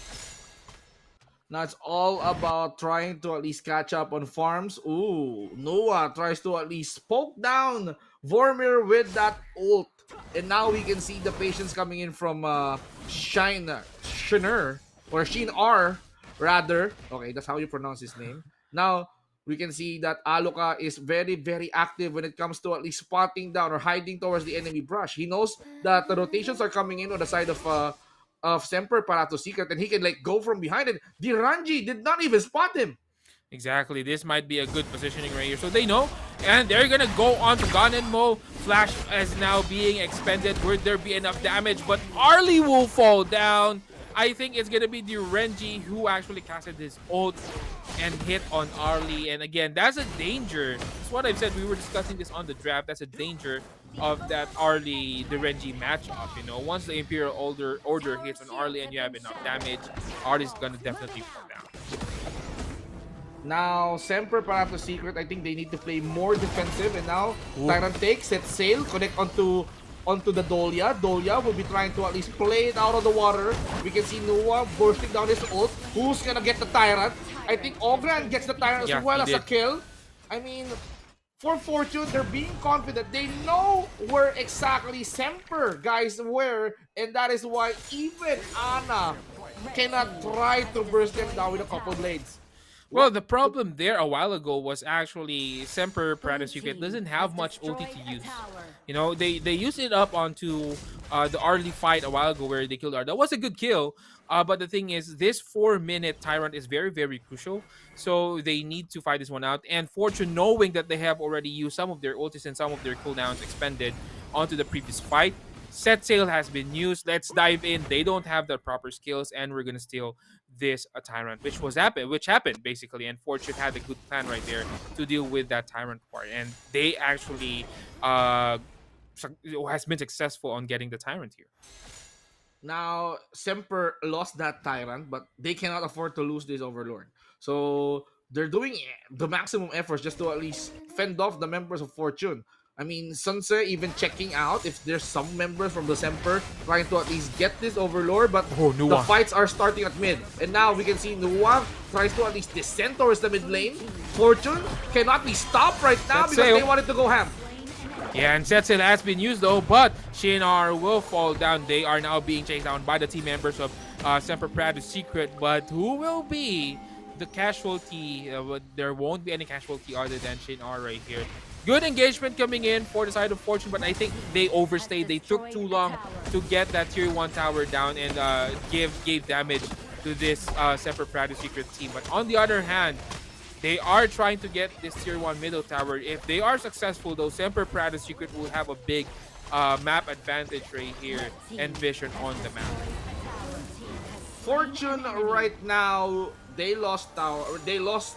Speaker 5: Now it's all about trying to at least catch up on farms. Ooh, Noah tries to at least poke down Vormir with that ult. And now we can see the patience coming in from Shiner, or Shin R, rather. Okay, that's how you pronounce his name. Now, we can see that Aluka is very, very active when it comes to at least spotting down or hiding towards the enemy brush. He knows that the rotations are coming in on the side of Semper Parato Secret, and he can like go from behind it. Diranji did not even spot him.
Speaker 6: Exactly. This might be a good positioning right here. So they know. And they're going to go on to Ganenmo. Flash is now being expended. Would there be enough damage? But Arlie will fall down. I think it's going to be the Renji who actually casted his ult and hit on Arlie. And again, that's a danger. That's what I've said. We were discussing this on the draft. That's a danger of that Arlie, the Renji matchup. You know, once the Imperial order hits on Arlie and you have enough damage, Arlie's going to definitely fall down.
Speaker 5: Now, Semper Parato Secret, I think they need to play more defensive. And now, Tyrant takes, set sail, connect onto the Dolia. Dolia will be trying to at least play it out of the water. We can see Noah bursting down his ult. Who's gonna get the Tyrant? I think Ogran gets the Tyrant as well as a kill. I mean, for Fortune, they're being confident. They know where exactly Semper guys were. And that is why even Ana cannot try to burst them down with a couple blades.
Speaker 6: Well, the problem there a while ago was actually Semper Parato Secret doesn't have much ulti to use. You know, they used it up onto the Arlie fight a while ago where they killed Arlie. That was a good kill, but the thing is, this 4-minute Tyrant is very, very crucial. So they need to fight this one out. And Fortune, knowing that they have already used some of their ultis and some of their cooldowns expended onto the previous fight, set sail has been used. Let's dive in. They don't have the proper skills, and we're gonna steal this Tyrant, which happened basically. And Fortune had a good plan right there to deal with that Tyrant part, and they actually has been successful on getting the Tyrant here.
Speaker 5: Now, Semper lost that Tyrant, but they cannot afford to lose this Overlord. So they're doing the maximum efforts just to at least fend off the members of Fortune. I mean, Sunse even checking out if there's some members from the Semper trying to at least get this Overlord, but the fights are starting at mid. And now we can see Nuwa tries to at least descend towards the mid lane. Fortune cannot be stopped right now because they wanted to go ham.
Speaker 6: Yeah, and Setzel has been used though, but Shinar will fall down. They are now being chased down by the team members of Semper Parato Secret, but who will be the casualty? There won't be any casualty other than Shinar right here. Good engagement coming in for the side of Fortune, but I think they overstayed. They took too long to get that tier 1 tower down and gave damage to this Semper Parato Secret team. But on the other hand, they are trying to get this tier 1 middle tower. If they are successful though, Semper Parato Secret will have a big map advantage right here and vision on the map.
Speaker 5: Fortune right now, they lost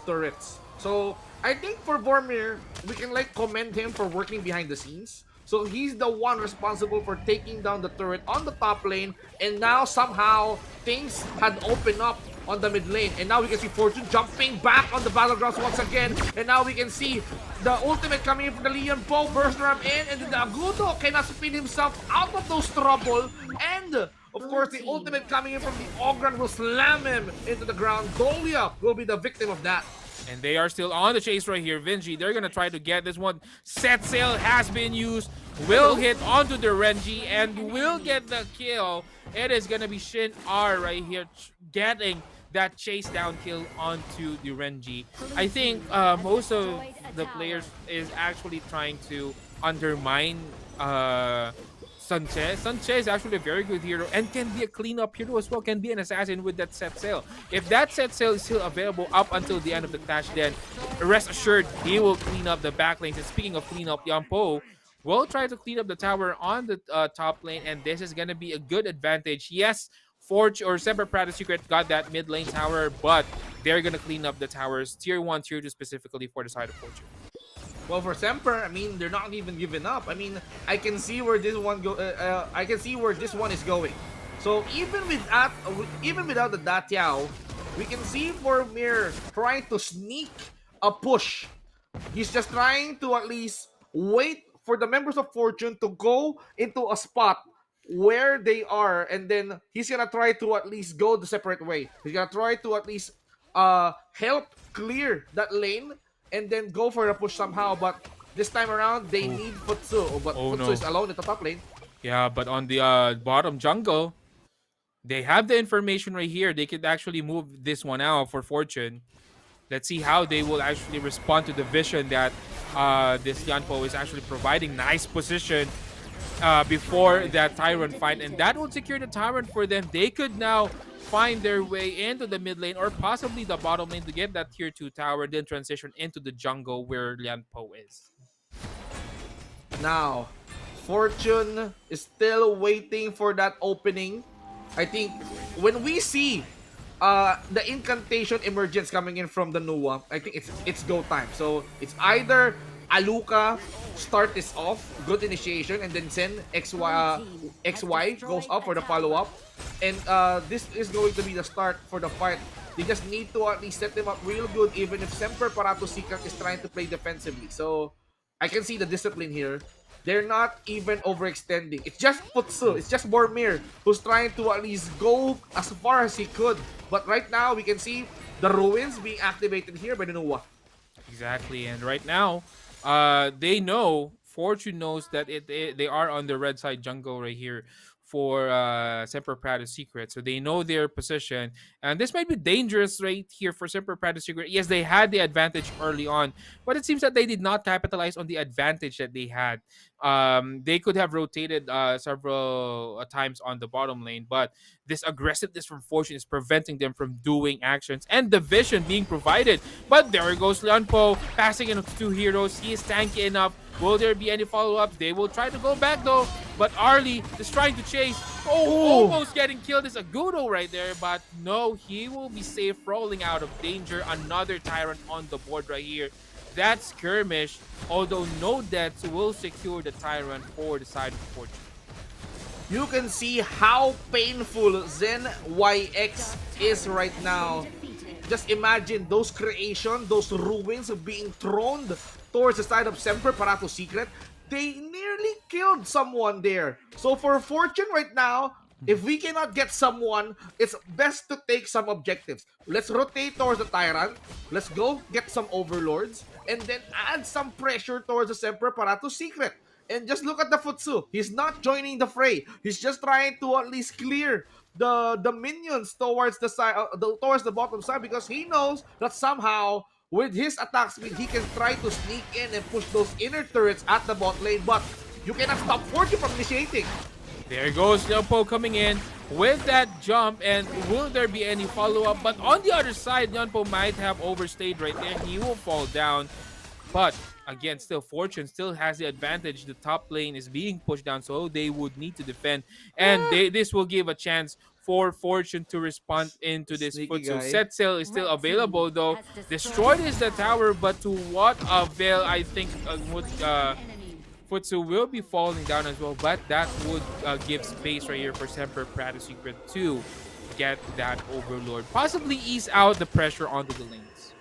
Speaker 5: turrets. So I think for Vormir, we can like commend him for working behind the scenes. So he's the one responsible for taking down the turret on the top lane, and now somehow things had opened up on the mid lane, and now we can see Fortune jumping back on the battlegrounds once again, and now we can see the ultimate coming in from the Leon Poe, burst ram in, and then the Agudo cannot spin himself out of those trouble, and of course the ultimate coming in from the Ogran will slam him into the ground. Dolia will be the victim of that.
Speaker 6: And they are still on the chase right here. Vinci, they're going to try to get this one. Set sail has been used. Will hit onto the Renji and will get the kill. It is going to be Shin R right here getting that chase down kill onto the Renji. I think most of the players is actually trying to undermine Sanchez. Sanchez is actually a very good hero and can be a cleanup hero as well, can be an assassin with that set sail. If that set sail is still available up until the end of the clash, then rest assured he will clean up the back lanes. And speaking of clean up, Yampo will try to clean up the tower on the top lane, and this is going to be a good advantage. Yes, Forge or Semper Parato Secret got that mid lane tower, but they're going to clean up the towers, tier 1, tier 2 specifically for the side of Fortune.
Speaker 5: Well, for Semper, I mean, they're not even giving up. I mean, I can see where this one I can see where this one is going. So even without the Datiao, we can see Vormir trying to sneak a push. He's just trying to at least wait for the members of Fortune to go into a spot where they are, and then he's gonna try to at least go the separate way. He's gonna try to at least help clear that lane and then go for a push somehow. But this time around, they need Futsu. But
Speaker 6: Oh,
Speaker 5: Futsu
Speaker 6: no.
Speaker 5: is alone at the top lane.
Speaker 6: Yeah, but on the bottom jungle, they have the information right here. They could actually move this one out for Fortune. Let's see how they will actually respond to the vision that this Yanpo is actually providing. Nice position before that Tyrant fight, and that will secure the Tyrant for them. They could now find their way into the mid lane or possibly the bottom lane to get that tier 2 tower, then transition into the jungle where Lianpo is.
Speaker 5: Now, Fortune is still waiting for that opening. I think when we see the incantation emergence coming in from the Nuwa, I think it's go time. So it's either Aluka start this off, good initiation, and then send XY goes up for the follow-up. And this is going to be the start for the fight. They just need to at least set them up real good, even if Semper Parato Secret is trying to play defensively. So I can see the discipline here. They're not even overextending. It's just Futsu, it's just Bormir who's trying to at least go as far as he could. But right now, we can see the ruins being activated here by the Nuwa.
Speaker 6: Exactly, and right now, they know, Fortune knows that they are on the red side jungle right here for Semper Parado's Secret. So they know their position. And this might be dangerous right here for Semper Parado's Secret. Yes, they had the advantage early on, but it seems that they did not capitalize on the advantage that they had. They could have rotated several times on the bottom lane, but this aggressiveness from Fortune is preventing them from doing actions and the vision being provided. But there goes Lianpo, passing in two heroes. He is tanky enough. Will there be any follow-ups? They will try to go back though, but Arlie is trying to chase. Oh, almost getting killed is Agudo right there, but no, he will be safe, rolling out of danger. Another Tyrant on the board right here. That skirmish, although no deaths, will secure the Tyrant for the side of Fortune.
Speaker 5: You can see how painful Zen YX is right now. Just imagine those creation, those ruins being thrown towards the side of Semper Parato Secret. They nearly killed someone there. So for Fortune right now, if we cannot get someone, it's best to take some objectives. Let's rotate towards the Tyrant. Let's go get some Overlords. And then add some pressure towards the Semper Parato Secret. And just look at the Futsu. He's not joining the fray. He's just trying to at least clear the minions towards the side, towards the bottom side, because he knows that somehow with his attack speed he can try to sneak in and push those inner turrets at the bot lane. But you cannot stop Fortune from initiating.
Speaker 6: There goes Lianpo coming in with that jump, and will there be any follow-up? But on the other side, Lianpo might have overstayed right there. He will fall down. But again, still Fortune still has the advantage. The top lane is being pushed down, so they would need to defend. And this will give a chance for Fortune to respond into this foot. So set sail is still available, though. Destroyed is the tower, but to what avail? I think Futsu will be falling down as well, but that would give space right here for Semper Parato Secret to get that Overlord. Possibly ease out the pressure onto the lanes.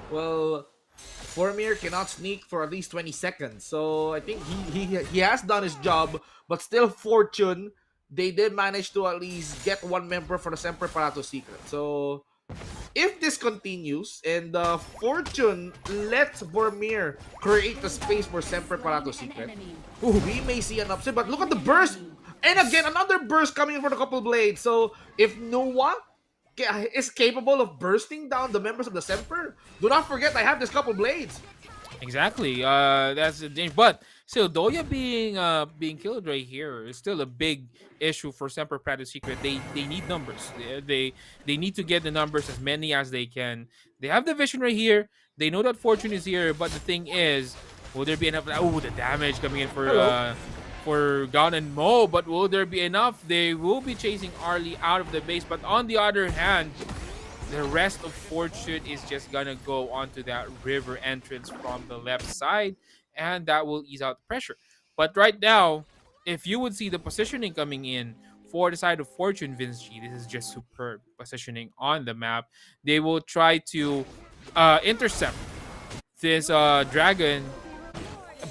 Speaker 5: Well, Formir cannot sneak for at least 20 seconds. So I think he has done his job, but still Fortune, they did manage to at least get one member for the Semper Parato Secret. So if this continues and Fortune lets Vormir create the space for Semper Parato Secret, we may see an upset. But look at the burst! And again, another burst coming in for the couple blades. So if Noah is capable of bursting down the members of the Semper, do not forget I have this couple blades.
Speaker 6: Exactly. That's the danger. But still, Doya being killed right here is still a big issue for Semper Parato Secret. They need numbers. They need to get the numbers, as many as they can. They have the vision right here. They know that Fortune is here, but the thing is, will there be enough? Oh, the damage coming in for Gon and Mo, but will there be enough? They will be chasing Arlie out of the base, but on the other hand, the rest of Fortune is just gonna go onto that river entrance from the left side, and that will ease out the pressure. But right now, if you would see the positioning coming in for the side of Fortune, Vince G, this is just superb positioning on the map. They will try to intercept this dragon,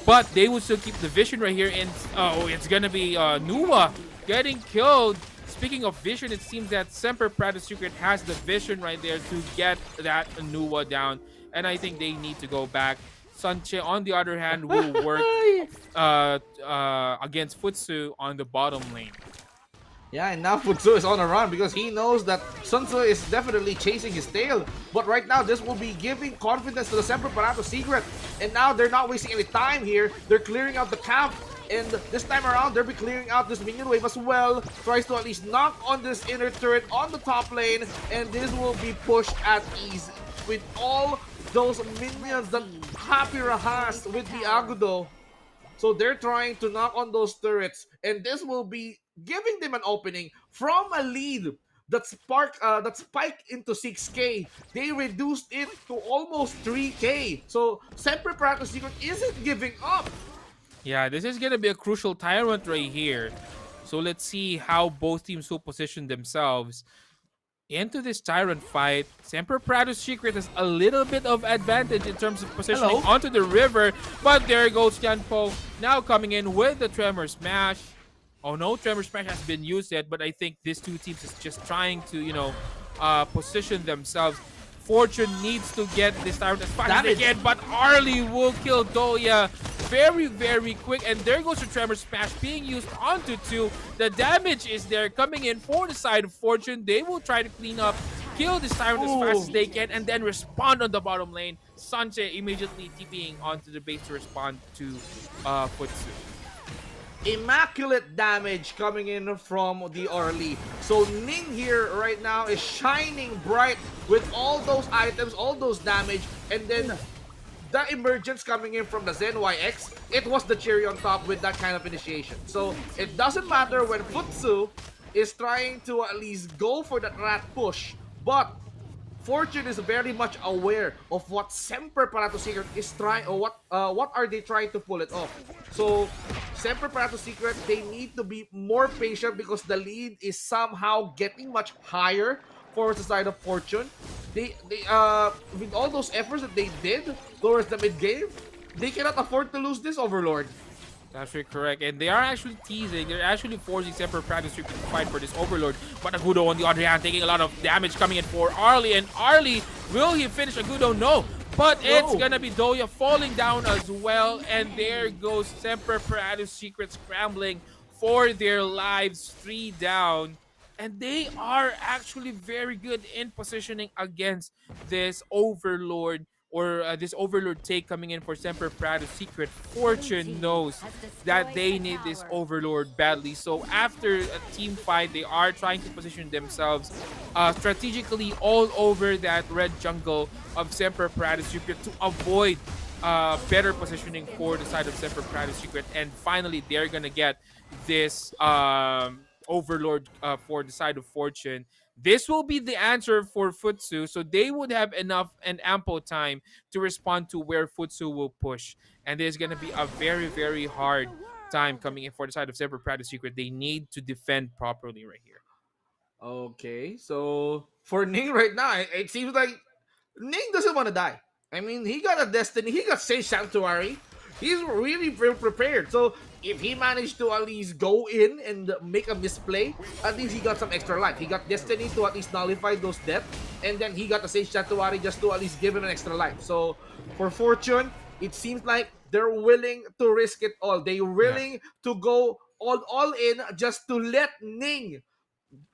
Speaker 6: but they will still keep the vision right here. And oh, it's gonna be Nuwa getting killed. speaking of vision, it seems that Semper Prado Secret has the vision right there to get that Anua down. And I think they need to go back. Sanche, on the other hand, will work against Futsu on the bottom lane.
Speaker 5: Yeah, and now Futsu is on a run because he knows that Sun Tzu is definitely chasing his tail. But right now, this will be giving confidence to the Semper Parato Secret. And now they're not wasting any time here. They're clearing out the camp. And this time around, they'll be clearing out this minion wave as well. Tries to at least knock on this inner turret on the top lane. And this will be pushed at ease with all those minions that Hapira has with the Agudo. So they're trying to knock on those turrets. And this will be giving them an opening from a lead that spiked into 6k. They reduced it to almost 3k. So Semper Parato Secret isn't giving up.
Speaker 6: Yeah, this is going to be a crucial tyrant right here. So let's see how both teams will position themselves into this tyrant fight. Semper Parato Secret has a little bit of advantage in terms of positioning onto the river. But there goes Tianpo now coming in with the Tremor Smash. Oh no, Tremor Smash has been used yet, but I think these two teams is just trying to, position themselves. Fortune needs to get this tyrant as fast as they can, but Arlie will kill Doya very, very quick. And there goes the Tremor Smash being used onto 2. The damage is there coming in for the side of Fortune. They will try to clean up, kill this tyrant as fast as they can, and then respond on the bottom lane. Sanche immediately TPing onto the base to respond to Futsu.
Speaker 5: Immaculate damage coming in from the Orly. So Ning here right now is shining bright with all those items, all those damage, and then the emergence coming in from the Zen YX. It was the cherry on top with that kind of initiation. So it doesn't matter when Futsu is trying to at least go for that rat push, but Fortune is very much aware of what Semper Parato Secret is trying, or what are they trying to pull it off. So Semper Parato Secret, they need to be more patient because the lead is somehow getting much higher for the side of Fortune. They with all those efforts that they did towards the mid game, they cannot afford to lose this Overlord.
Speaker 6: That's very correct. And they are actually teasing. They're actually forcing Semper Parato Secret to fight for this Overlord. But Agudo, on the other hand, taking a lot of damage coming in for Arlie. And Arlie, will he finish Agudo? No. But it's going to be Doya falling down as well. And there goes Semper Parato Secret scrambling for their lives. 3 down. And they are actually very good in positioning against this Overlord. Or this Overlord take coming in for Semper Parato Secret. Fortune knows that they need this Overlord badly. So after a team fight, they are trying to position themselves strategically all over that red jungle of Semper Parato Secret to avoid better positioning for the side of Semper Parato Secret. And finally, they're gonna get this Overlord for the side of Fortune. This will be the answer for Futsu, so they would have enough and ample time to respond to where Futsu will push. And there's going to be a very, very hard time coming in for the side of Semper Parato Secret. They need to defend properly right here.
Speaker 5: Okay, so for Ning right now, it seems like Ning doesn't want to die. I mean, he got a Destiny, he got Sage Sanctuary. He's really prepared. So if he managed to at least go in and make a misplay, at least he got some extra life. He got Destiny to at least nullify those deaths, and then he got the Sage Sanctuary just to at least give him an extra life. So for Fortune, it seems like they're willing to risk it all. They're willing to go all in just to let Ning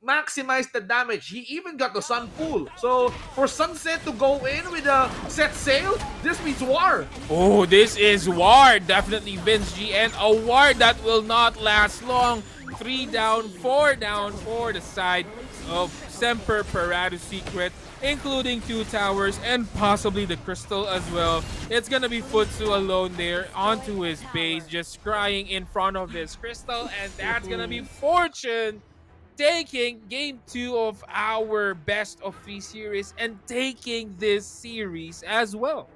Speaker 5: maximize the damage. He even got the Sun Pool. So for Sunset to go in with a set sail, this means war.
Speaker 6: Oh, this is war. Definitely Vince G, and a war that will not last long. 3 down, 4 down for the side of Semper Parato Secret, including 2 towers and possibly the crystal as well. It's gonna be Futsu alone there onto his base, just crying in front of this crystal, and that's gonna be Fortune taking game 2 of our best of 3 series and taking this series as well.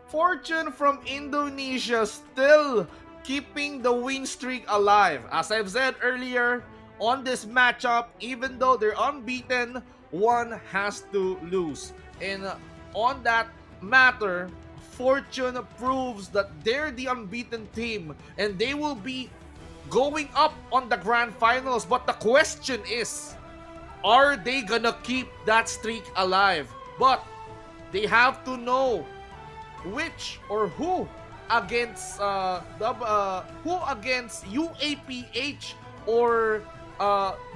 Speaker 5: Fortune from Indonesia still keeping the win streak alive. As I've said earlier, on this matchup, even though they're unbeaten, one has to lose. And on that matter, Fortune proves that they're the unbeaten team and they will be going up on the grand finals. But the question is, are they gonna keep that streak alive? But they have to know which or who against UAPH or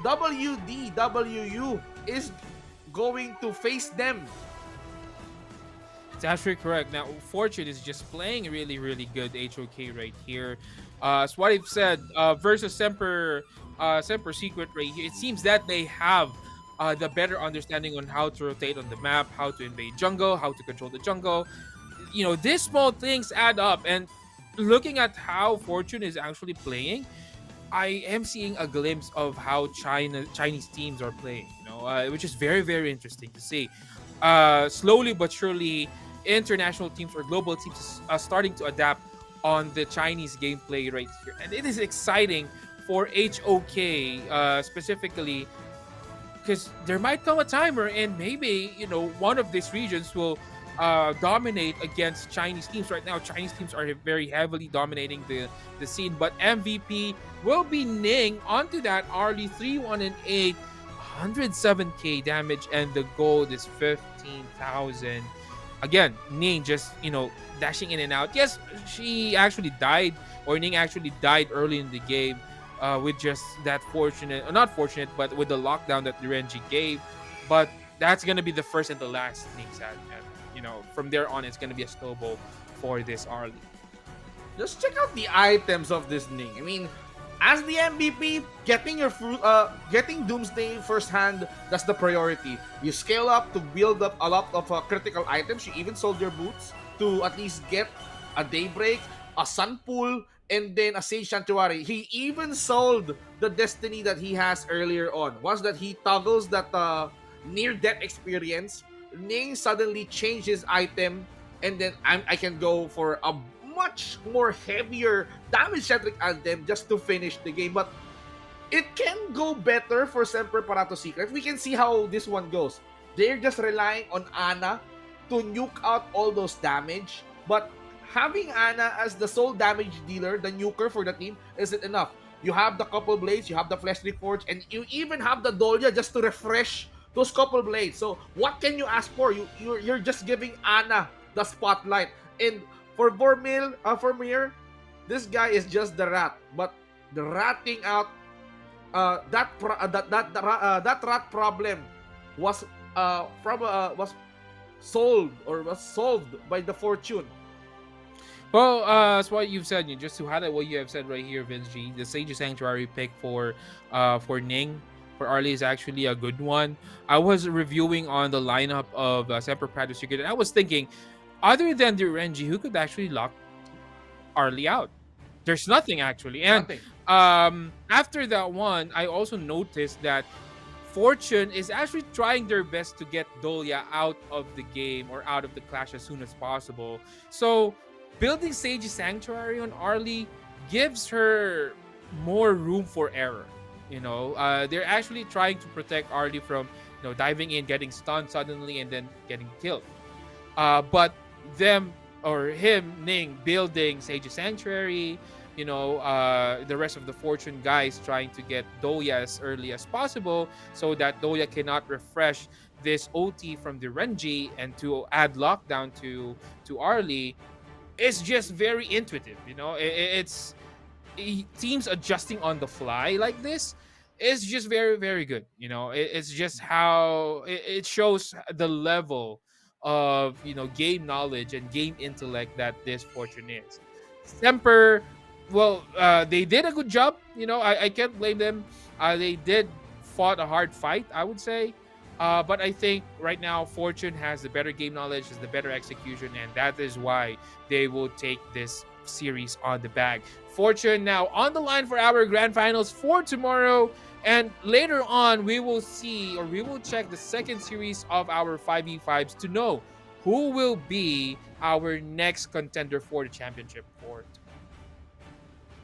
Speaker 5: WDWU is going to face them.
Speaker 6: It's actually correct. Now, Fortune is just playing really, really good HOK right here. As what I've said, versus Semper Secret right here, it seems that they have the better understanding on how to rotate on the map, how to invade jungle, how to control the jungle. You know, these small things add up. And looking at how Fortune is actually playing, I am seeing a glimpse of how Chinese teams are playing, you know, which is very, very interesting to see. Slowly but surely, international teams or global teams are starting to adapt on the Chinese gameplay right here. And it is exciting for HOK specifically, because there might come a time and maybe, you know, one of these regions will dominate against Chinese teams. Right now, Chinese teams are very heavily dominating the scene, but MVP will be Ning onto that Arlie 3-1-8, 107k damage, and the gold is 15,000. Again, Ning just, you know, dashing in and out. Yes, she actually died, or Ning actually died early in the game with just that not fortunate, but with the lockdown that the Renji gave. But that's going to be the first and the last Ning's had. You know, from there on, it's going to be a snowball for this Arlie.
Speaker 5: Just check out the items of this Ning. I mean, as the MVP, getting Doomsday firsthand, that's the priority. You scale up to build up a lot of critical items. You even sold your boots to at least get a Daybreak, a Sun Pool, and then a Sage Sanctuary. He even sold the Destiny that he has earlier on. Once that he toggles that near-death experience, Ning suddenly changed his item, and then I can go for a much more heavier damage-centric item just to finish the game. But it can go better for Semper Parato Secret. We can see how this one goes. They're just relying on Ana to nuke out all those damage. But having Ana as the sole damage dealer, the nuker for the team, isn't enough. You have the couple blades, you have the Flesh Reforge, and you even have the Dolia just to refresh those couple blades. So what can you ask for? You're just giving Ana the spotlight. And for Vormir, this guy is just the rat. But the ratting out that rat problem was solved by the Fortune.
Speaker 6: Well, that's what you've said. Just to highlight what you have said right here, Vince G, the Sage Sanctuary pick for Ning for Arlie is actually a good one. I was reviewing on the lineup of Semper Parato Secret, and I was thinking, other than the Renji, who could actually lock Arlie out? There's nothing actually. And after that one, I also noticed that Fortune is actually trying their best to get Dolia out of the game or out of the clash as soon as possible. So building Sage Sanctuary on Arlie gives her more room for error. You know, they're actually trying to protect Arlie from, you know, diving in, getting stunned suddenly, and then getting killed. But them or him, Ning, building Sage Sanctuary, you know, the rest of the Fortune guys trying to get Doya as early as possible so that Doya cannot refresh this OT from the Renji and to add lockdown to Arlie. It's just very intuitive, you know. It's teams adjusting on the fly like this is just very, very good. You know, it's just how it shows the level of, you know, game knowledge and game intellect that this Fortune is. Semper, well, they did a good job. You know, I can't blame them. They did fought a hard fight, I would say. But I think right now Fortune has the better game knowledge, has the better execution, and that is why they will take this series on the bag. Fortune now on the line for our grand finals for tomorrow, and later on we will see, or we will check the second series of our 5v5s to know who will be our next contender for the championship for tomorrow.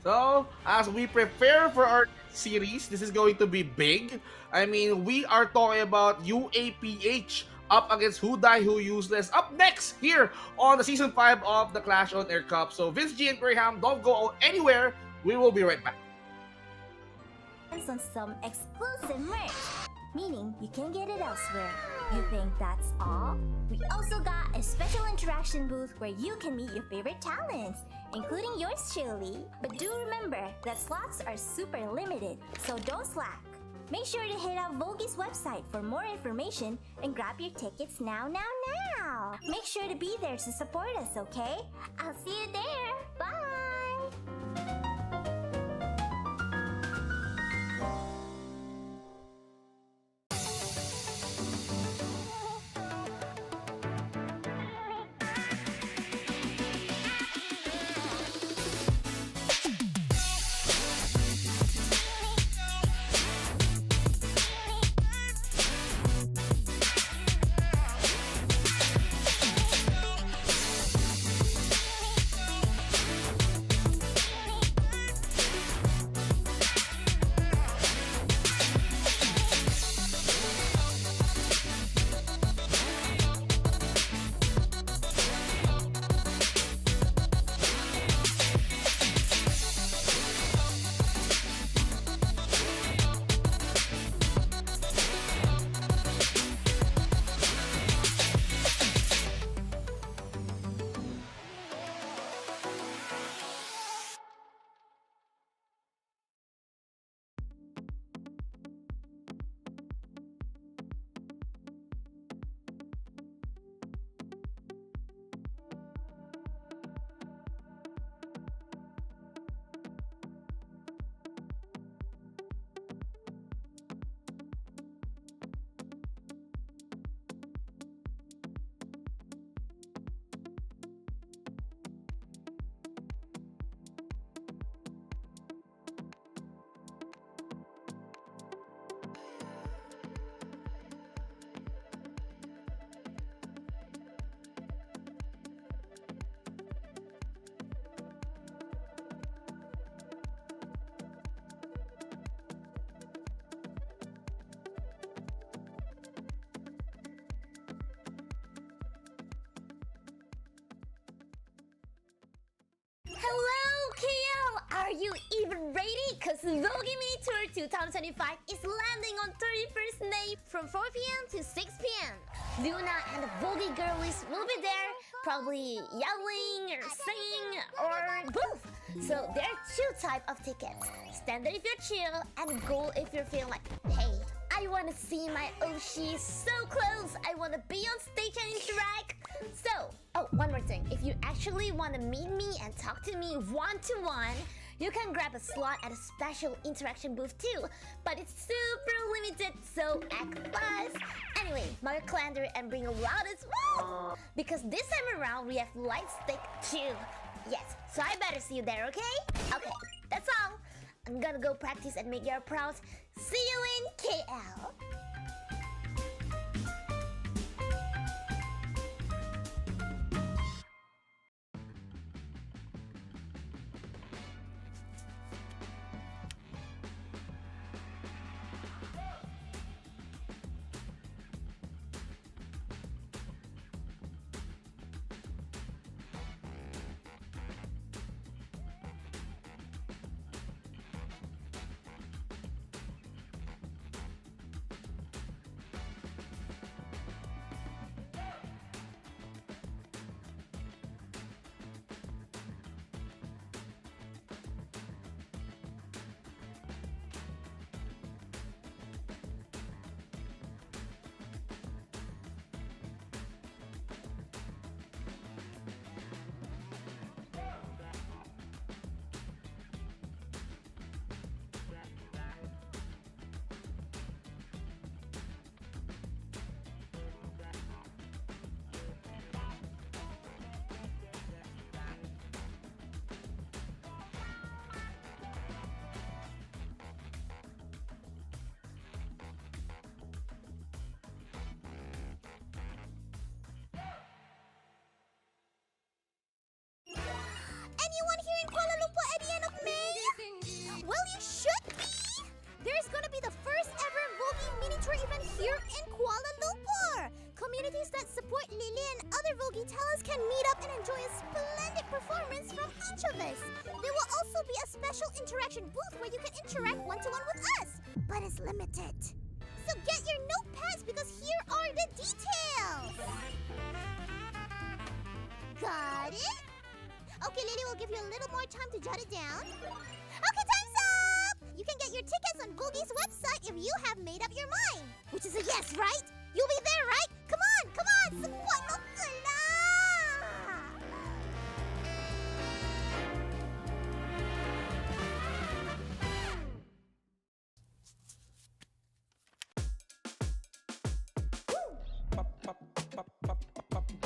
Speaker 5: So, as we prepare for our series, this is going to be big. I mean, we are talking about UAPH up against Who Die Who Useless up next here on the Season 5 of the Clash OnAir Cup. So, Vince G and Graham, don't go anywhere. We will be right back.
Speaker 3: on some exclusive merch, meaning you can get it elsewhere. You think that's all? We also got a special interaction booth where you can meet your favorite talents, including yours truly. But do remember that slots are super limited, so don't slack. Make sure to hit up Vogi's website for more information and grab your tickets now. Make sure to be there to support us, okay? I'll see you there. Bye!
Speaker 1: Hello, KL! Are you even ready? Cause Vogi Mini Tour 2025 is landing on 31st May from 4 p.m. to 6 p.m. Luna and the Vogi girlies will be there, probably yelling or singing or both. So there are two types of tickets. Standard if you're chill, and gold if you're feeling like, hey, I wanna see my Oshi so close. I wanna be on stage and interact. So, oh, one more thing. If you actually wanna meet me and talk to me one-to-one, you can grab a slot at a special interaction booth too. But it's super limited, so act fast. Anyway, mark your calendar and bring a loud as well. Because this time around, we have light stick too. Yes, so I better see you there, okay? Okay, that's all. I'm gonna go practice and make you proud. See you in KL.
Speaker 4: be a special interaction booth where you can interact one-to-one with us, but it's limited. So get your notepads because here are the details. Got it? Okay, Lily will give you a little more time to jot it down. Okay, time's up! You can get your tickets on Vogi's website if you have made up your mind. Which is a yes, right? You'll be there, right? Come on, come on! Sebuah notala!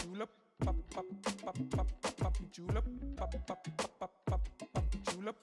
Speaker 2: Julep, julep, julep,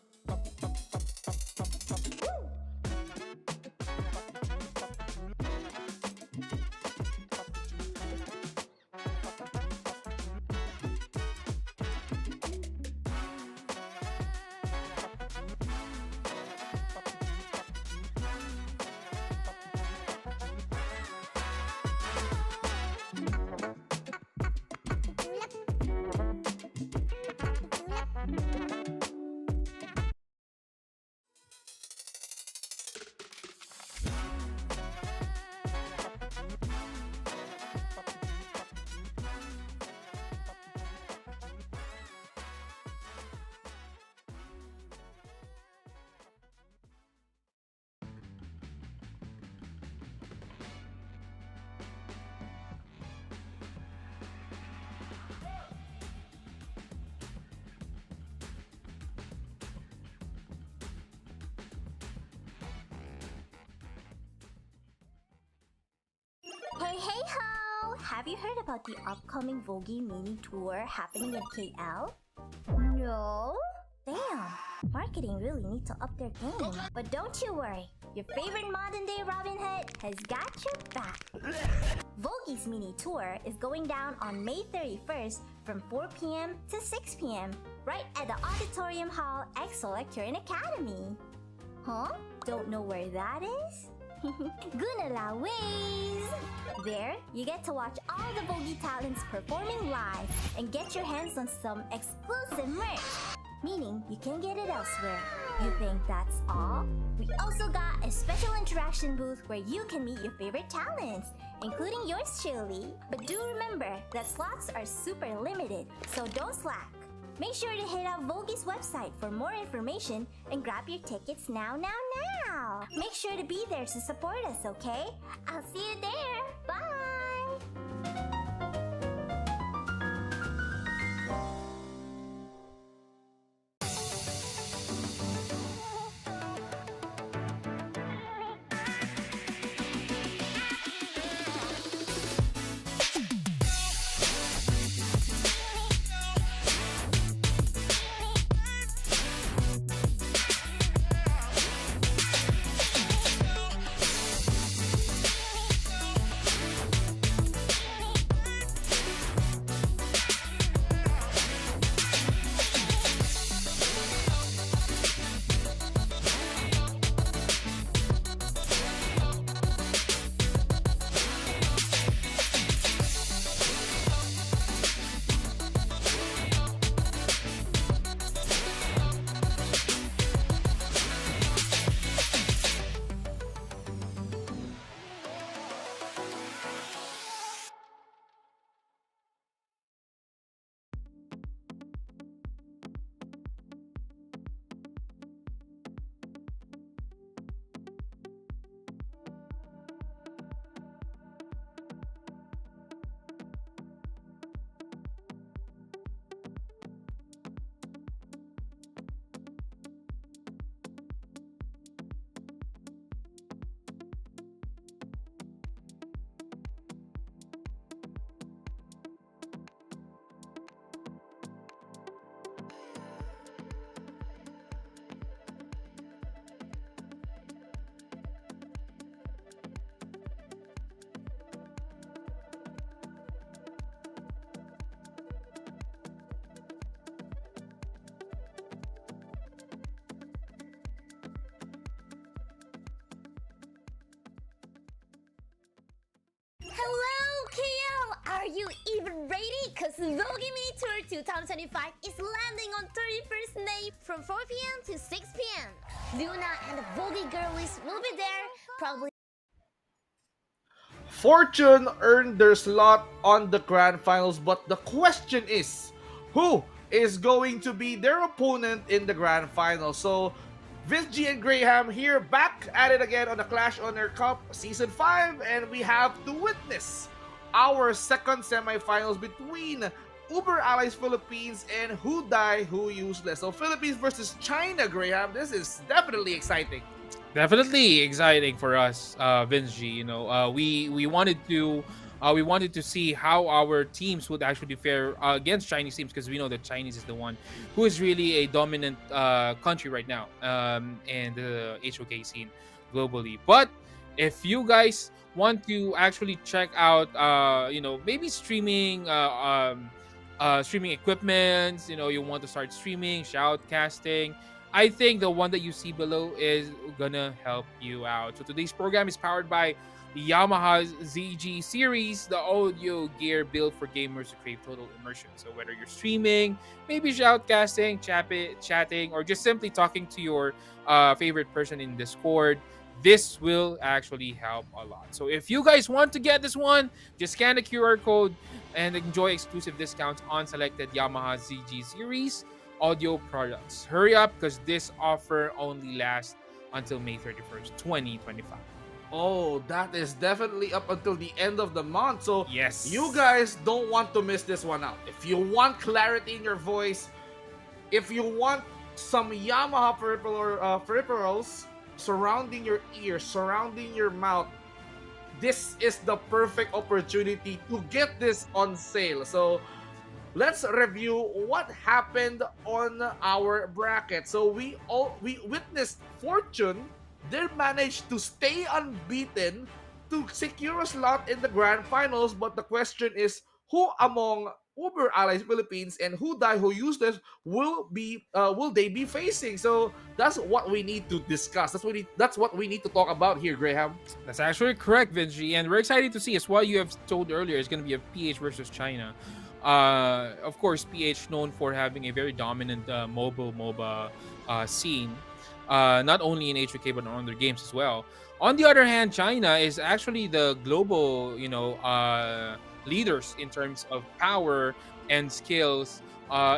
Speaker 3: Hey, hey ho! Have you heard about the upcoming Vogi mini tour happening in KL? No? Damn! Marketing really need to up their game. But don't you worry, your favorite modern day Robin Hood has got your back. Vogi's mini tour is going down on May 31st from 4 p.m. to 6 p.m. right at the Auditorium Hall EXO at Current Academy. Huh? Don't know where that is? Gunala Ways! There, you get to watch all the Vogi talents performing live and get your hands on some exclusive merch, meaning you can't get it elsewhere. You think that's all? We also got a special interaction booth where you can meet your favorite talents, including yours truly. But do remember that slots are super limited, so don't slack. Make sure to hit up Vogi's website for more information and grab your tickets now. Make sure to be there to support us, okay? I'll see you there. Bye!
Speaker 1: Hello, KL! Are you even ready? cause Vogue Mini Tour 2025 is landing on 31st May from 4 p.m. to 6 p.m. Luna and the Vogue girlies will be there, probably.
Speaker 5: Fortune earned their slot on the grand finals, but the question is, who is going to be their opponent in the grand final? So, Vince G and Graham here, back at it again on the Clash OnAir Cup Season 5, and we have to witness our second semifinals between Uber Allies Philippines and Who Die Who Useless. So, Philippines versus China, Graham. This is definitely exciting.
Speaker 6: Definitely exciting for us, Vince G. You know, we wanted to see how our teams would actually fare against Chinese teams, because we know that Chinese is the one who is really a dominant country right now in the HOK scene globally. But if you guys want to actually check out, maybe streaming equipment, you want to start streaming, shoutcasting, I think the one that you see below is gonna help you out. So today's program is powered by Yamaha ZG series, the audio gear built for gamers to create total immersion. So whether you're streaming, maybe shoutcasting, chatting, or just simply talking to your favorite person in Discord, this will actually help a lot. So if you guys want to get this one, just scan the QR code and enjoy exclusive discounts on selected Yamaha ZG series audio products. Hurry up, because this offer only lasts until May 31st, 2025.
Speaker 5: Oh, that is definitely up until the end of the month. So,
Speaker 6: yes,
Speaker 5: you guys don't want to miss this one out. If you want clarity in your voice, if you want some Yamaha peripherals surrounding your ears, surrounding your mouth, this is the perfect opportunity to get this on sale. So, let's review what happened on our bracket. So we witnessed Fortune. They managed to stay unbeaten to secure a slot in the grand finals. But the question is, who among Uber Allies Philippines and Who Die Who Useless will they be facing? So that's what we need to discuss. That's what we need to talk about here, Graham.
Speaker 6: That's actually correct, Vinci, and we're excited to see, as what you have told earlier, it's going to be a PH versus China. Of course, PH known for having a very dominant mobile MOBA scene, not only in HOK but on other games as well. On the other hand, China is actually the global, leaders in terms of power and skills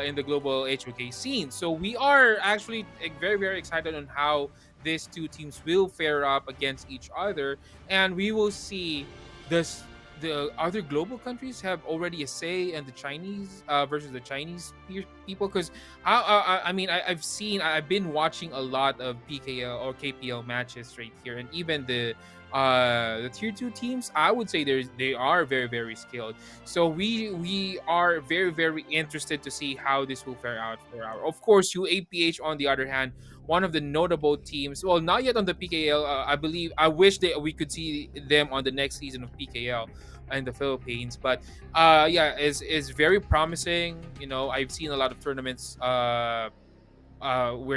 Speaker 6: in the global HOK scene. So we are actually very, very excited on how these two teams will fare up against each other, and we will see this. The other global countries have already a say in the Chinese versus the Chinese people, because I've been watching a lot of PKL or KPL matches right here, and even the tier 2 teams, I would say they are very, very skilled. So we are very, very interested to see how this will fare out for our, of course, UAPH on the other hand, one of the notable teams. Well, not yet on the PKL. I wish that we could see them on the next season of PKL in the Philippines, but is very promising. I've seen a lot of tournaments where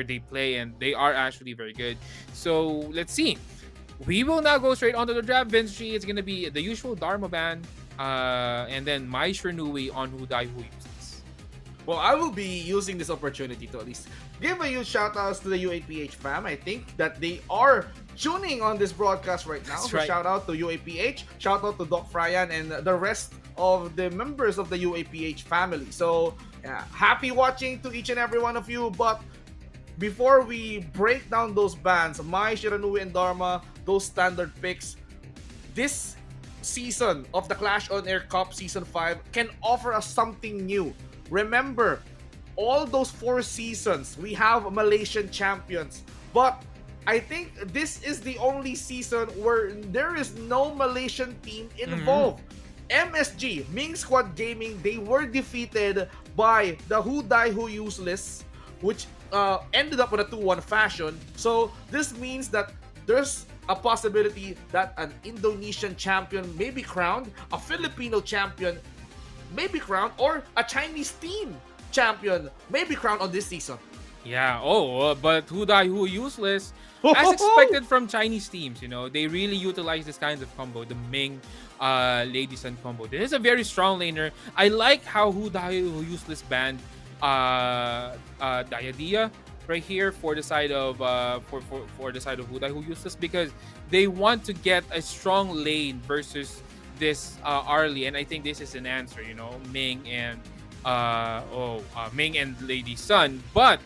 Speaker 6: they play, and they are actually very good. So let's see. We will now go straight onto the draft, Vinci. It's gonna be the usual Dharma ban, and then my Shernui on Who Die Who Useless.
Speaker 5: Well, I will be using this opportunity to at least give a huge shout outs to the UAPH fam. I think that they are tuning on this broadcast right now.
Speaker 6: That's
Speaker 5: So
Speaker 6: right.
Speaker 5: shout out to UAPH, shout out to Doc Fryan and the rest of the members of the UAPH family. So happy watching to each and every one of you. But before we break down those bans, Mai, Shiranui, and Dharma, those standard picks, this season of the Clash OnAir Cup Season 5 can offer us something new. Remember, all those 4 seasons, we have Malaysian champions. But I think this is the only season where there is no Malaysian team involved. MSG, Ming Squad Gaming, they were defeated by the Who Die Who Useless, which ended up with a 2-1 fashion. So this means that there's a possibility that an Indonesian champion may be crowned, a Filipino champion may be crowned, or a Chinese team champion may be crowned on this season.
Speaker 6: Yeah. Oh, but who die, who useless. As expected from Chinese teams, they really utilize this kind of combo, the Ming Lady Sun combo. This is a very strong laner. I like how who die, who useless banned Diadia right here for the side of for the side of who die, who useless, because they want to get a strong lane versus this Arlie, and I think this is an answer. Ming and Lady Sun, but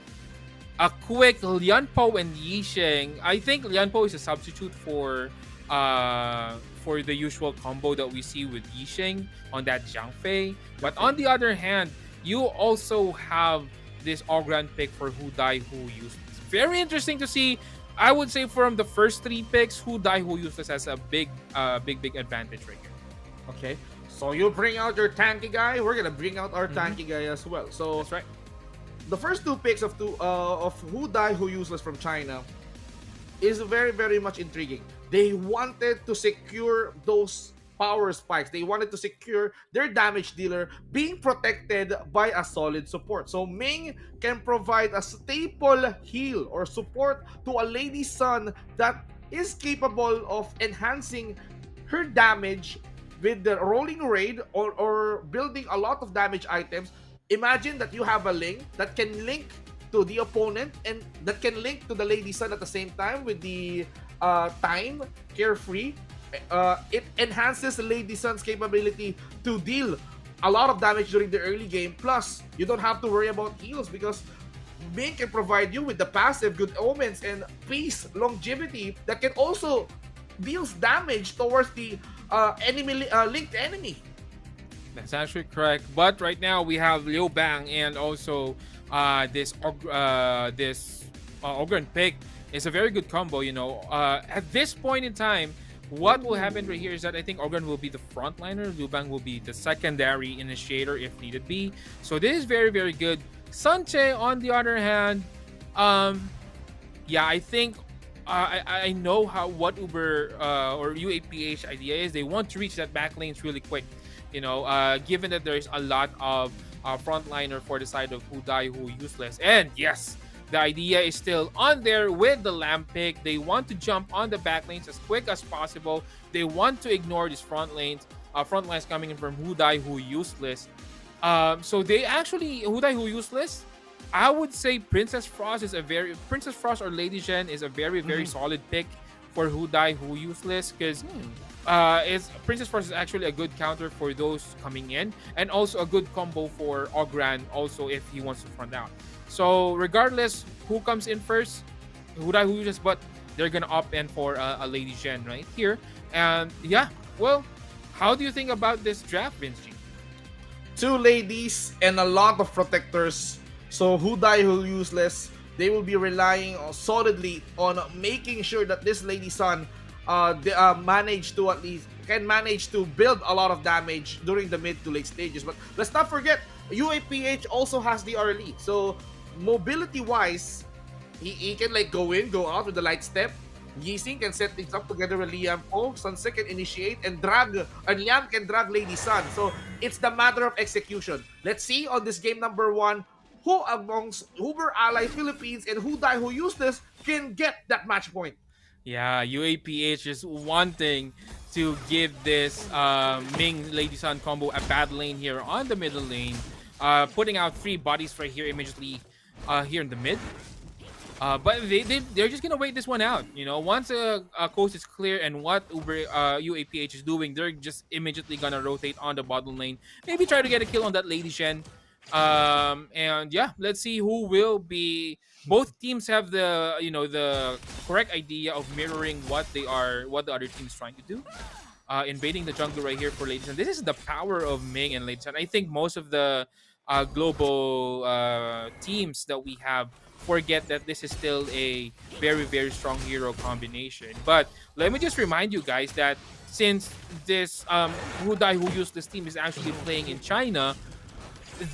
Speaker 6: a quick Lianpo and Yisheng. I think Lianpo is a substitute for the usual combo that we see with Yisheng on that Jiangfei. But on the other hand, you also have this Ogran pick for who die, who useless. Very interesting to see. I would say from the first three picks, who die, who useless has a big advantage right here.
Speaker 5: Okay. So you bring out your tanky guy. We're gonna bring out our tanky guy as well. So
Speaker 6: That's right.
Speaker 5: the first two picks of who die, who useless from China is very, very much intriguing. They wanted to secure those power spikes. They wanted to secure their damage dealer being protected by a solid support. So Ming can provide a staple heal or support to a Lady Sun that is capable of enhancing her damage with the rolling raid or building a lot of damage items. Imagine that you have a link that can link to the opponent and that can link to the Lady Sun at the same time with the time carefree. It enhances the Lady Sun's capability to deal a lot of damage during the early game. Plus, you don't have to worry about heals because Ming can provide you with the passive Good Omens and Peace longevity that can also deals damage towards the linked enemy.
Speaker 6: That's actually correct. But right now we have Liu Bang and also this Ogren pick is a very good combo. At this point in time, what will happen right here is that I think Ogren will be the frontliner, Liu Bang will be the secondary initiator if needed be. So this is very, very good. Sanche, on the other hand, I think I know what Uber or UAPH idea is. They want to reach that back lanes really quick. Given that there's a lot of frontliner for the side of who die, who useless. And yes, the idea is still on there with the lamp pick. They want to jump on the back lanes as quick as possible. They want to ignore these front lines coming in from who die, who useless. So they actually, who die, who useless, I would say Princess Frost or Lady Zhen is a very, very solid pick for who die, who useless, because Princess Frost is actually a good counter for those coming in, and also a good combo for Ogran also if he wants to front out. So regardless who comes in first, who die, who useless, but they're gonna opt in for a Lady Zhen right here. And yeah, well, how do you think about this draft, Vince G?
Speaker 5: Two ladies and a lot of protectors. So who die, who useless, they will be relying solidly on making sure that this Lady Sun can manage to build a lot of damage during the mid to late stages. But let's not forget, UAPH also has the early. So mobility wise, he can go in, go out with the light step. Yixing can set things up together with Liam Po. Sunset can initiate and Liam can drag Lady Sun. So it's the matter of execution. Let's see on this game number 1 who amongst Uber Ally Philippines and who die, who useless can get that match point.
Speaker 6: Yeah, UAPH is wanting to give this Ming Lady Sun combo a bad lane here on the middle lane, putting out 3 bodies right here immediately here in the mid. But they're just gonna wait this one out. Once a coast is clear and what UAPH is doing, they're just immediately gonna rotate on the bottom lane. Maybe try to get a kill on that Lady Shen. And yeah, let's see who will be. Both teams have the correct idea of mirroring what the other team is trying to do. Invading the jungle right here for Lady Shen. This is the power of Ming and Lady Shen. I think most of the global teams that we have forget that this is still a very, very strong hero combination. But let me just remind you guys that since this who die, who use this team is actually playing in China,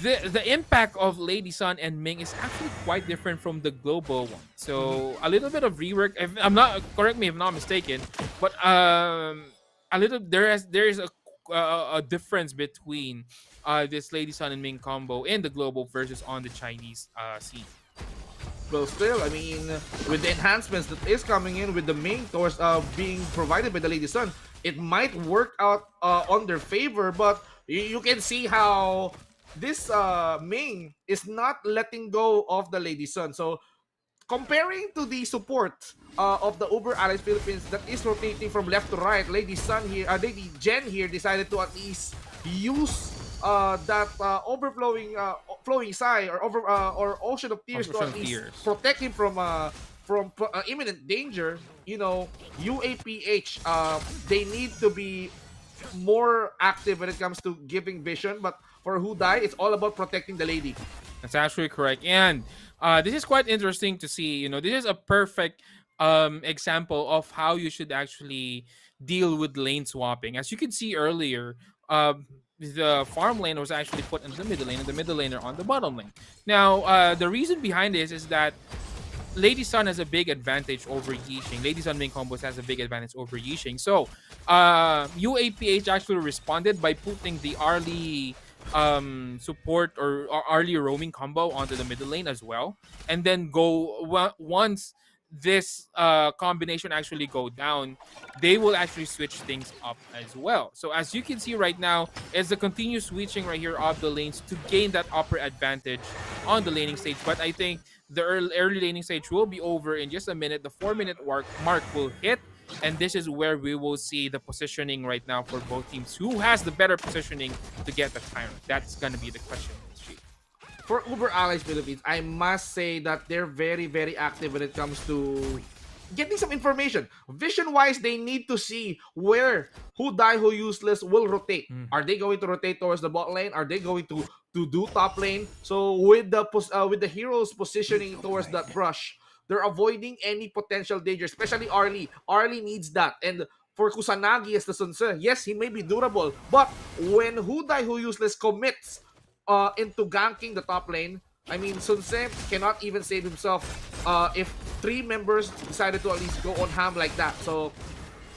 Speaker 6: the impact of Lady Sun and Ming is actually quite different from the global one. So a little bit of rework. If I'm not, correct me if I'm not mistaken, but there is a difference between this Lady Sun and Ming combo in the global versus on the Chinese scene.
Speaker 5: Well, still, I mean, with the enhancements that is coming in with the main towards being provided by the Lady Sun, it might work out on their favor, but you can see how this Ming is not letting go of the Lady Sun. So comparing to the support of the Uber Allies Philippines that is rotating from left to right, Lady Sun here, Lady Jen here decided to at least use that overflowing flowing Sai or or Ocean of Tears to
Speaker 6: Ocean
Speaker 5: at
Speaker 6: of
Speaker 5: least
Speaker 6: Tears.
Speaker 5: protect him from imminent danger. You know, UAPH, they need to be more active when it comes to giving vision, but for Who Die, it's all about protecting the lady.
Speaker 6: That's actually correct. And this is quite interesting to see. You know, this is a perfect example of how you should actually deal with lane swapping. As you can see earlier, the farm lane was actually put in the middle lane and the middle laner on the bottom lane. Now, the reason behind this is that Lady Sun has a big advantage over Yixing. Lady Sun main combos has a big advantage over Yixing. So, UAPH actually responded by putting the early support or early roaming combo onto the middle lane as well, and then once this combination actually go down, they will actually switch things up as well. So as you can see right now, it's the continuous switching right here of the lanes to gain that upper advantage on the laning stage. But I think the early laning stage will be over in just a minute. The 4-minute mark will hit, and this is where we will see the positioning right now for both teams. Who has the better positioning to get the Tyrant? That's gonna be the question.
Speaker 5: For Uber Allies Philippines, I must say that they're very, very active when it comes to getting some information. Vision-wise, they need to see where Who Die, Who Useless will rotate. Are they going to rotate towards the bot lane? Are they going to do top lane? So with the heroes positioning towards that brush, they're avoiding any potential danger, especially Arlie. Arlie needs that. And for Kusanagi as the Sun Tzu, yes, he may be durable, but when Who Die, Who Useless commits into ganking the top lane, I mean, Sun Tzu cannot even save himself if 3 members decided to at least go on ham like that. So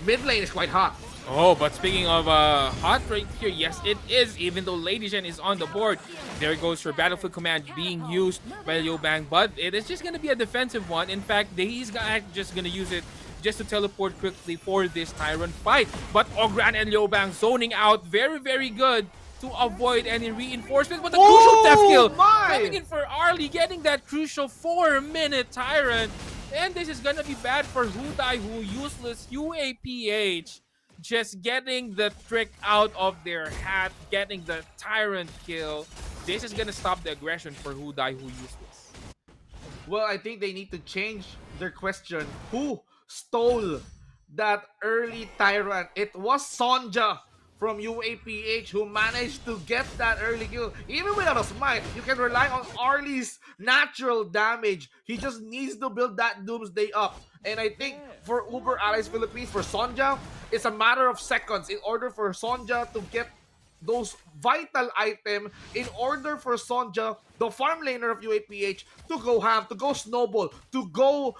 Speaker 5: mid lane is quite hot.
Speaker 6: Oh, but speaking of hot right here, yes, it is. Even though Lady Shen is on the board, there goes her Battlefield Command being used by Liu Bang, but it is just going to be a defensive one. In fact, he's just going to use it just to teleport quickly for this Tyrant fight. But Ogran and Liu Bang zoning out very, very good to avoid any reinforcements. But the crucial death kill coming in for Arlie, getting that crucial 4-minute Tyrant. And this is going to be bad for Who Die, Who Useless. UAPH just getting the trick out of their hat, getting the Tyrant kill. This is going to stop the aggression for Who Die, Who Useless.
Speaker 5: Well, I think they need to change their question. Who stole that early Tyrant? It was Sonja from UAPH who managed to get that early kill. Even without a smite, you can rely on Arlie's natural damage. He just needs to build that Doomsday up. And I think for Uber Allies Philippines, for Sonja, it's a matter of seconds in order for Sonja to get those vital items, in order for Sonja, the farm laner of UAPH, to go ham, to go snowball, to go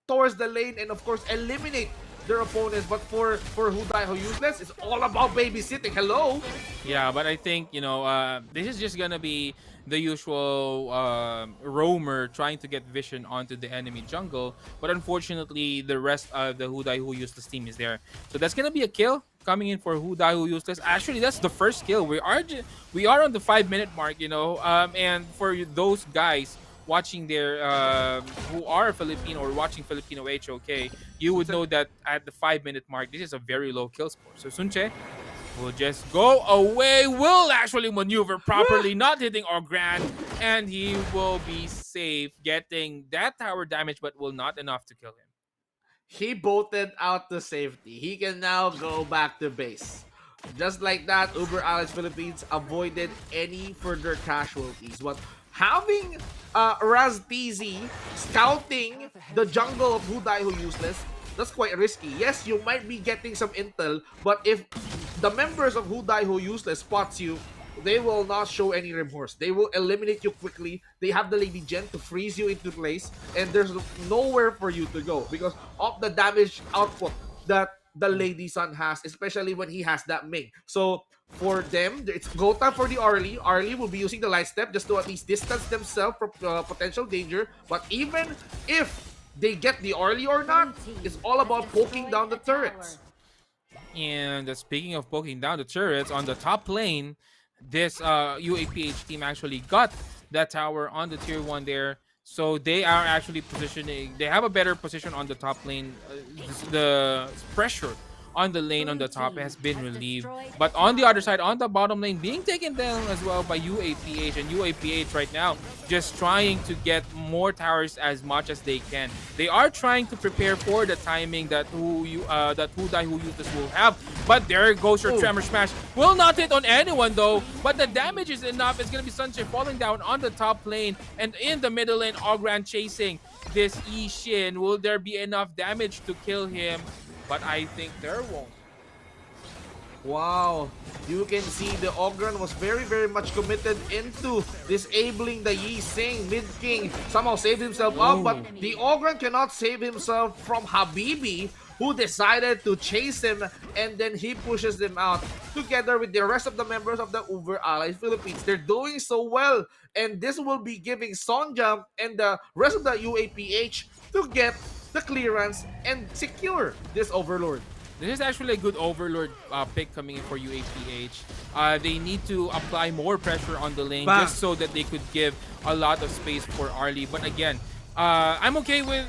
Speaker 5: towards the lane, and of course eliminate their opponents. But for Who Die, Who Useless, it's all about babysitting. Hello?
Speaker 6: Yeah, but I think, this is just gonna be the usual roamer trying to get vision onto the enemy jungle. But unfortunately, the rest of the Who Die, Who Useless team is there. So that's gonna be a kill coming in for Who Die, Who Useless. Actually, that's the first kill. We are on the 5-minute mark, and for those guys watching there who are Filipino or watching Filipino HOK, you would know that at the 5-minute mark, this is a very low kill score. So Sunche will just go away, will actually maneuver properly, not hitting Ogran, and he will be safe, getting that tower damage, but will not enough to kill him.
Speaker 5: He bolted out to safety. He can now go back to base. Just like that, Uber Allies Philippines avoided any further casualties. But having Raz TZ scouting the jungle of Who Die, Who Useless, that's quite risky. Yes, you might be getting some intel, but if the members of Who Die, Who Useless spots you, they will not show any remorse. They will eliminate you quickly. They have the Lady Gen to freeze you into place, and there's nowhere for you to go because of the damage output that the Lady Sun has, especially when he has that Ming. So for them, it's go time for the Arlie. Arlie will be using the light step just to at least distance themselves from potential danger. But even if they get the Arlie or not, it's all about poking down the turrets.
Speaker 6: And speaking of poking down the turrets on the top lane, this UAPH team actually got that tower on the tier 1 there. So they are actually positioning, they have a better position on the top lane. The pressure on the lane on the top has been relieved. But on the other side, on the bottom lane, being taken down as well by UAPH. And UAPH right now just trying to get more towers as much as they can. They are trying to prepare for the timing that who die who uses will have. But there goes your Tremor Smash. Will not hit on anyone though. But the damage is enough. It's going to be Sunshine falling down on the top lane. And in the middle lane, Ogran chasing this Ishin. Will there be enough damage to kill him? But I think there won't.
Speaker 5: Wow, you can see the Ogren was very much committed into disabling the Yi Sing. Mid King somehow saved himself up, but the Ogren cannot save himself from Habibi, who decided to chase him, and then he pushes them out together with the rest of the members of the Uber Allies Philippines. They're doing so well, and this will be giving Sonja and the rest of the UAPH to get the clearance and secure this Overlord.
Speaker 6: This is actually a good Overlord pick coming in for UAPH. They need to apply more pressure on the lane just so that they could give a lot of space for Arlie. But again, I'm okay with,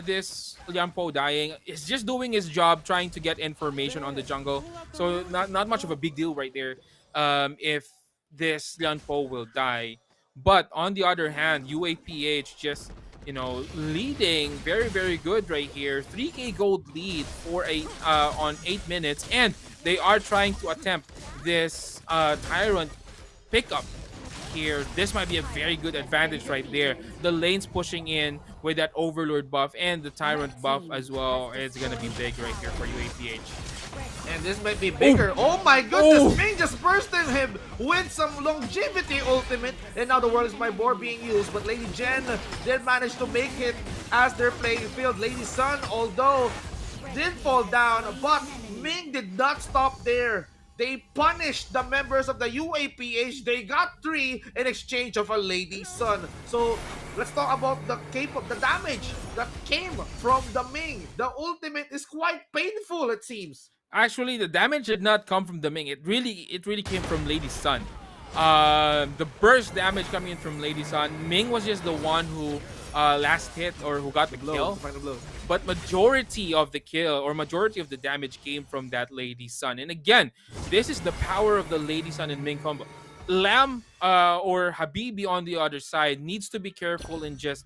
Speaker 6: this Lianpo dying. He's just doing his job, trying to get information on the jungle. So not much of a big deal right there if this Lianpo will die. But on the other hand, UAPH just leading very good right here. 3k gold lead for on 8 minutes, and they are trying to attempt this Tyrant pickup here. This might be a very good advantage right there. The lane's pushing in with that Overlord buff and the Tyrant buff as well. It's gonna be big right here for UAPH.
Speaker 5: And this might be bigger. Oh my goodness, Ming just bursted him with some longevity ultimate. And now the world is my board being used. But Lady Jen did manage to make it as they're playing field. Lady Sun, although, did fall down. But Ming did not stop there. They punished the members of the UAPH. They got 3 in exchange of a Lady Sun. So let's talk about the damage that came from the Ming. The ultimate is quite painful, it seems.
Speaker 6: Actually, the damage did not come from the Ming. It really came from Lady Sun. The burst damage coming in from Lady Sun. Ming was just the one who last hit or who got the kill.
Speaker 5: Final blow.
Speaker 6: But majority of the kill or majority of the damage came from that Lady Sun. And again, this is the power of the Lady Sun and Ming combo. Lam or Habibi on the other side needs to be careful in just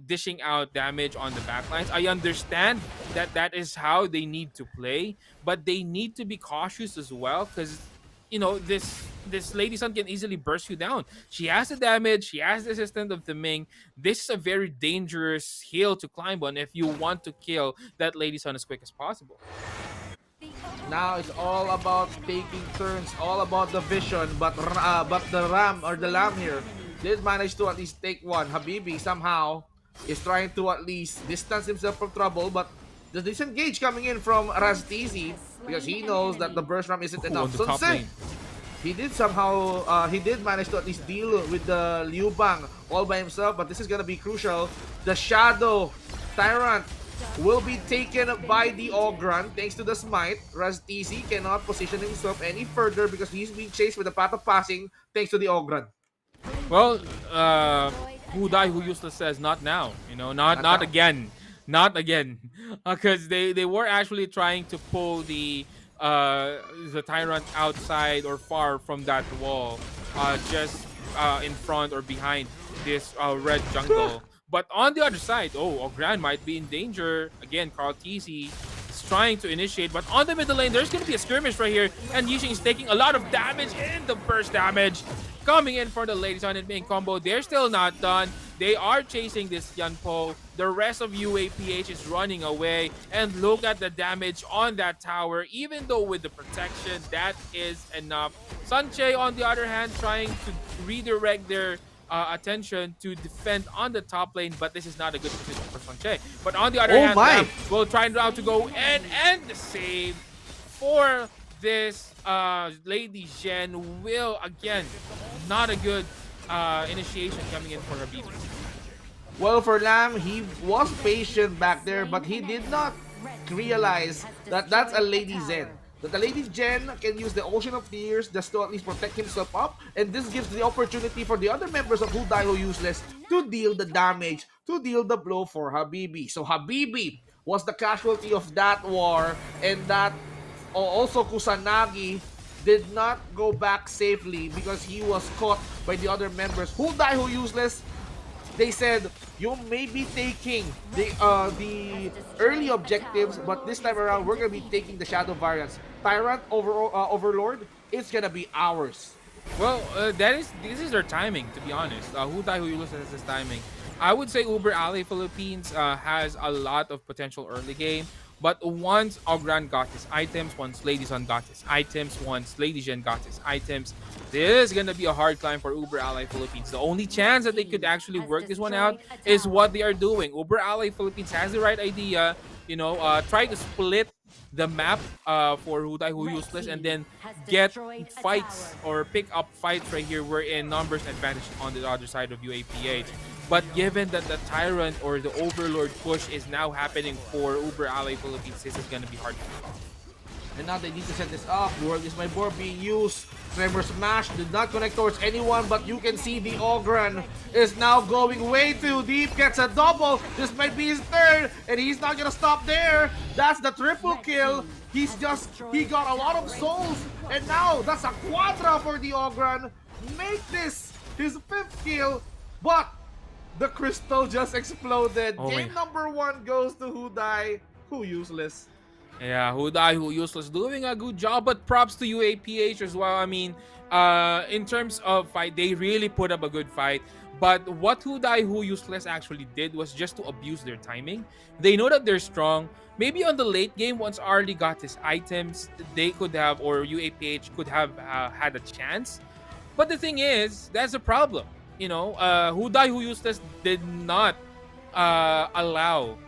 Speaker 6: dishing out damage on the backlines. I understand that is how they need to play, but they need to be cautious as well, because this Lady Sun can easily burst you down. She has the damage, she has the assistant of the Ming. This is a very dangerous hill to climb on if you want to kill that Lady Sun as quick as possible.
Speaker 5: Now it's all about taking turns, all about the vision, but the Lamb here did manage to at least take one. Habibi somehow is trying to at least distance himself from trouble, but the disengage coming in from Raztizi because he knows that the burst ram isn't enough. So he did manage to at least deal with the Liu Bang all by himself, but this is gonna be crucial. The Shadow Tyrant will be taken by the Ogran thanks to the smite. Raztizi cannot position himself any further because he's being chased with the path of passing thanks to the Ogran.
Speaker 6: Well, who die who useless says not now. Not again. Not again. Because they were actually trying to pull the Tyrant outside or far from that wall, just in front or behind this red jungle. But on the other side, Ogran might be in danger. Again, Carl TC is trying to initiate, but on the middle lane, there's going to be a skirmish right here, and Yixing is taking a lot of damage in the burst damage. Coming in for the Lady Sun and Ming combo. They're still not done. They are chasing this Yanpo. The rest of UAPH is running away. And look at the damage on that tower. Even though with the protection, that is enough. Sunche, on the other hand, trying to redirect their attention to defend on the top lane, but this is not a good position for Sonche. But on the other
Speaker 5: Oh
Speaker 6: hand,
Speaker 5: my.
Speaker 6: Lamb will try now to go and end the save for this Lady Zhen. Will again, not a good initiation coming in for Habibi.
Speaker 5: Well, for Lamb, he was patient back there, but he did not realize that that's a Lady Zen. That the Lady Jen can use the Ocean of Tears just to at least protect himself up, and this gives the opportunity for the other members of Who Die Who Useless to deal the damage, to deal the blow for Habibi. So Habibi was the casualty of that war, and that also Kusanagi did not go back safely because he was caught by the other members. Who Die Who Useless, they said, you may be taking the early objectives, but this time around we're gonna be taking the shadow variants. Tyrant Overlord, it's gonna be ours.
Speaker 6: Well, this is their timing, to be honest. Who Die Who Useless has this timing. I would say Uber Alley Philippines has a lot of potential early game. But once Ogran got his items, once Lady Sun got his items, once Lady Zhen got his items, this is going to be a hard climb for Uber Ally Philippines. The only chance that they could actually work this one out is what they are doing. Uber Ally Philippines has the right idea, try to split the map for Who Die Who Useless and then get fights or pick up fights right here. We're in numbers advantage on the other side of UAPH. But given that the Tyrant or the Overlord push is now happening for Uber Ally Philippines, this is going to be hard to do.
Speaker 5: And now they need to set this up. World is my board being used. Tremor Smash did not connect towards anyone, but you can see the Ogren is now going way too deep. Gets a double. This might be his third, and he's not gonna stop there. That's the triple kill. He got a lot of souls, and now that's a quadra for the Ogren. Make this his fifth kill, but the crystal just exploded.
Speaker 6: Oh
Speaker 5: Game number 1 goes to Who Die Who Useless.
Speaker 6: Yeah, Who Die Who Useless doing a good job, but props to UAPH as well. I mean, in terms of fight, they really put up a good fight. But what Who Die Who Useless actually did was just to abuse their timing. They know that they're strong. Maybe on the late game, once Arlie got his items, they could have, or UAPH could have had a chance. But the thing is, that's a problem. Who Die Who Useless did not allow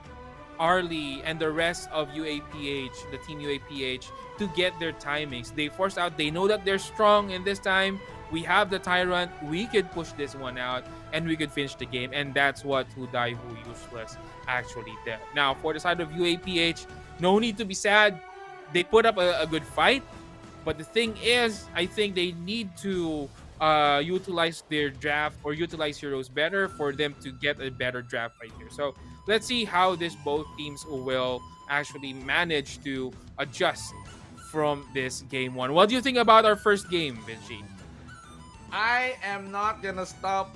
Speaker 6: Arlie and the rest of UAPH, the team UAPH, to get their timings. They forced out. They know that they're strong, and this time we have the Tyrant. We could push this one out, and we could finish the game. And that's what Who Die Who Useless actually did. Now, for the side of UAPH, no need to be sad. They put up a good fight, but the thing is, I think they need to utilize their draft or utilize heroes better for them to get a better draft right here. So let's see how both teams will actually manage to adjust from this game 1. What do you think about our first game, Vinci?
Speaker 5: I am not gonna stop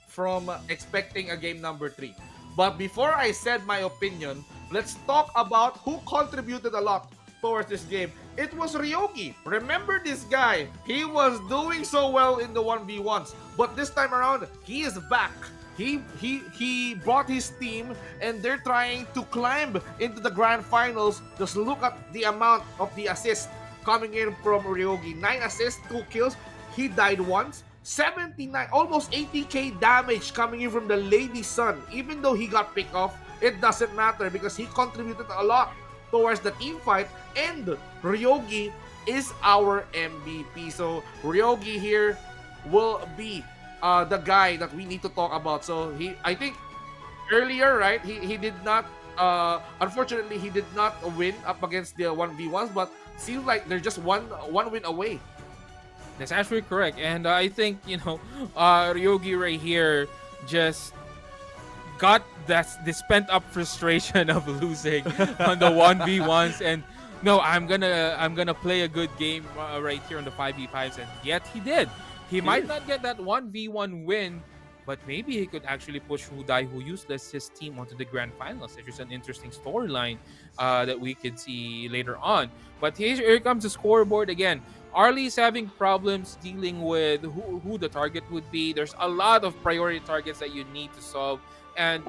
Speaker 5: from expecting a game number 3. But before I said my opinion, let's talk about who contributed a lot towards this game. It was Ryogi. Remember this guy? He was doing so well in the 1v1s, but this time around, he is back. He brought his team, and they're trying to climb into the grand finals. Just look at the amount of the assist coming in from Ryogi. 9 assists, 2 kills. He died once. 79, almost 80k damage coming in from the Lady Sun. Even though he got picked off, it doesn't matter because he contributed a lot towards the team fight, and Ryogi is our MVP. So Ryogi here will be the guy that we need to talk about. So I think earlier, right, he did not, unfortunately, he did not win up against the 1v1s, but seems like they're just one win away.
Speaker 6: That's actually correct. And I think, Ryogi right here just got this pent-up frustration of losing on the 1v1s, and no, I'm gonna play a good game right here on the 5v5s, and yet he did. He might not get that 1v1 win, but maybe he could actually push Who Die Who Useless, his team, onto the grand finals. Which is an interesting storyline that we could see later on. But here comes the scoreboard again. Arlie's having problems dealing with who the target would be. There's a lot of priority targets that you need to solve. And,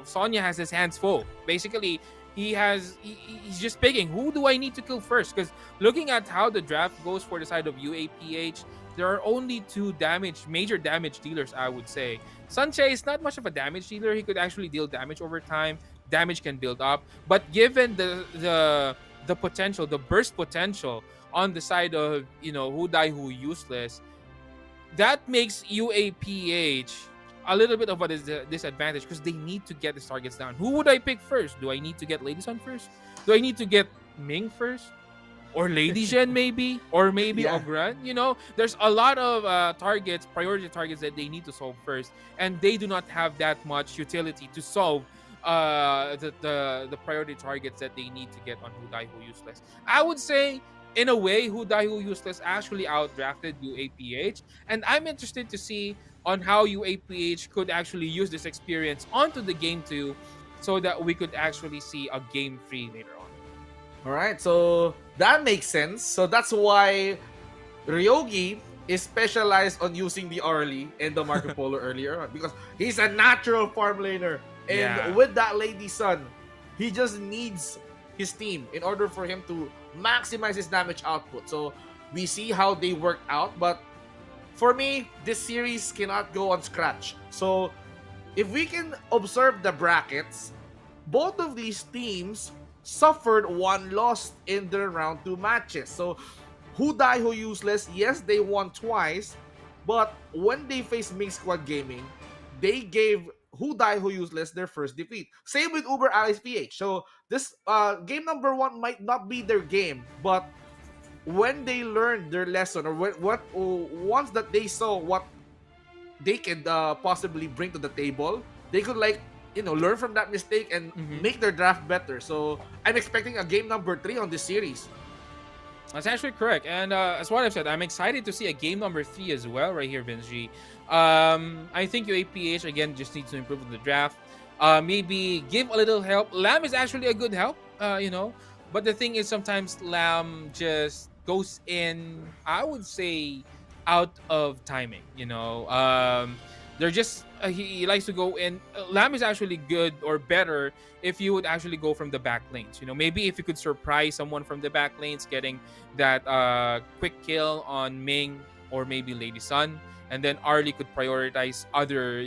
Speaker 6: Sonya has his hands full. Basically, he's just picking, who do I need to kill first? Because looking at how the draft goes for the side of UAPH, there are only two major damage dealers, I would say. Sunche is not much of a damage dealer. He could actually deal damage over time. Damage can build up, but given the potential, the burst potential on the side of who die who useless, that makes UAPH a little bit of a disadvantage because they need to get these targets down. Who would I pick first? Do I need to get Lady Sun first? Do I need to get Ming first? Or Lady Zhen maybe? Or maybe
Speaker 5: Yeah.
Speaker 6: Ogran? There's a lot of priority targets that they need to solve first. And they do not have that much utility to solve the priority targets that they need to get on Who Die Who Useless. I would say, in a way, Who Die Who Useless actually outdrafted UAPH. And I'm interested to see on how UAPH could actually use this experience onto the game 2 so that we could actually see a game 3 later on.
Speaker 5: All right, so that makes sense. So that's why Ryogi is specialized on using the Arlie and the Marco Polo earlier on, because he's a natural farm laner. And
Speaker 6: Yeah.
Speaker 5: with that Lady Sun, he just needs his team in order for him to maximize his damage output. So we see how they work out, but for me, this series cannot go on scratch. So if we can observe the brackets, both of these teams suffered one loss in their round 2 matches. So Who Die Who Useless, yes, they won twice, but when they faced Ming Squad Gaming, they gave Who Die Who Useless their first defeat. Same with Uber Allies PH. So this game number 1 might not be their game, but when they learned their lesson, or once that they saw what they could possibly bring to the table, they could learn from that mistake and make their draft better. So I'm expecting a game number 3 on this series.
Speaker 6: That's actually correct. And as what I've said, I'm excited to see a game number 3 as well right here, Vince G. I think UAPH, again, just needs to improve in the draft. Maybe give a little help. Lamb is actually a good help, But the thing is, sometimes Lamb just goes in, I would say, out of timing, They're just he likes to go in. Lamb is actually good or better if you would actually go from the back lanes. Maybe if you could surprise someone from the back lanes, getting that quick kill on Ming or maybe Lady Sun, and then Arlie could prioritize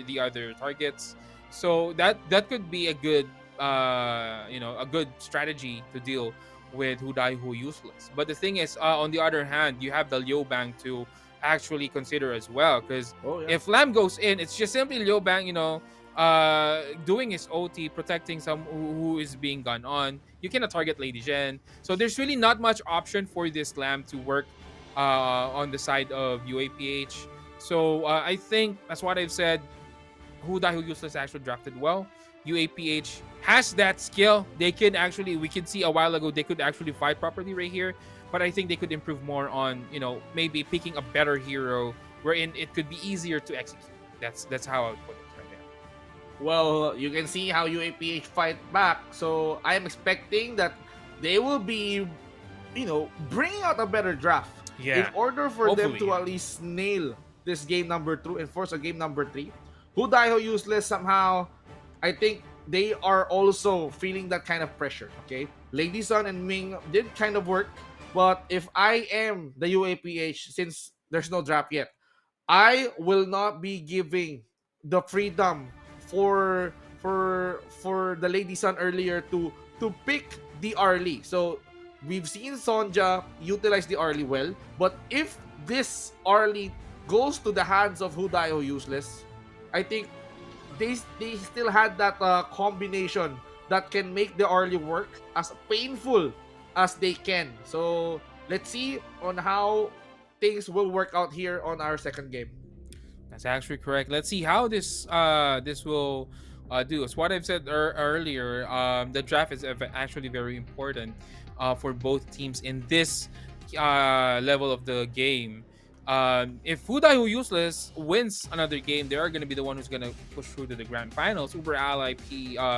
Speaker 6: the other targets. So that could be a good a good strategy to deal with Who Die Who Useless. But the thing is, on the other hand, you have the Liu Bang to actually consider as well, because if Lamb goes in, it's just simply Liu Bang, doing his OT, protecting some who is being gunned on. You cannot target Lady Zhen, so there's really not much option for this Lamb to work on the side of UAPH. So I think that's what I've said. Who Die Who Useless actually drafted well. UAPH has that skill. We could see a while ago they could actually fight properly right here. But I think they could improve more on, maybe picking a better hero wherein it could be easier to execute. That's how I would put it right there.
Speaker 5: Well, you can see how UAPH fight back. So I am expecting that they will be, bringing out a better draft.
Speaker 6: Yeah.
Speaker 5: In order for them
Speaker 6: Hopefully,
Speaker 5: to
Speaker 6: yeah.
Speaker 5: at least nail this game number 2 and force a game number 3. Who Die Who Useless, somehow, I think they are also feeling that kind of pressure. Okay, Lady Sun and Ming did kind of work. But if I am the UAPH, since there's no draft yet, I will not be giving the freedom for the Lady Sun earlier to pick the Arlie. So we've seen Sonja utilize the Arlie well, but if this Arlie goes to the hands of Who Die Who Useless, I think they still had that combination that can make the Arlie work as painful as they can. So let's see on how things will work out here on our second game.
Speaker 6: That's actually correct. Let's see how this will do. As what I've said earlier, the draft is actually very important for both teams in this level of the game. If Who Die Who Useless wins another game, they are going to be the one who's going to push through to the grand finals. Uber Ally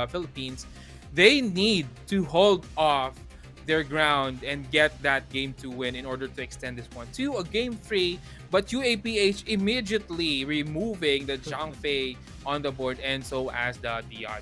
Speaker 6: Philippines, they need to hold off their ground and get that game to win in order to extend this one to a game 3. But UAPH immediately removing the Zhang Fei on the board, and so as the Diad.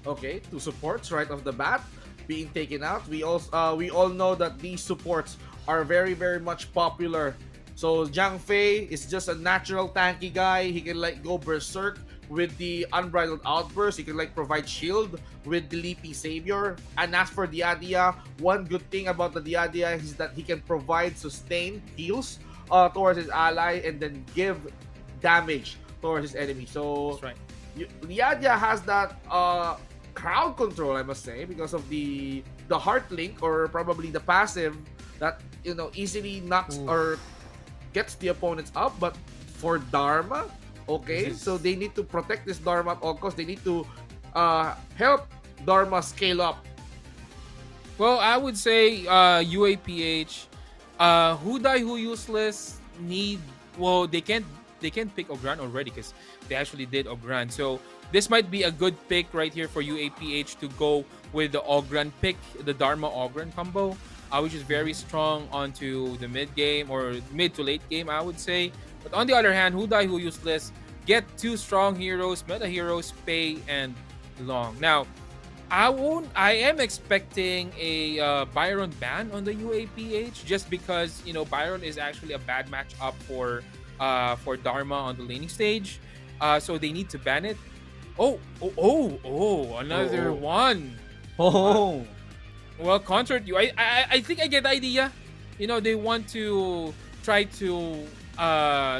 Speaker 5: Okay, 2 supports right off the bat being taken out. We all know that these supports are very, very much popular So Zhang Fei is just a natural tanky guy. He can like go berserk with the unbridled outburst. He can like provide shield with the leaping savior. And as for Diadia, one good thing about the Diadia is that he can provide sustained heals towards his ally and then give damage towards his enemy. So
Speaker 6: That's right.
Speaker 5: Diadia has that crowd control, I must say, because of the heart link, or probably the passive that easily knocks or gets the opponents up. But for Dharma, okay, so they need to protect this Dharma at all costs. They need to help Dharma scale up.
Speaker 6: Well, I would say UAPH, who die who useless need. Well, they can't pick Ogran already because they actually did Ogran. So this might be a good pick right here for UAPH to go with the Ogran pick, the Dharma Ogran combo, which is very strong onto the mid game or mid to late game, I would say. But on the other hand, who die who useless get two strong heroes, meta heroes, Pei and Long. Now, I am expecting a Byron ban on the UAPH just because Byron is actually a bad matchup for Dharma on the laning stage. So they need to ban it. Another one.
Speaker 5: Oh,
Speaker 6: Well, contrary to you, I think I get the idea. They want to try to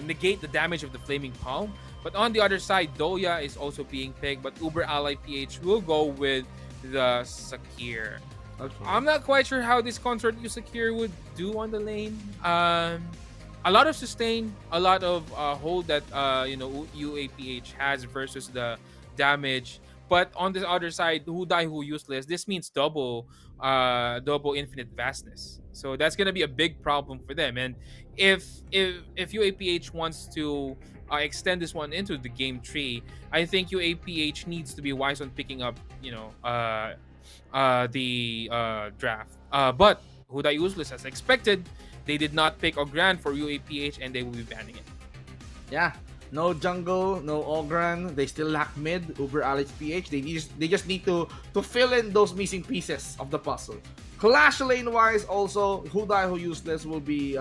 Speaker 6: negate the damage of the Flaming Palm. But on the other side, Doya is also being picked, but Uber Ally PH will go with the Sakir.
Speaker 5: okay.
Speaker 6: I'm not quite sure how this contract you Sakir would do on the lane. A lot of sustain, a lot of hold that UAPH has versus the damage. But on the other side, who die who useless. This means double infinite vastness. So that's gonna be a big problem for them. And if UAPH wants to extend this one into the game tree, I think UAPH needs to be wise on picking up the draft. But who die useless as expected, they did not pick Ogran for UAPH and they will be banning it.
Speaker 5: Yeah, no jungle, no Ogran. They still lack mid, Uber Alex PH. They just need to fill in those missing pieces of the puzzle. Clash lane wise, also who die who useless will be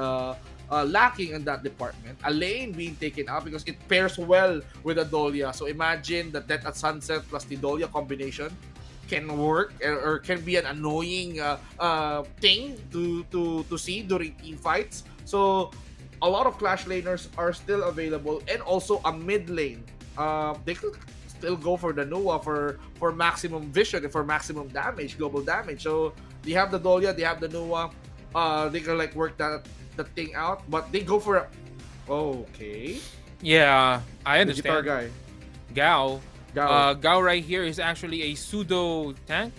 Speaker 5: lacking in that department. A lane being taken out because it pairs well with Adolia. So imagine that Death at Sunset plus the Dolia combination can work or can be an annoying thing to see during team fights. So a lot of Clash laners are still available, and also a mid lane. They could still go for the Nua for maximum vision and for maximum damage, global damage. So they have the Dolia, they have the Nua. They can like work that thing out, but they go for okay.
Speaker 6: Yeah, I
Speaker 5: The guitar
Speaker 6: understand.
Speaker 5: guy.
Speaker 6: Gao.
Speaker 5: Gao.
Speaker 6: Gao right here is actually a pseudo tank,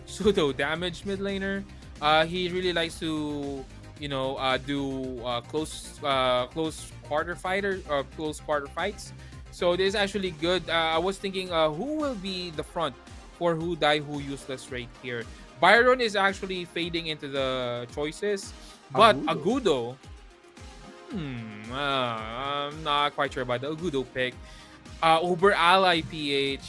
Speaker 6: pseudo damage mid laner. He really likes to, do close quarter fights. So this is actually good. I was thinking, who will be the front for who die who useless right here? Byron is actually fading into the choices, but Agudo. I'm not quite sure about the Agudo pick. Uber Ally PH.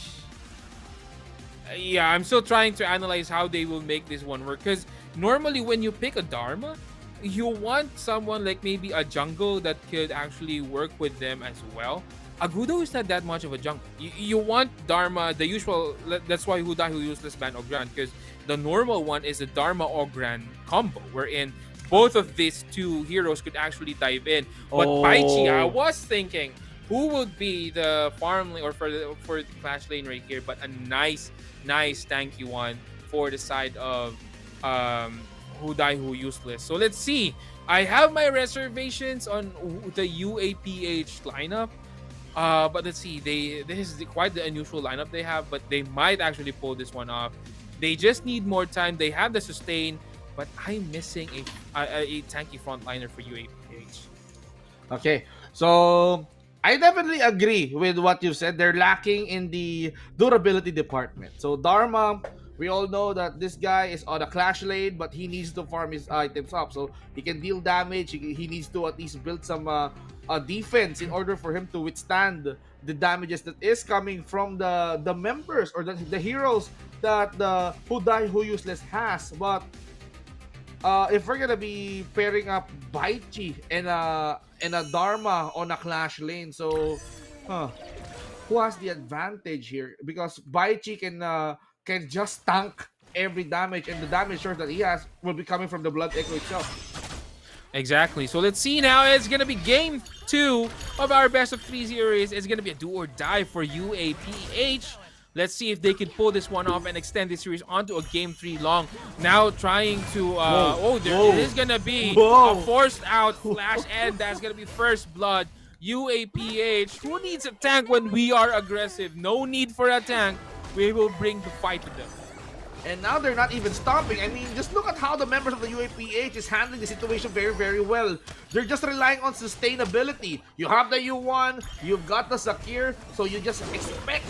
Speaker 6: Yeah, I'm still trying to analyze how they will make this one work. Because normally when you pick a Dharma, you want someone like maybe a jungle that could actually work with them as well. Agudo is not that much of a jungle. You want Dharma, the usual. That's why who die who useless ban Ogran, because the normal one is a Dharma Ogran combo, wherein both of these two heroes could actually dive in. But Paichi, I was thinking who would be the farm lane or for the Clash lane right here, but a nice tanky one for the side of who die who useless. So let's see. I have my reservations on the UAPH lineup. But let's see. This is quite the unusual lineup they have, but they might actually pull this one off. They just need more time. They have the sustain, but I'm missing a tanky frontliner for UAPH.
Speaker 5: Okay, so I definitely agree with what you said. They're lacking in the durability department. So Dharma, we all know that this guy is on a Clash lane, but he needs to farm his items up. So he can deal damage. He needs to at least build some defense in order for him to withstand the damages that is coming from the members or the heroes that the Who Die Who Useless has. But if we're gonna be pairing up Baichi and a Dharma on a clash lane, so who has the advantage here? Because Baichi can just tank every damage, and the damage source that he has will be coming from the Blood Echo itself.
Speaker 6: Exactly. So let's see now. It's gonna be game 2 of our best of 3 series. It's gonna be a do or die for UAPH. Let's see if they can pull this one off and extend this series onto a game 3 long. Now trying to there is gonna be a forced out flash, and that's gonna be first blood. UAPH. Who needs a tank when we are aggressive? No need for a tank. We will bring the fight to them.
Speaker 5: And now they're not even stopping. I mean, just look at how the members of the UAPH is handling the situation very, very well. They're just relying on sustainability. You have the U1, you've got the Zakir, so you just expect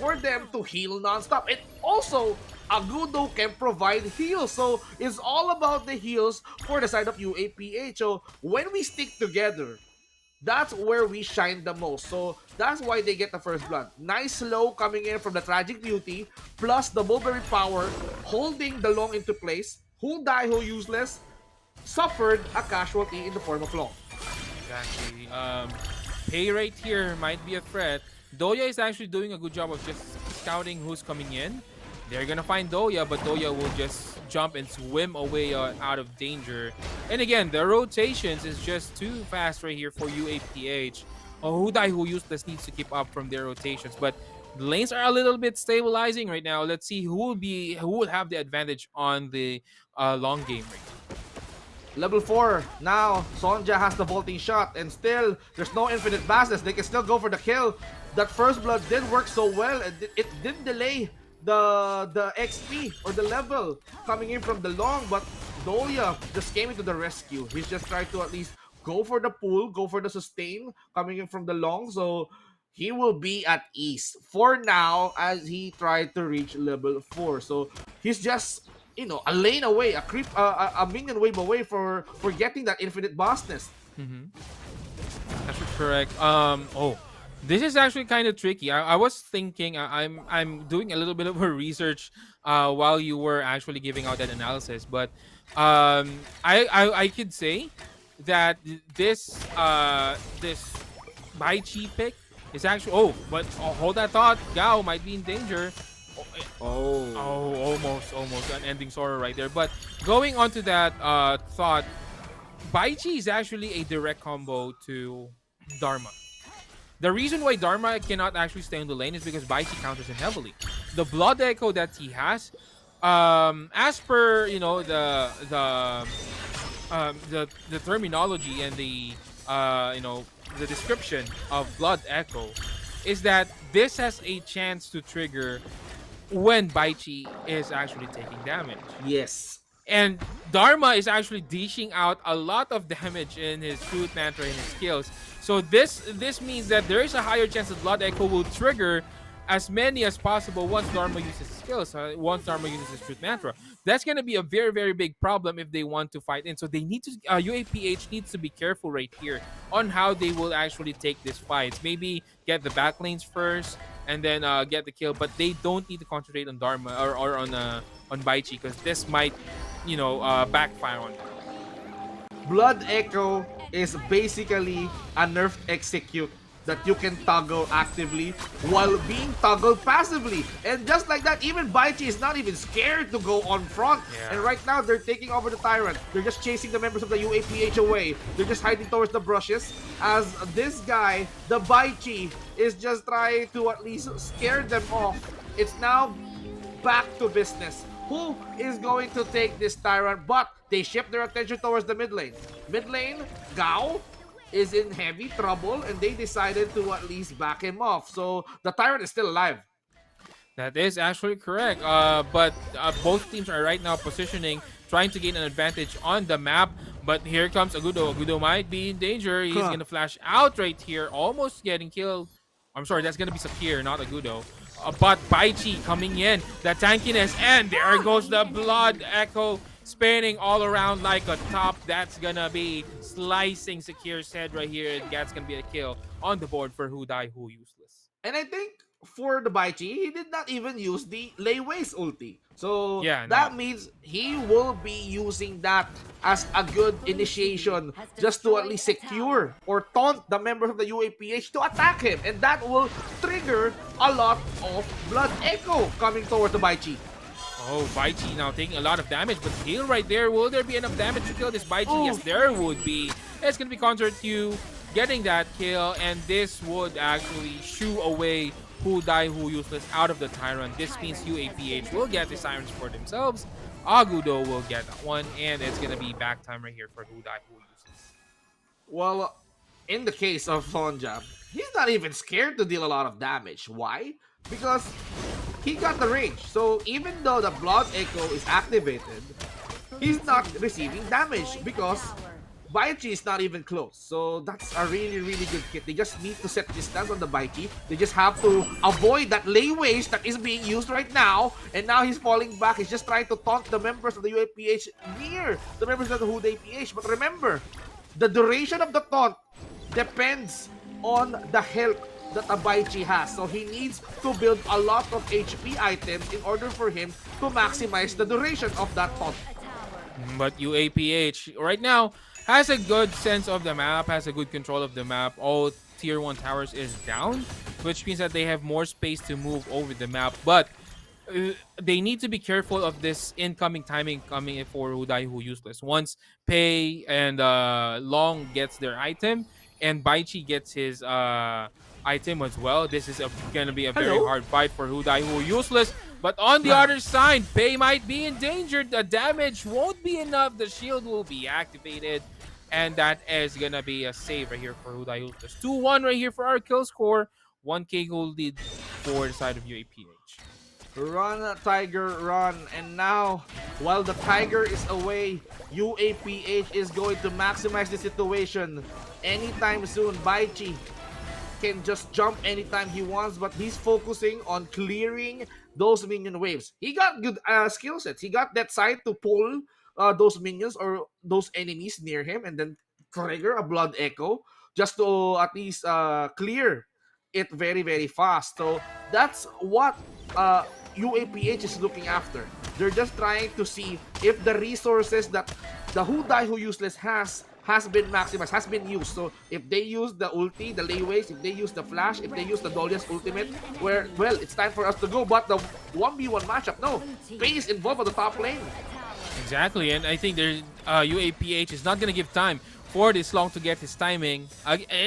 Speaker 5: for them to heal non-stop. And also, Agudo can provide heals, so it's all about the heals for the side of UAPH. So when we stick together, that's where we shine the most. So that's why they get the first blood. Nice slow coming in from the Tragic Beauty, plus the Mulberry Power, holding the Long into place. Who die, who useless, suffered a casualty in the form of Long.
Speaker 6: Exactly. Pay rate here might be a threat. Doya is actually doing a good job of just scouting who's coming in. They're gonna find Doya, but Doya will just jump and swim away out of danger. And again, the rotations is just too fast right here for UAPH. Who die, who useless needs to keep up from their rotations. But the lanes are a little bit stabilizing right now. Let's see who will have the advantage on the long game right now.
Speaker 5: Level 4, now Sonja has the vaulting shot, and still there's no infinite basses. They can still go for the kill. That first blood did work so well, and it did delay the XP or the level coming in from the long, but Doya just came into the rescue. He's just trying to at least go for the pull, go for the sustain coming in from the long, so he will be at ease for now as he tried to reach level 4. So he's just, you know, a lane away, a minion wave away for getting that infinite bossness.
Speaker 6: That's correct. This is actually kind of tricky. I was thinking, I'm doing a little bit of a research while you were actually giving out that analysis, but I could say that this Baichi pick is actually hold that thought. Gao might be in danger. Almost an ending sorrow right there. But going on to that thought, Baichi is actually a direct combo to Dharma. The reason why Dharma cannot actually stay in the lane is because Baichi counters him heavily. The Blood Echo that he has, as per the terminology and the the description of Blood Echo, is that this has a chance to trigger when Baichi is actually taking damage.
Speaker 5: Yes.
Speaker 6: And Dharma is actually dishing out a lot of damage in his Truth Mantra and his skills. So this means that there is a higher chance that Blood Echo will trigger as many as possible once Dharma uses his skills, once Dharma uses his Truth Mantra. That's going to be a very, very big problem if they want to fight in. So they need to, UAPH needs to be careful right here on how they will actually take this fight. Maybe get the back lanes first and then get the kill, but they don't need to concentrate on Dharma or on Baichi, because this might, backfire on them.
Speaker 5: Blood Echo is basically a nerfed execute that you can toggle actively while being toggled passively. And just like that, even Baichi is not even scared to go on front.
Speaker 6: Yeah.
Speaker 5: And right now, they're taking over the Tyrant. They're just chasing the members of the UAPH away. They're just hiding towards the brushes. As this guy, the Baichi, is just trying to at least scare them off. It's now back to business. Who is going to take this Tyrant? But they shift their attention towards the mid lane. Mid lane, Gao is in heavy trouble, and they decided to at least back him off. So the Tyrant is still alive.
Speaker 6: That is actually correct. But both teams are right now positioning, trying to gain an advantage on the map. But here comes Agudo. Agudo might be in danger. He's going to flash out right here, almost getting killed. I'm sorry, that's going to be Sakir, not Agudo. But Baichi coming in, the tankiness, and there goes the Blood Echo, spinning all around like a top. That's gonna be slicing Sakir's head right here, and that's gonna be a kill on the board for Who Die Who Useless.
Speaker 5: And I think for the Baichi, he did not even use the Leiwei's ulti. So
Speaker 6: Yeah, no.
Speaker 5: that means he will be using that as a good initiation just to at least secure or taunt the members of the UAPH to attack him. And that will trigger a lot of Blood Echo coming towards the Baichi.
Speaker 6: Oh, Baichi now taking a lot of damage, but heal right there. Will there be enough damage to kill this Baichi? Yes, there would be. It's going to be Concert Q getting that kill, and this would actually shoo away Who Die Who Useless out of the Tyrant. This means UAPH will get the Sirens for themselves. Agudo will get that one, and it's going to be back time right here for Who Die Who Useless.
Speaker 5: Well, in the case of Sonja, he's not even scared to deal a lot of damage. Why? Because he got the range. So even though the Blood Echo is activated, he's not receiving damage because Baichi is not even close. So that's a really, really good kit. They just need to set distance on the Baichi. They just have to avoid that Leiwei that is being used right now. And now he's falling back. He's just trying to taunt the members of the UAPH near the members of the Huda APH. But remember, the duration of the taunt depends on the health that a Baichi has. So he needs to build a lot of HP items in order for him to maximize the duration of that taunt.
Speaker 6: But UAPH right now has a good sense of the map, has a good control of the map. All tier 1 towers is down, which means that they have more space to move over the map. But they need to be careful of this incoming timing coming in for Who Die Who Useless. Once Pei and Long gets their item and Baichi gets his item as well, this is going to be a very hard fight for Who Die Who Useless. But on the other side, Pei might be in danger. The damage won't be enough. The shield will be activated. And that is going to be a save right here for Who Die Who Useless. 2-1 right here for our kill score. 1k gold lead for the side of UAPH.
Speaker 5: Run, Tiger, run. And now, while the Tiger is away, UAPH is going to maximize the situation. Anytime soon, Baichi can just jump anytime he wants, but he's focusing on clearing those minion waves. He got good skill sets. He got that side to pull those minions or those enemies near him and then trigger a Blood Echo just to at least clear it very, very fast. So that's what UAPH is looking after. They're just trying to see if the resources that the Who Die Who Useless has been maximized, has been used. So if they use the ulti, the Leiwei's, if they use the flash, if they use the Dolia's ultimate, well, it's time for us to go. But the 1v1 matchup, no. Pei is involved on the top lane.
Speaker 6: Exactly, and I think there's UAPH is not going to give time for this Long to get his timing.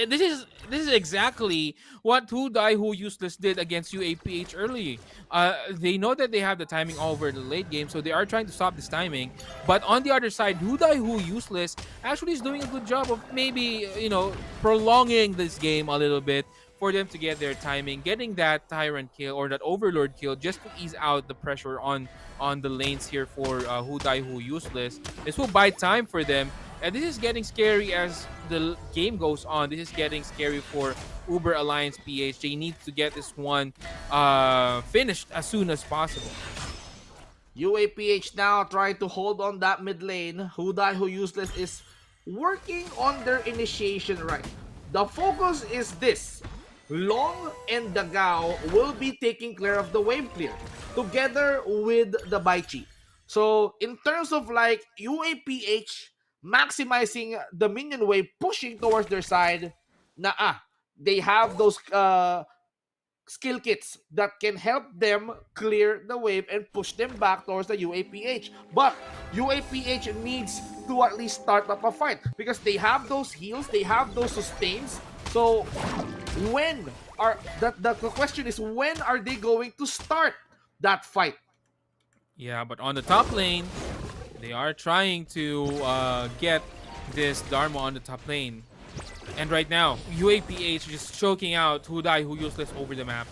Speaker 6: This is exactly what Who Die Who Useless did against UAPH early. They know that they have the timing over the late game, so they are trying to stop this timing. But on the other side, Who Die Who Useless actually is doing a good job of maybe, prolonging this game a little bit for them to get their timing, getting that Tyrant kill or that Overlord kill just to ease out the pressure on the lanes here for Who Die Who Useless. This will buy time for them. And this is getting scary as the game goes on. This is getting scary for Uber Alliance PH. They need to get this one finished as soon as possible.
Speaker 5: UAPH now trying to hold on that mid lane. Who Die Who Useless is working on their initiation right. The focus is this. Long and Dagao will be taking care of the wave clear together with the Baichi. So in terms of like UAPH maximizing the minion wave, pushing towards their side, they have those skill kits that can help them clear the wave and push them back towards the UAPH. But UAPH needs to at least start up a fight because they have those heals, they have those sustains. So when are the question is, when are they going to start that fight?
Speaker 6: Yeah, but on the top lane, they are trying to get this Dharma on the top lane. And right now, UAPH just choking out Who Die Who Useless over the map.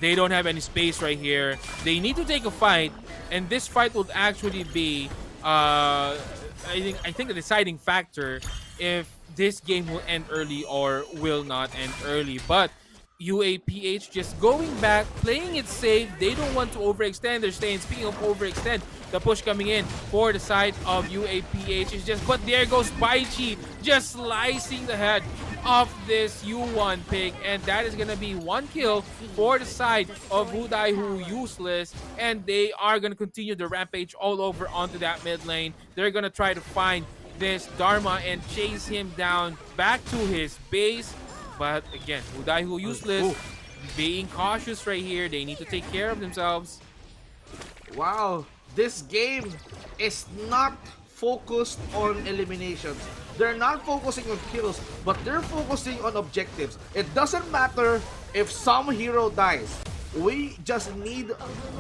Speaker 6: They don't have any space right here. They need to take a fight, and this fight would actually be, I think, the deciding factor if this game will end early or will not end early. But UAPH just going back, playing it safe. They don't want to overextend. They're staying. Speaking of overextend, the push coming in for the side of UAPH is just, but there goes Baichi just slicing the head of this U1 pick, and that is gonna be 1 kill for the side of Who Useless, and they are gonna continue the rampage all over onto that mid lane. They're gonna try to find this Dharma and chase him down back to his base, but again, Who Useless being cautious right here. They need to take care of themselves.
Speaker 5: Wow, this game is not focused on eliminations. They're not focusing on kills, but they're focusing on objectives. It doesn't matter if some hero dies. We just need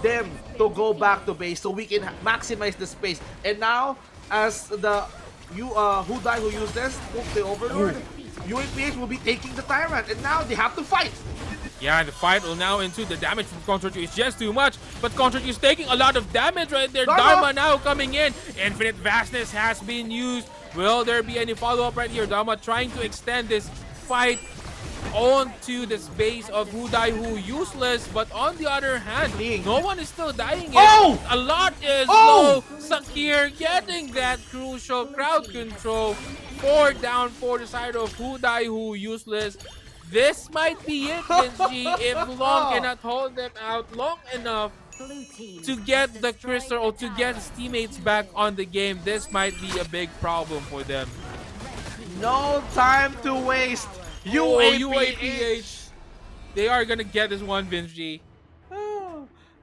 Speaker 5: them to go back to base so we can maximize the space. And now, as the who use this, the Overlord, UAPH will be taking the Tyrant, and now they have to fight.
Speaker 6: Yeah, the fight will now ensue. The damage from Contra is just too much, but Contra is taking a lot of damage right there. Dharma now coming in. Infinite Vastness has been used. Will there be any follow-up right here? Dharma trying to extend this fight onto the space of Who Useless, but on the other hand, no one is still dying yet.
Speaker 5: Oh!
Speaker 6: A lot is low. Sakir getting that crucial crowd control. 4 down for the side of Who Useless. This might be it, Vinci. If Long cannot hold them out long enough to get the crystal or to get his teammates back on the game, this might be a big problem for them.
Speaker 5: No time to waste. UAPH.
Speaker 6: They are gonna get this one, Vinci.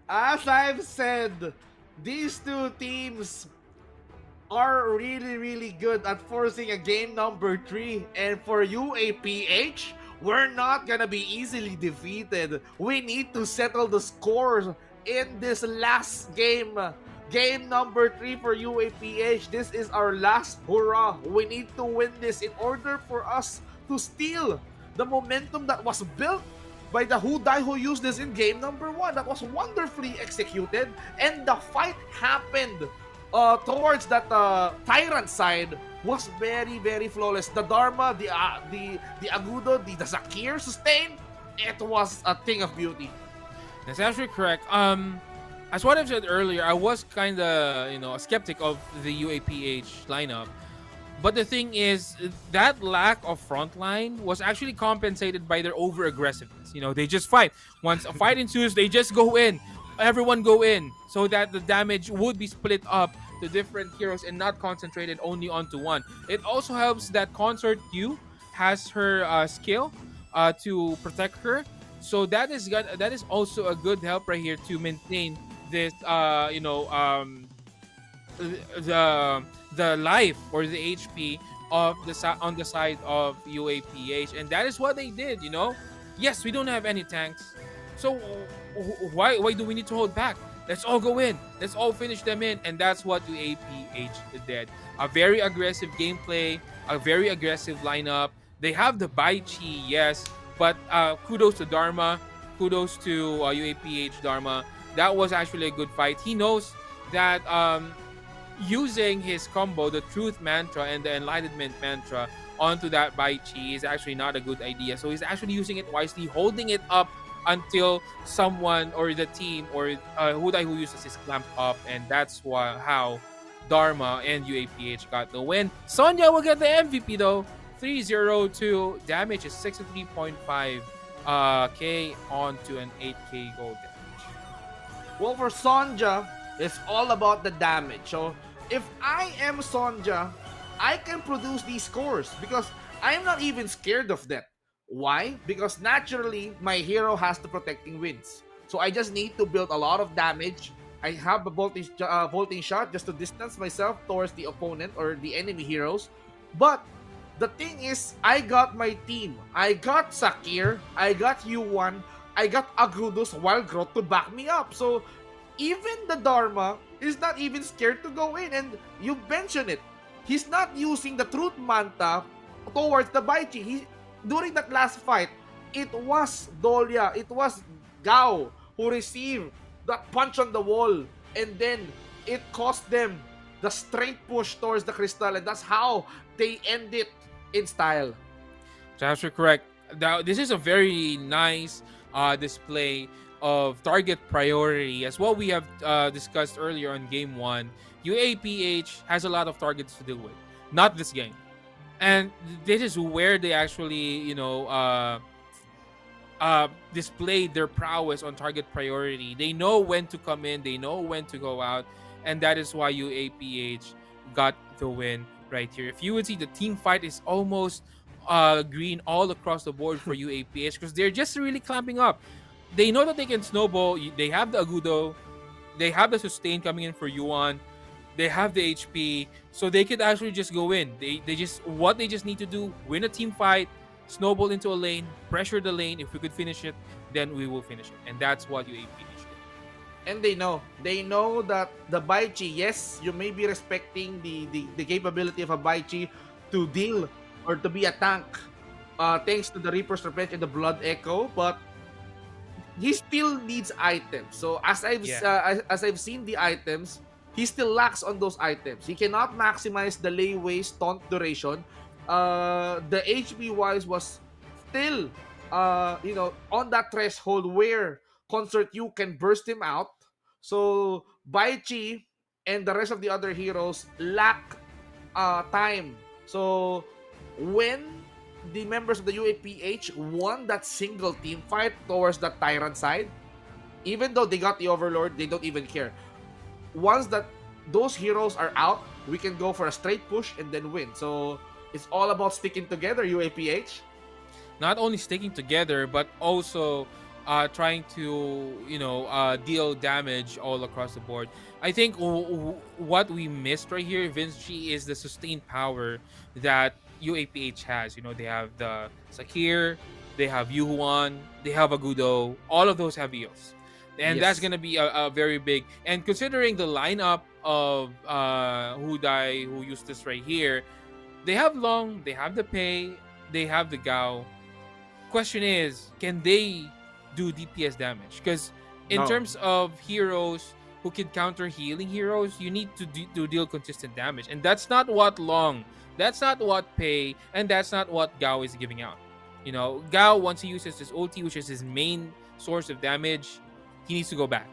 Speaker 5: As I've said, these two teams are really good at forcing a game number 3, and for UAPH, we're not gonna be easily defeated. We need to settle the scores in this last game. Game number 3 for UAPH. This is our last hurrah. We need to win this in order for us to steal the momentum that was built by the Who used this in game number 1. That was wonderfully executed, and the fight happened towards that Tyrant side was very flawless. The Dharma, the Agudo, the Zakir sustain, it was a thing of beauty.
Speaker 6: That's actually correct. As what I've said earlier, I was kind of, a skeptic of the UAPH lineup. But the thing is, that lack of frontline was actually compensated by their over-aggressiveness. They just fight. Once a fight ensues, they just go in. Everyone go in so that the damage would be split up to different heroes and not concentrated only onto one. It also helps that Consort Q has her skill to protect her. So that is also a good help right here to maintain this, the life or the HP of on the side of UAPH, and that is what they did. Yes, we don't have any tanks, so why do we need to hold back? Let's all go in. Let's all finish them in, and that's what UAPH did. A very aggressive gameplay, a very aggressive lineup. They have the Bai Chi, yes, but kudos to Dharma, kudos to UAPH Dharma. That was actually a good fight. He knows that using his combo, the Truth Mantra and the Enlightenment Mantra, onto that Bai Chi is actually not a good idea. So he's actually using it wisely, holding it up until someone or the team or who uses his clamp up, and that's how Dharma and UAPH got the win. Sonya will get the MVP though. 302 damage is 63.5 K onto an 8K gold damage.
Speaker 5: Well, for Sonja, it's all about the damage. So if I am Sonja, I can produce these scores because I'm not even scared of that. Why? Because naturally, my hero has the protecting winds. So I just need to build a lot of damage. I have a vaulting shot just to distance myself towards the opponent or the enemy heroes. But the thing is, I got my team. I got Sakir, I got U1, I got Agrudos Wild Growth to back me up. So even the Dharma is not even scared to go in. And you mentioned it. He's not using the Truth Manta towards the Bai Chi. During that last fight, it was Dolia, it was Gao who received that punch on the wall, and then it cost them the straight push towards the crystal, and that's how they end it in style.
Speaker 6: That's correct. Now, this is a very nice display of target priority. As what we have discussed earlier on Game 1, UAPH has a lot of targets to deal with. Not this game. And this is where they actually, displayed their prowess on target priority. They know when to come in, they know when to go out, and that is why UAPH got the win right here. If you would see, the team fight is almost green all across the board for UAPH because they're just really clamping up. They know that they can snowball. They have the Agudo, they have the sustain coming in for Yuan, they have the HP, so they could actually just go in. They just need to do, win a team fight, snowball into a lane, pressure the lane. If we could finish it, then we will finish it, and that's what UAPH did.
Speaker 5: And they know that the Baichi, yes, you may be respecting the capability of a Baichi to deal or to be a tank, thanks to the Reaper's Revenge and the Blood Echo, but he still needs items. So as I've seen the items, he still lacks on those items. He cannot maximize the layway taunt duration. The HP wise was still on that threshold where Concert U can burst him out. So Baichi and the rest of the other heroes lack time. So when the members of the UAPH won that single team fight towards the Tyrant side, even though they got the Overlord, they don't even care. Once that those heroes are out, we can go for a straight push and then win. So it's all about sticking together, UAPH.
Speaker 6: Not only sticking together, but also trying to deal damage all across the board. I think what we missed right here, Vince G, is the sustained power that UAPH has. They have the Sakir, they have Yuhuan, they have Agudo. All of those have EOS. And that's going to be a very big. And considering the lineup of Hudai, who used this right here, they have Long, they have the Pei, they have the Gao. Question is, can they do DPS damage? Because in terms of heroes who can counter healing heroes, you need to deal consistent damage. And that's not what Long, that's not what Pei, and that's not what Gao is giving out. Gao, once he uses his ulti, which is his main source of damage, he needs to go back.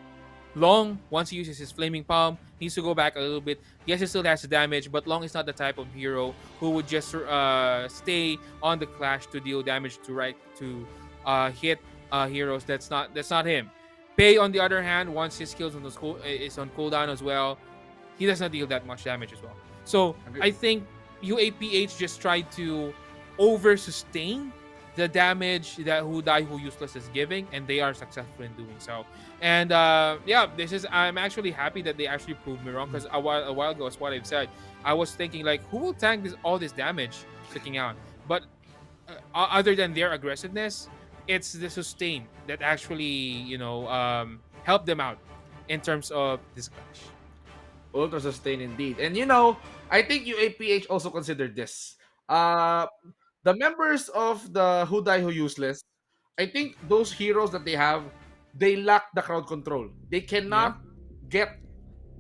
Speaker 6: Long, once he uses his Flaming Palm, he needs to go back a little bit. Yes, it still has the damage, but Long is not the type of hero who would just stay on the clash to deal damage to hit heroes. That's not him. Pei, on the other hand, once his skills is on cooldown as well, he does not deal that much damage as well. So I think UAPH just tried to over-sustain the damage that Hudai Who Useless is giving, and they are successful in doing so. And I'm actually happy that they actually proved me wrong, because a while ago, as what I've said, I was thinking like, who will tank all this damage sticking out? But other than their aggressiveness, it's the sustain that actually helped them out in terms of this clash.
Speaker 5: Ultra sustain indeed. And I think UAPH also considered this. The members of the Hudai Who Useless, I think those heroes that they have, they lack the crowd control. They cannot get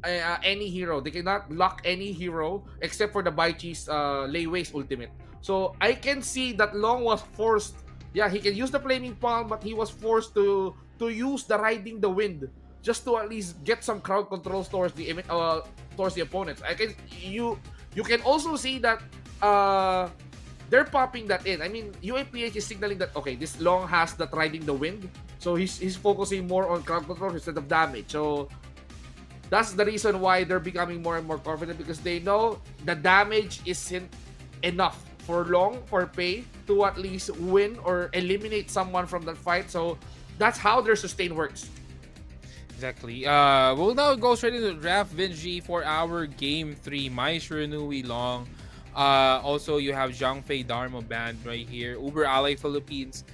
Speaker 5: any hero. They cannot lock any hero except for the Baichi's Layway's ultimate. So I can see that Long was forced. Yeah, he can use the Flaming Palm, but he was forced to use the Riding the Wind just to at least get some crowd controls towards the opponents. You can also see that they're popping that in. I mean, UAPH is signaling that, okay, this Long has that Riding the Wind, so he's focusing more on crowd control instead of damage. So that's the reason why they're becoming more and more confident, because they know the damage isn't enough for Long, for Pei, to at least win or eliminate someone from that fight. So that's how their sustain works.
Speaker 6: Exactly. We'll now go straight into the draft, Vinci, for our Game 3. Mai Shiranui Long. Also, you have Zhang Fei Dharma band right here. Uber Ally Philippines.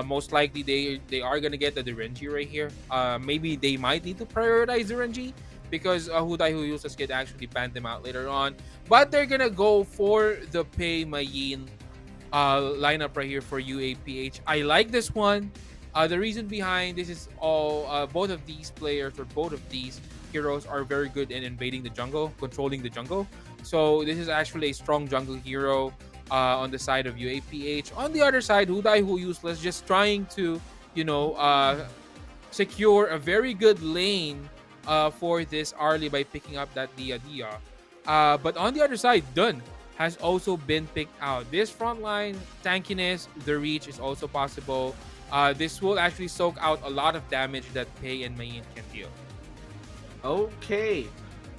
Speaker 6: Most likely, they are going to get the Renji right here. Maybe they might need to prioritize the Renji, because Hudai Who Useless can actually ban them out later on. But they're going to go for the Pei Mayin lineup right here for UAPH. I like this one. The reason behind this is both of these players, or both of these heroes, are very good in invading the jungle, controlling the jungle. So this is actually a strong jungle hero on the side of UAPH. On the other side, Hudai Who Useless just trying to, secure a very good lane for this Arlie by picking up that Dia. But on the other side, Dun has also been picked out. This front line, tankiness, the reach is also possible. This will actually soak out a lot of damage that Pei and Mayin can deal.
Speaker 5: Okay.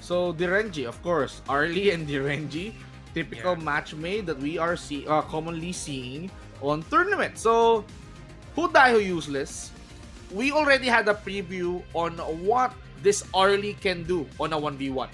Speaker 5: So Direnji, of course, Arlie and Direnji, typical
Speaker 6: Yeah.
Speaker 5: match made that we are commonly seeing on tournament. So who die who useless? We already had a preview on what this Arlie can do on a 1v1.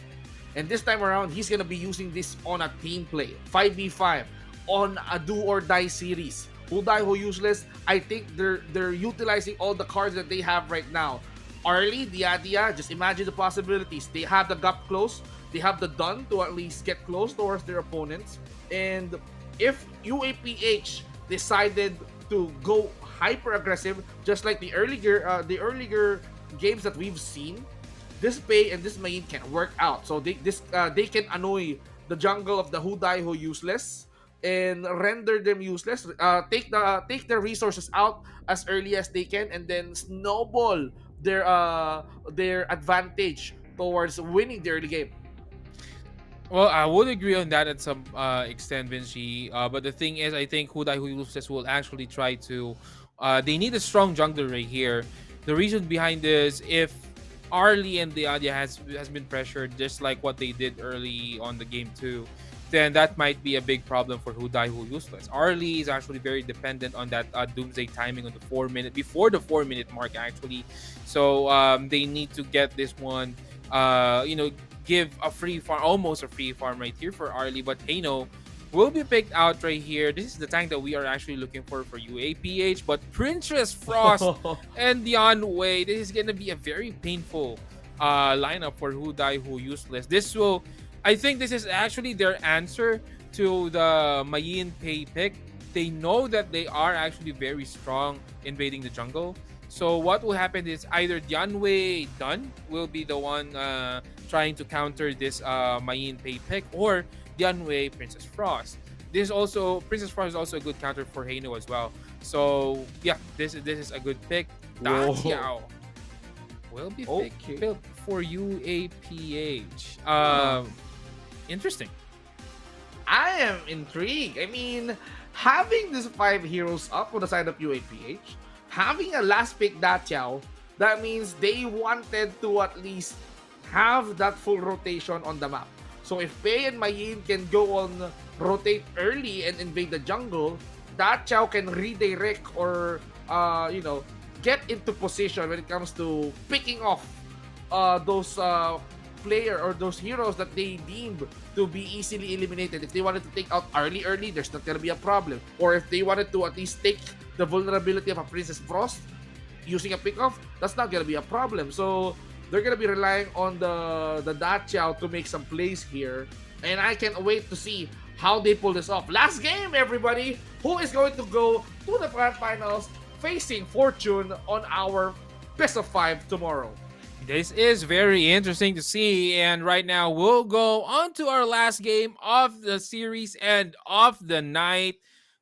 Speaker 5: And this time around, he's gonna be using this on a team play, 5v5, on a do or die series. Who die who useless? I think they're utilizing all the cards that they have right now. Arlie, Diadia, just imagine the possibilities. They have the gap close, they have the done to at least get close towards their opponents. And if UAPH decided to go hyper aggressive, just like the earlier games that we've seen, this Pei and this Main can work out. So they can annoy the jungle of the Who Die Who Useless and render them useless. Take their resources out as early as they can, and then snowball their advantage towards winning the early game.
Speaker 6: Well, I would agree on that at some extent, Vinci. But the thing is, I think Hudai Who Useless will actually try to. They need a strong jungler right here. The reason behind this, if Arlie and Diadia has been pressured just like what they did early on the game 2, then that might be a big problem for Who Die Who Useless. Arlie is actually very dependent on that Doomsday timing on the 4 minute before the 4 minute mark actually. So they need to get this one. Give a free farm, almost a free farm right here for Arlie. But Hano will be picked out right here. This is the tank that we are actually looking for UAPH. But Princess Frost and Dion Wei, this is gonna be a very painful lineup for Who Die Who Useless. I think this is actually their answer to the Mayin Pei pick. They know that they are actually very strong invading the jungle. So what will happen is either Dianwei Dun will be the one trying to counter this Mayin Pei pick, or Dianwei Princess Frost. Princess Frost is also a good counter for Hano as well. So yeah, this is a good pick. Da Xiao will be picked for UAPH. Interesting.
Speaker 5: I am intrigued. I mean, having these 5 heroes up on the side of UAPH, having a last pick Datiao, that means they wanted to at least have that full rotation on the map. So if Pei and Mayin can go on rotate early and invade the jungle, Datiao can redirect or get into position when it comes to picking off those player or those heroes that they deemed to be easily eliminated. If they wanted to take out early, there's not gonna be a problem. Or if they wanted to at least take the vulnerability of a Princess Frost using a pick-off, that's not gonna be a problem. So they're gonna be relying on the Dachao to make some plays here. And I can't wait to see how they pull this off. Last game, everybody! Who is going to go to the grand finals facing Fortune on our best of 5 tomorrow?
Speaker 6: This is very interesting to see, and right now we'll go on to our last game of the series and of the night.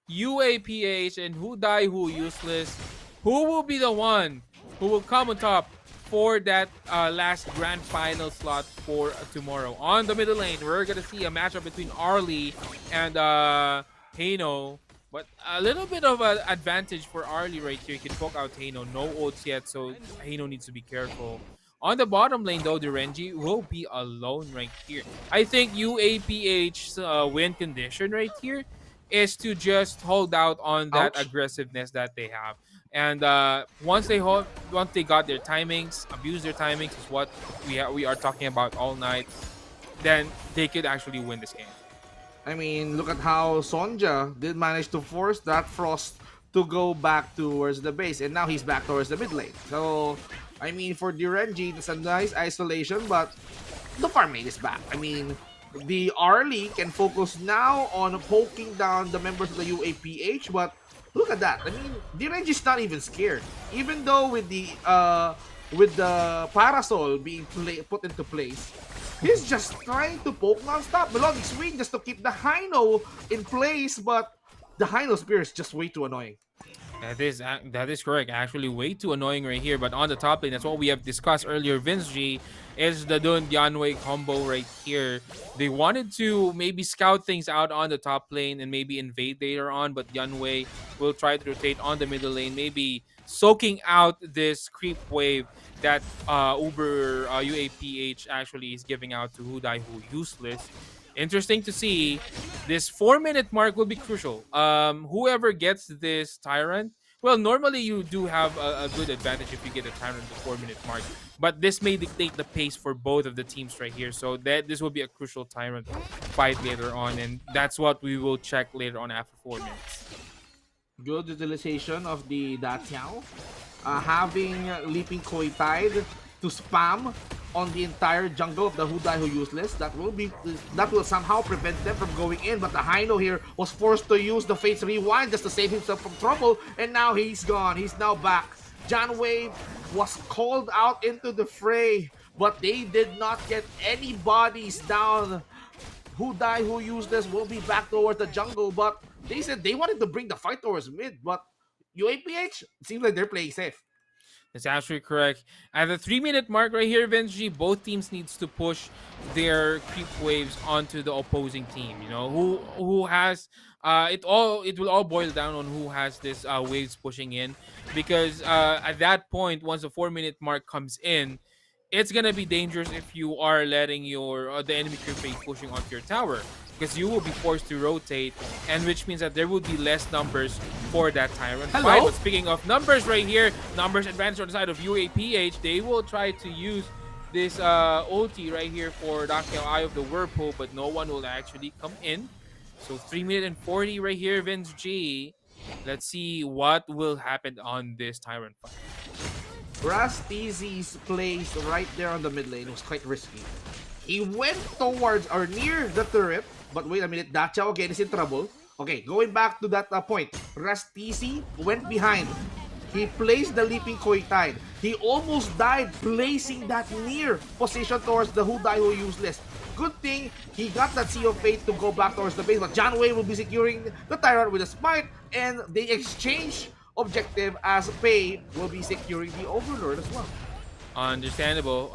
Speaker 6: UAPH and Who Die Who Useless. Who will be the one who will come on top for that last grand final slot for tomorrow? On the middle lane, we're gonna see a matchup between Arlie and Hano. But a little bit of an advantage for Arlie right here. He can poke out Hano. No ults yet, so Hano needs to be careful. On the bottom lane, though, the Renji will be alone right here. I think UAPH's win condition right here is to just hold out on that aggressiveness that they have. And once they got their timings, abuse their timings is what we are talking about all night, then they could actually win this game.
Speaker 5: I mean, look at how Sonja did manage to force that Frost to go back towards the base, and now he's back towards the mid lane. So, I mean, for Direnji, it's a nice isolation, but the farm lane is back. I mean, the Arlie can focus now on poking down the members of the UAPH, but look at that. I mean, Direnji's not even scared. Even though with the Parasol being put into place, he's just trying to poke non-stop. Melodic swing just to keep the Hino in place, but the Hino Spear is just way too annoying.
Speaker 6: That is correct. Actually, way too annoying right here. But on the top lane, that's what we have discussed earlier. Vince G is the Dun Yanwei combo right here. They wanted to maybe scout things out on the top lane and maybe invade later on, but Yanwei will try to rotate on the middle lane, maybe soaking out this creep wave that Uber UAPH actually is giving out to Hudai Who Useless. Interesting to see. This 4 minute mark will be crucial. Whoever gets this Tyrant, well, normally you do have a good advantage if you get a Tyrant at the 4 minute mark, but this may dictate the pace for both of the teams right here. So that this will be a crucial Tyrant fight later on, and that's what we will check later on after 4 minutes.
Speaker 5: Good utilization of the Datiao. Having Leaping Koi Tide to spam on the entire jungle of the Hudai Who Useless. That will somehow prevent them from going in, but the Hino here was forced to use the Fate's Rewind just to save himself from trouble, and now he's gone. He's now back. John Wave was called out into the fray, but they did not get any bodies down. Hudai Who Useless will be back towards the jungle, but they said they wanted to bring the fight towards mid, but UAPH seems like they're playing safe.
Speaker 6: That's actually correct. At the 3 minute mark right here, Vinci, both teams needs to push their creep waves onto the opposing team. You know, who has it will all boil down on who has this waves pushing in, because at that point, once the 4 minute mark comes in, it's gonna be dangerous if you are letting your the enemy creep wave pushing onto your tower, because you will be forced to rotate, and which means that there will be less numbers for that Tyrant fight. But speaking of numbers right here, numbers advantage on the side of UAPH. They will try to use this ulti right here for Dakiao Eye of the Whirlpool, but no one will actually come in. So 3 minute and 40 right here, Vince G. Let's see what will happen on this Tyrant fight.
Speaker 5: Rastizi's place right there on the mid lane was quite risky. He went towards or near the turret, but wait a minute, Dachao again is in trouble. Okay, going back to that point, Rastizi went behind. He placed the Leaping Koi Tide. He almost died placing that near position towards the Hudai Who Useless. Good thing he got that Sea of Fate to go back towards the base, but John Wei will be securing the Tyrant with a smite, and they exchange objective as Pei will be securing the Overlord as well.
Speaker 6: Understandable.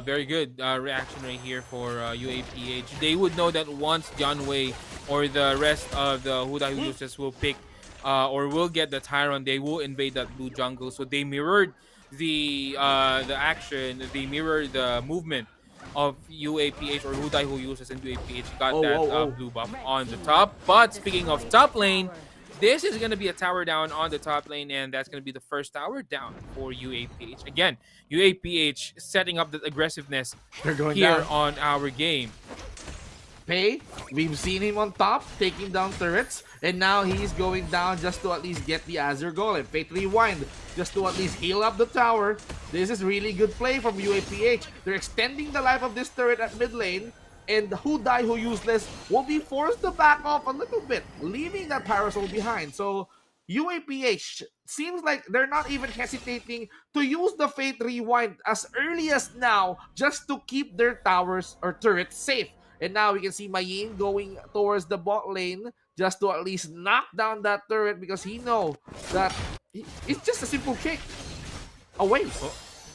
Speaker 6: Very good reaction right here for UAPH. They would know that once John Wei or the rest of the Hudai Who Useless will pick or will get the Tyrant, they will invade that blue jungle. So they mirrored the action, they mirrored the movement of UAPH or Hudai Who Useless, and UAPH got blue buff on the top. But speaking of top lane, this is going to be a tower down on the top lane, and that's going to be the first tower down for UAPH. Again, UAPH setting up the aggressiveness
Speaker 5: They're going
Speaker 6: here
Speaker 5: down
Speaker 6: on our game.
Speaker 5: Pei, we've seen him on top, taking down turrets, and now he's going down just to at least get the Azure Golem. Fate Rewind, just to at least heal up the tower. This is really good play from UAPH. They're extending the life of this turret at mid lane, and Hudai Who Useless will be forced to back off a little bit, leaving that Parasol behind. So UAPH seems like they're not even hesitating to use the Fate Rewind as early as now, just to keep their towers or turrets safe. And now we can see Mayin going towards the bot lane just to at least knock down that turret, because he knows that it's just a simple kick away.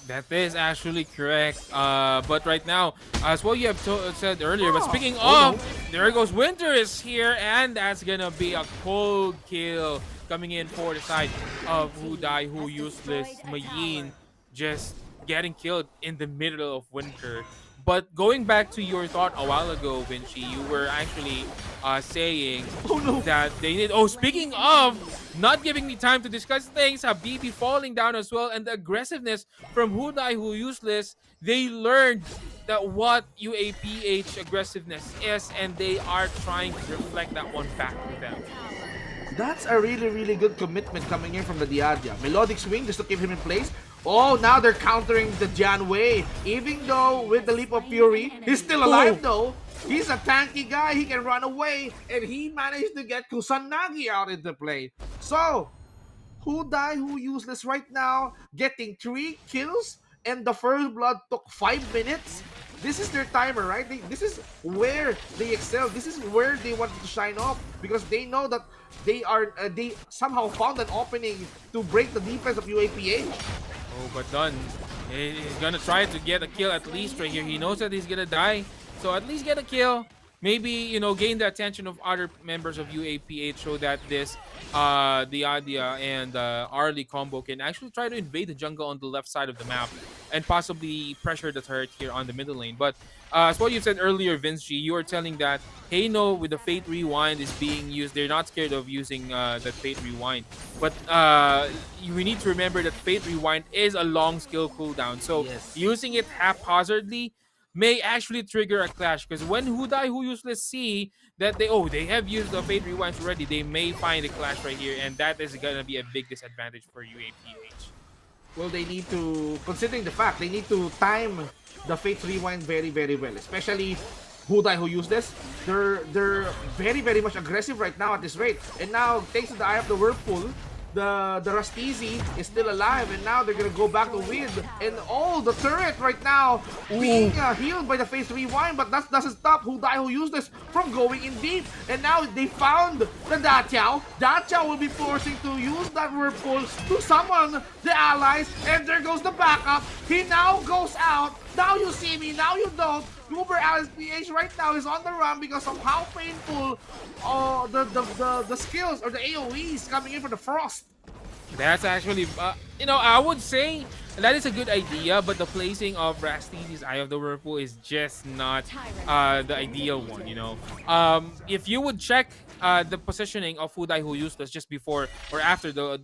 Speaker 6: That is actually correct. But right now, as what you have said earlier, but speaking of, there goes Winter is here, and that's gonna be a cold kill coming in for the side of Hudai Who Useless. Mayin just getting killed in the middle of Winter. But going back to your thought a while ago, Vinci, you were actually saying that they need... Oh, speaking of not giving me time to discuss things, Habibi falling down as well, and the aggressiveness from Hudai Who Useless, they learned that what UAPH aggressiveness is, and they are trying to reflect that one back to them.
Speaker 5: That's a really, really good commitment coming in from the Diadia. Melodic Swing just to keep him in place. Oh, now they're countering the Jan Wei. Even though with the Leap of Fury, he's still alive though. He's a tanky guy, he can run away, and he managed to get Kusanagi out into play. So, Hudai Who Useless right now, getting 3 kills, and the first blood took 5 minutes. this is their timer, right? This is where they excel. This is where they want to shine off because they know that they somehow found an opening to break the defense of UAPH.
Speaker 6: Oh, but Dunn, he's gonna try to get a kill at least right here. He knows that he's gonna die, so at least get a kill. Maybe, you know, gain the attention of other members of UAPH so that this, the Adia and Arlie combo can actually try to invade the jungle on the left side of the map and possibly pressure the turret here on the middle lane. But as what you said earlier, Vince G, you were telling that Hano with the Fate Rewind is being used. They're not scared of using the Fate Rewind. But we need to remember that Fate Rewind is a long skill cooldown. So using it haphazardly may actually trigger a clash, because when Who Die Who Useless see that they have used the Fate Rewinds already, they may find a clash right here, and that is gonna be a big disadvantage for UAPH.
Speaker 5: Well, they need to, considering the fact, they need to time the Fate Rewind very, very well, especially Who Die Who Useless. They're very, very much aggressive right now at this rate, and now thanks to the Eye of the Whirlpool, the Rastizi is still alive, and now they're gonna go back to win. And the turret right now being healed by the Phase Rewind, but that doesn't stop Who Die Who Useless from going in deep. And now they found the Datiao. Datiao will be forcing to use that Whirlpool to summon the allies, and there goes the backup. He now goes out. Now you see me, now you don't. Uber Alice PH right now is on the run because of how painful the skills or the AoEs coming in for the Frost.
Speaker 6: That's actually, you know, I would say that is a good idea, but the placing of Rastizi's Eye of the Whirlpool is just not the ideal one, you know. If you would check the positioning of Who Die Who Useless just before or after the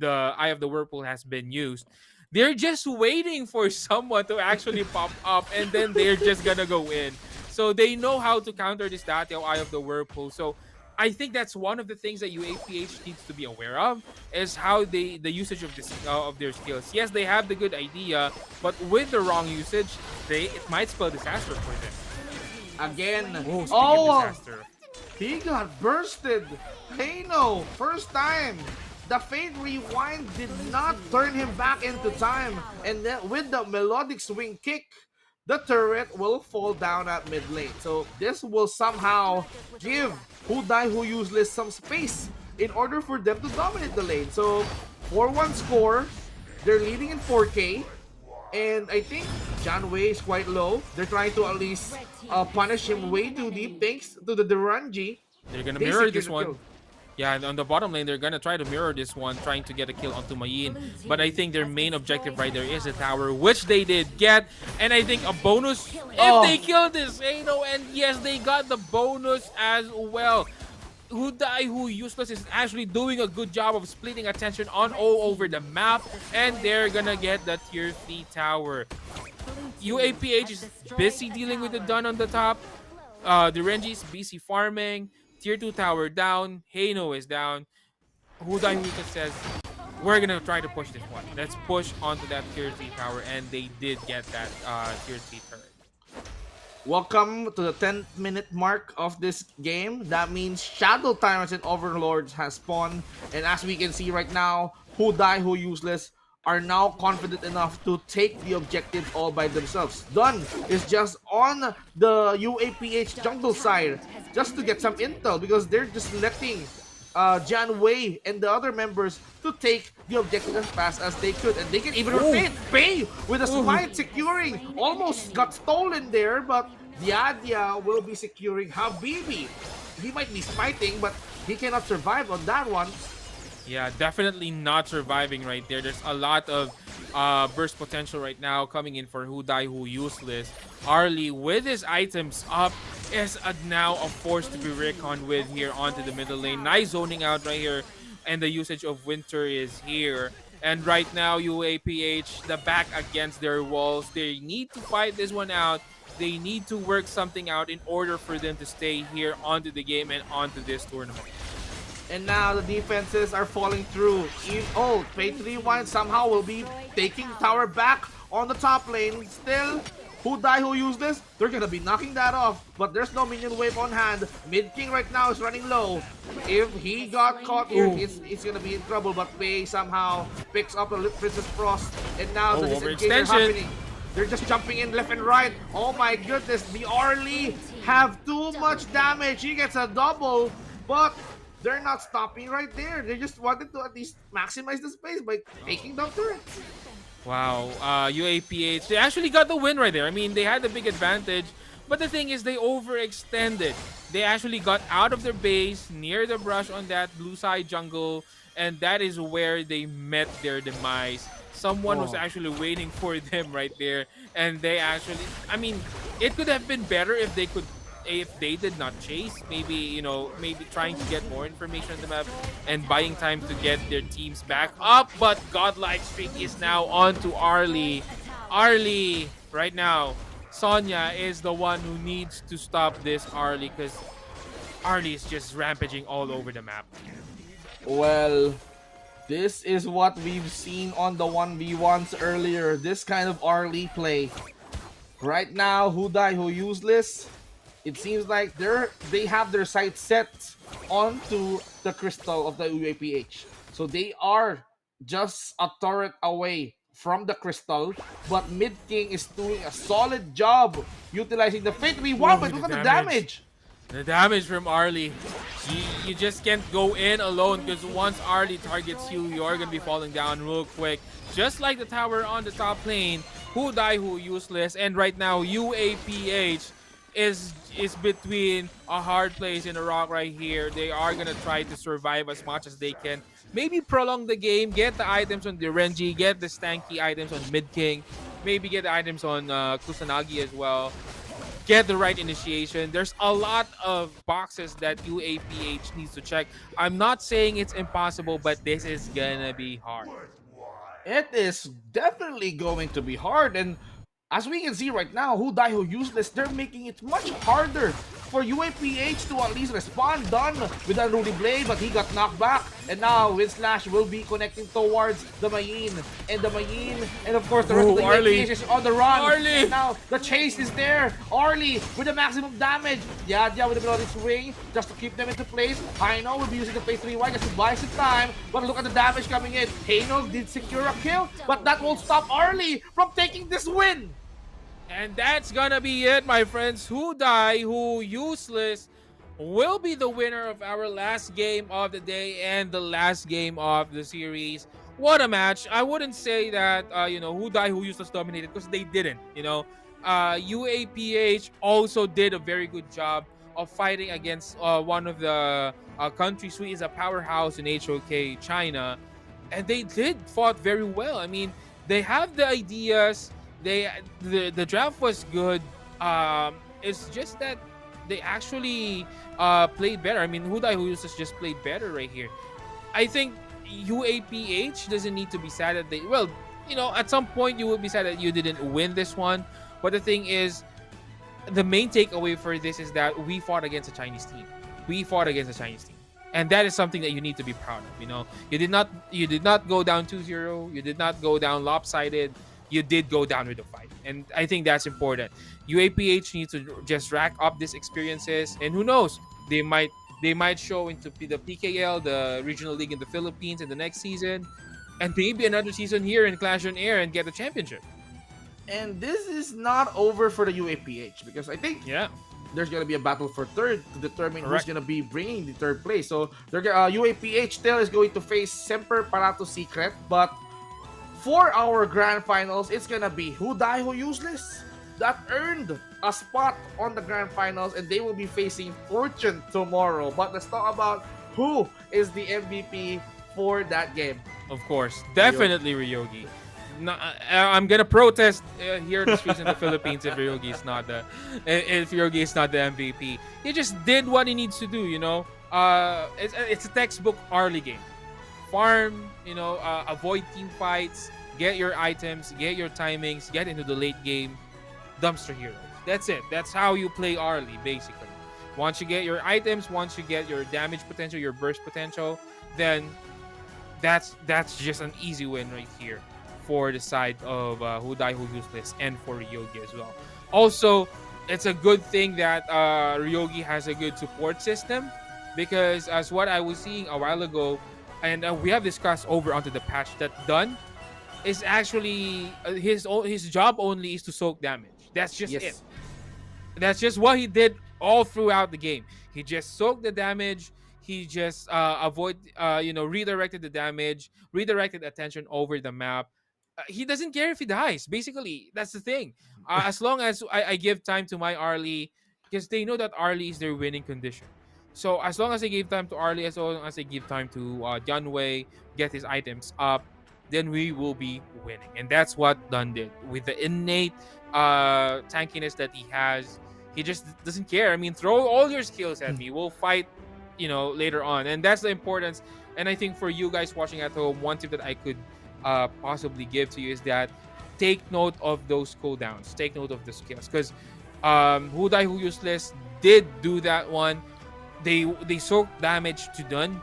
Speaker 6: Eye of the Whirlpool has been used, they're just waiting for someone to actually pop up, and then they're just gonna go in. So they know how to counter this Datiao Eye of the Whirlpool. So I think that's one of the things that UAPH needs to be aware of, is how the usage of this of their skills. Yes, they have the good idea, but with the wrong usage, it might spell disaster for them.
Speaker 5: Again,
Speaker 6: speaking of disaster,
Speaker 5: he got bursted. Hey no, first time. The Fate Rewind did not turn him back into time, and then with the melodic swing kick, the turret will fall down at mid lane. So this will somehow give Who Die Who Useless some space in order for them to dominate the lane. So 4-1 score, they're leading in 4K, and I think John Wei is quite low. They're trying to at least punish him way too deep thanks to the Duranji.
Speaker 6: They're gonna mirror this one. Yeah, on the bottom lane, they're gonna try to mirror this one, trying to get a kill onto Mayin. But I think their main objective right there is the tower, which they did get. And I think a bonus if they kill this, you know, and yes, they got the bonus as well. Who Die Who Useless is actually doing a good job of splitting attention on all over the map, and they're gonna get the tier 3 tower. UAPH is busy dealing with the Dun on the top. The Renji is busy farming. Tier 2 tower down. Hano is down. Who Die Who Useless says, we're gonna try to push this one. Let's push onto that tier 3 tower, and they did get that tier 3 turret.
Speaker 5: Welcome to the 10th-minute mark of this game. That means Shadow Tyrants and Overlords has spawned. And as we can see right now, Who Die Who Useless are now confident enough to take the objectives all by themselves. Dun is just on the UAPH jungle side just to get some intel, because they're just letting Jan Wei and the other members to take the objective as fast as they could, and they can even pay with a smite securing. Almost got stolen there, but Diadia will be securing Habibi. He might be smiting, but he cannot survive on that one.
Speaker 6: Yeah, definitely not surviving right there. There's a lot of burst potential right now coming in for Who Die Who Useless. Arlie, with his items up, is now a force to be reckoned with here onto the middle lane. Nice zoning out right here, and the usage of Winter is here. And right now, UAPH, the back against their walls. They need to fight this one out. They need to work something out in order for them to stay here onto the game and onto this tournament.
Speaker 5: And now the defenses are falling through. Fate Rewind somehow will be taking tower back on the top lane. Still, Who Die Who Useless, they're gonna be knocking that off, but there's no minion wave on hand. Mid King right now is running low. If he got caught here, he's gonna be in trouble, but Faye somehow picks up the Princess Frost, and now the disengage is happening. They're just jumping in left and right. Oh my goodness, the Arlie have too much damage. He gets a double, but they're not stopping right there. They just wanted to at least maximize the space by taking down turrets.
Speaker 6: Wow, UAPH, they actually got the win right there. I mean, they had the big advantage, but the thing is they overextended. They actually got out of their base near the brush on that blue side jungle, and that is where they met their demise. Someone was actually waiting for them right there, and they actually, I mean, it could have been better if they did not chase, maybe, you know, maybe trying to get more information on the map and buying time to get their teams back up. But godlike streak is now on to Arlie. Arlie right now, Sonya is the one who needs to stop this Arlie, because Arlie is just rampaging all over the map.
Speaker 5: Well, this is what we've seen on the 1v1s earlier. This kind of Arlie play. Right now, who die, who useless. It seems like they have their sights set onto the crystal of the UAPH. So they are just a turret away from the crystal, but Mid King is doing a solid job utilizing the Fate Rewind, but look at the damage.
Speaker 6: The damage from Arlie. You just can't go in alone, because once Arlie targets you, you're going to be falling down real quick. Just like the tower on the top lane, who die, who useless. And right now, UAPH is between a hard place and a rock right here. They are going to try to survive as much as they can. Maybe prolong the game, get the items on the Renji, get the stanky items on Mid King, maybe get the items on Kusanagi as well. Get the right initiation. There's a lot of boxes that UAPH needs to check. I'm not saying it's impossible, but this is gonna be hard.
Speaker 5: It is definitely going to be hard, and as we can see right now, who die, who useless, they're making it much harder for UAPH to at least respond. Done with a Rudy Blade, but he got knocked back. And now Slash will be connecting towards the Mayin. And the Mayin, and of course the rest of the UAPH is on the run.
Speaker 6: Arlie.
Speaker 5: And now the chase is there. Arlie with the maximum damage. Yadja with the melodic swing just to keep them into place. Haino will be using the phase 3Y just to buy some time. But look at the damage coming in. Haino did secure a kill, but that won't stop Arlie from taking this win.
Speaker 6: And that's gonna be it, my friends. Who die, who useless will be the winner of our last game of the day and the last game of the series. What a match. I wouldn't say that, who die, who useless dominated, because they didn't, UAPH also did a very good job of fighting against one of the countries who is a powerhouse in HOK, China. And they did fought very well. I mean, they have the ideas. The draft was good. It's just that they actually played better. I mean, who uses just played better right here. I think UAPH doesn't need to be sad that they, at some point you will be sad that you didn't win this one. But the thing is, the main takeaway for this is that we fought against a Chinese team. And that is something that you need to be proud of. You did not go down 2-0. You did not go down lopsided. You did go down with the fight. And I think that's important. UAPH needs to just rack up these experiences. And who knows? They might show into the PKL, the regional league in the Philippines in the next season. And maybe another season here in Clash on Air and get the championship.
Speaker 5: And this is not over for the UAPH, because I think there's going to be a battle for third to determine who's going to be bringing the third place. So UAPH still is going to face Semper Parato Secret, but for our grand finals, it's gonna be who die, who useless that earned a spot on the grand finals, and they will be facing Fortune tomorrow. But let's talk about who is the MVP for that game.
Speaker 6: Of course, definitely Ryogi. No, I'm gonna protest here in the streets in the Philippines if Ryogi is not the MVP. He just did what he needs to do. It's a textbook Arlie game. Farm, avoid team fights, get your items, get your timings, get into the late game, dumpster heroes. That's it. That's how you play Arlie, basically. Once you get your items, once you get your damage potential, your burst potential, then that's just an easy win right here for the side of who die, who useless, and for Ryogi as well. Also, it's a good thing that Ryogi has a good support system, because as what I was seeing a while ago, and we have discussed over onto the patch that done, is actually his job only is to soak damage. That's just it.
Speaker 5: Yes.
Speaker 6: That's just what he did all throughout the game. He just soaked the damage. He just redirected the damage, redirected attention over the map. He doesn't care if he dies. Basically, that's the thing. As long as I give time to my Arlie, because they know that Arlie is their winning condition. So as long as I give time to Arlie, as long as I give time to Junwei, get his items up, then we will be winning. And that's what Dunn did with the innate tankiness that he has. He just doesn't care. I mean, throw all your skills at me. We'll fight, later on. And that's the importance. And I think for you guys watching at home, one tip that I could possibly give to you is that take note of those cooldowns. Take note of the skills. Because Who Die Who Useless did do that one. They soaked damage to Dunn.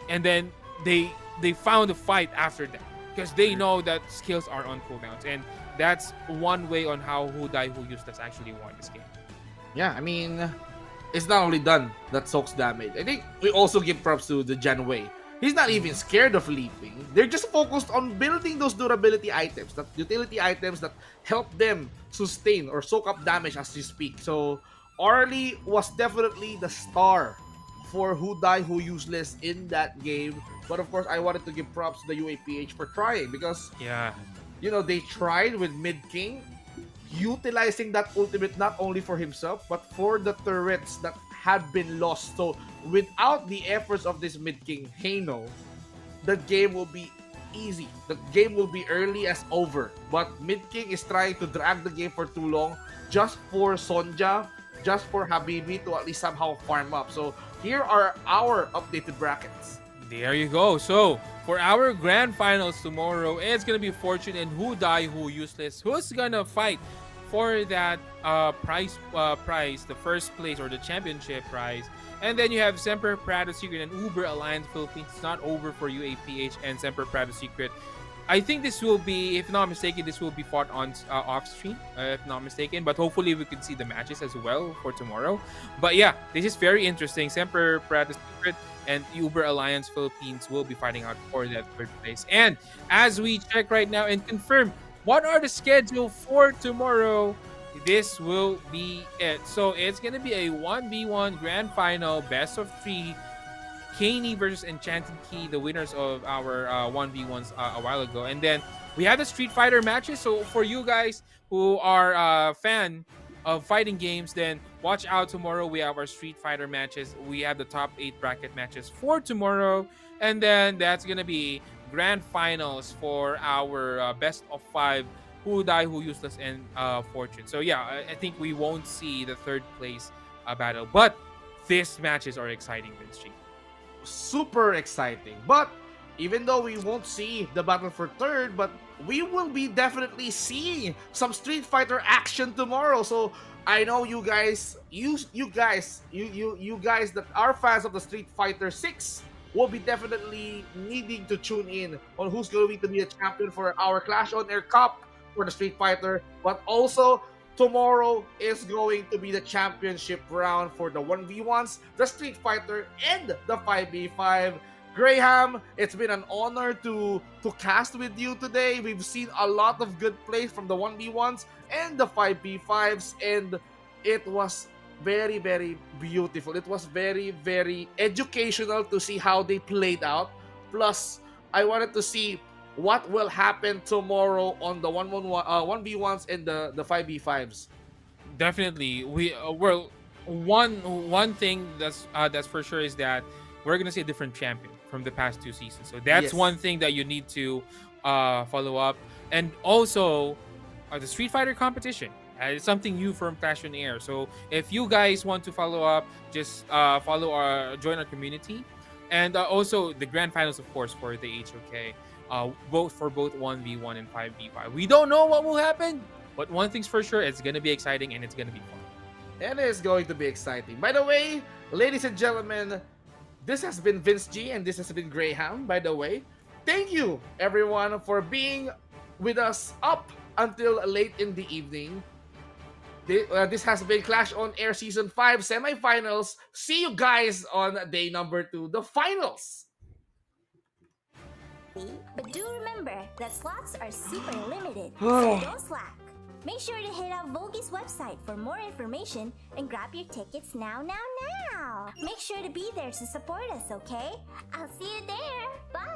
Speaker 6: And then they found a fight after that. Because they know that skills are on cooldowns. And that's one way on how Who Die Who Useless actually won this game.
Speaker 5: Yeah, I mean, it's not only Dunn that soaks damage. I think we also give props to the Janwei. He's not even scared of leaping. They're just focused on building those durability items, that utility items that help them sustain or soak up damage as you speak. So Arlie was definitely the star for Who Die Who Useless in that game. But of course, I wanted to give props to the UAPH for trying because
Speaker 6: Yeah.
Speaker 5: they tried with Mid King, utilizing that ultimate not only for himself but for the turrets that had been lost. So without the efforts of this Mid King Hano, the game will be easy. The game will be early as over. But Mid King is trying to drag the game for too long just for Sonja, just for Habibi to at least somehow farm up. So here are our updated brackets.
Speaker 6: There you go. So for our grand finals tomorrow, it's gonna be Fortune and Who Die Who Useless. Who's gonna fight for that prize, the first place or the championship prize? And then you have Semper Prado Secret and Uber Alliance Philippines. It's not over for UAPH and Semper Prado Secret. I think this will be, if not mistaken, this will be fought on off stream, if not mistaken. But hopefully we can see the matches as well for tomorrow. But yeah, this is very interesting. Semper Prado Secret and Uber Alliance Philippines will be fighting out for that third place. And as we check right now and confirm what are the schedule for tomorrow, this will be it. So it's gonna be a 1v1 grand final, best of 3. Kaney versus Enchanted Key, the winners of our 1v1s a while ago. And then we have the Street Fighter matches. So for you guys who are a fan of fighting games, then watch out tomorrow. We have our Street Fighter matches. We have the top 8 bracket matches for tomorrow. And then that's going to be grand finals for our best of 5 Who Die Who Useless and Fortune. So yeah, I think we won't see the third place battle. But these matches are exciting, Vince G.
Speaker 5: Super exciting. But even though we won't see the battle for third, but we will be definitely seeing some Street Fighter action tomorrow. So I know you guys, you guys that are fans of the Street Fighter 6 will be definitely needing to tune in on who's going to be the champion for our Clash on Air Cup for the Street Fighter. But also tomorrow is going to be the championship round for the 1v1s, the Street Fighter, and the 5v5. Graham, it's been an honor to cast with you today. We've seen a lot of good plays from the 1v1s and the 5v5s, and it was very, very beautiful. It was very, very educational to see how they played out. Plus, I wanted to see what will happen tomorrow on the 1v1s and the 5v5s.
Speaker 6: Definitely, well, one thing that's for sure is that we're gonna see a different champion from the past 2 seasons. So that's
Speaker 5: Yes.
Speaker 6: one thing that you need to follow up, and also the Street Fighter competition. It's something new from Clash on Air. So if you guys want to follow up, just join our community, and also the grand finals, of course, for the HOK. Both 1v1 and 5v5. We don't know what will happen, but one thing's for sure, it's gonna be exciting and it's gonna be fun.
Speaker 5: It is going to be exciting. By the way, ladies and gentlemen, this has been Vince G and this has been Graham, by the way. Thank you, everyone, for being with us up until late in the evening. This has been Clash on Air Season 5 semifinals. See you guys on day number 2, the finals.
Speaker 3: immediately. But do remember that slots are super limited, so don't slack. Make sure to hit up Vogi's website for more information and grab your tickets now. Make sure to be there to support us, okay? I'll see you there. Bye!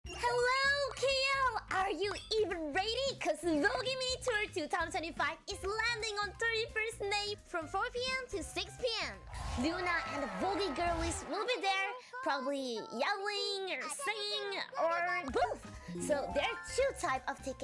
Speaker 1: Hello, KL! Are you even ready? Cause Vogi Mini Tour 2025 is landing on 31st May from 4 p.m. to 6 p.m. Luna and the Vogi girlies will be there, probably yelling or singing or both. So there are two types of tickets.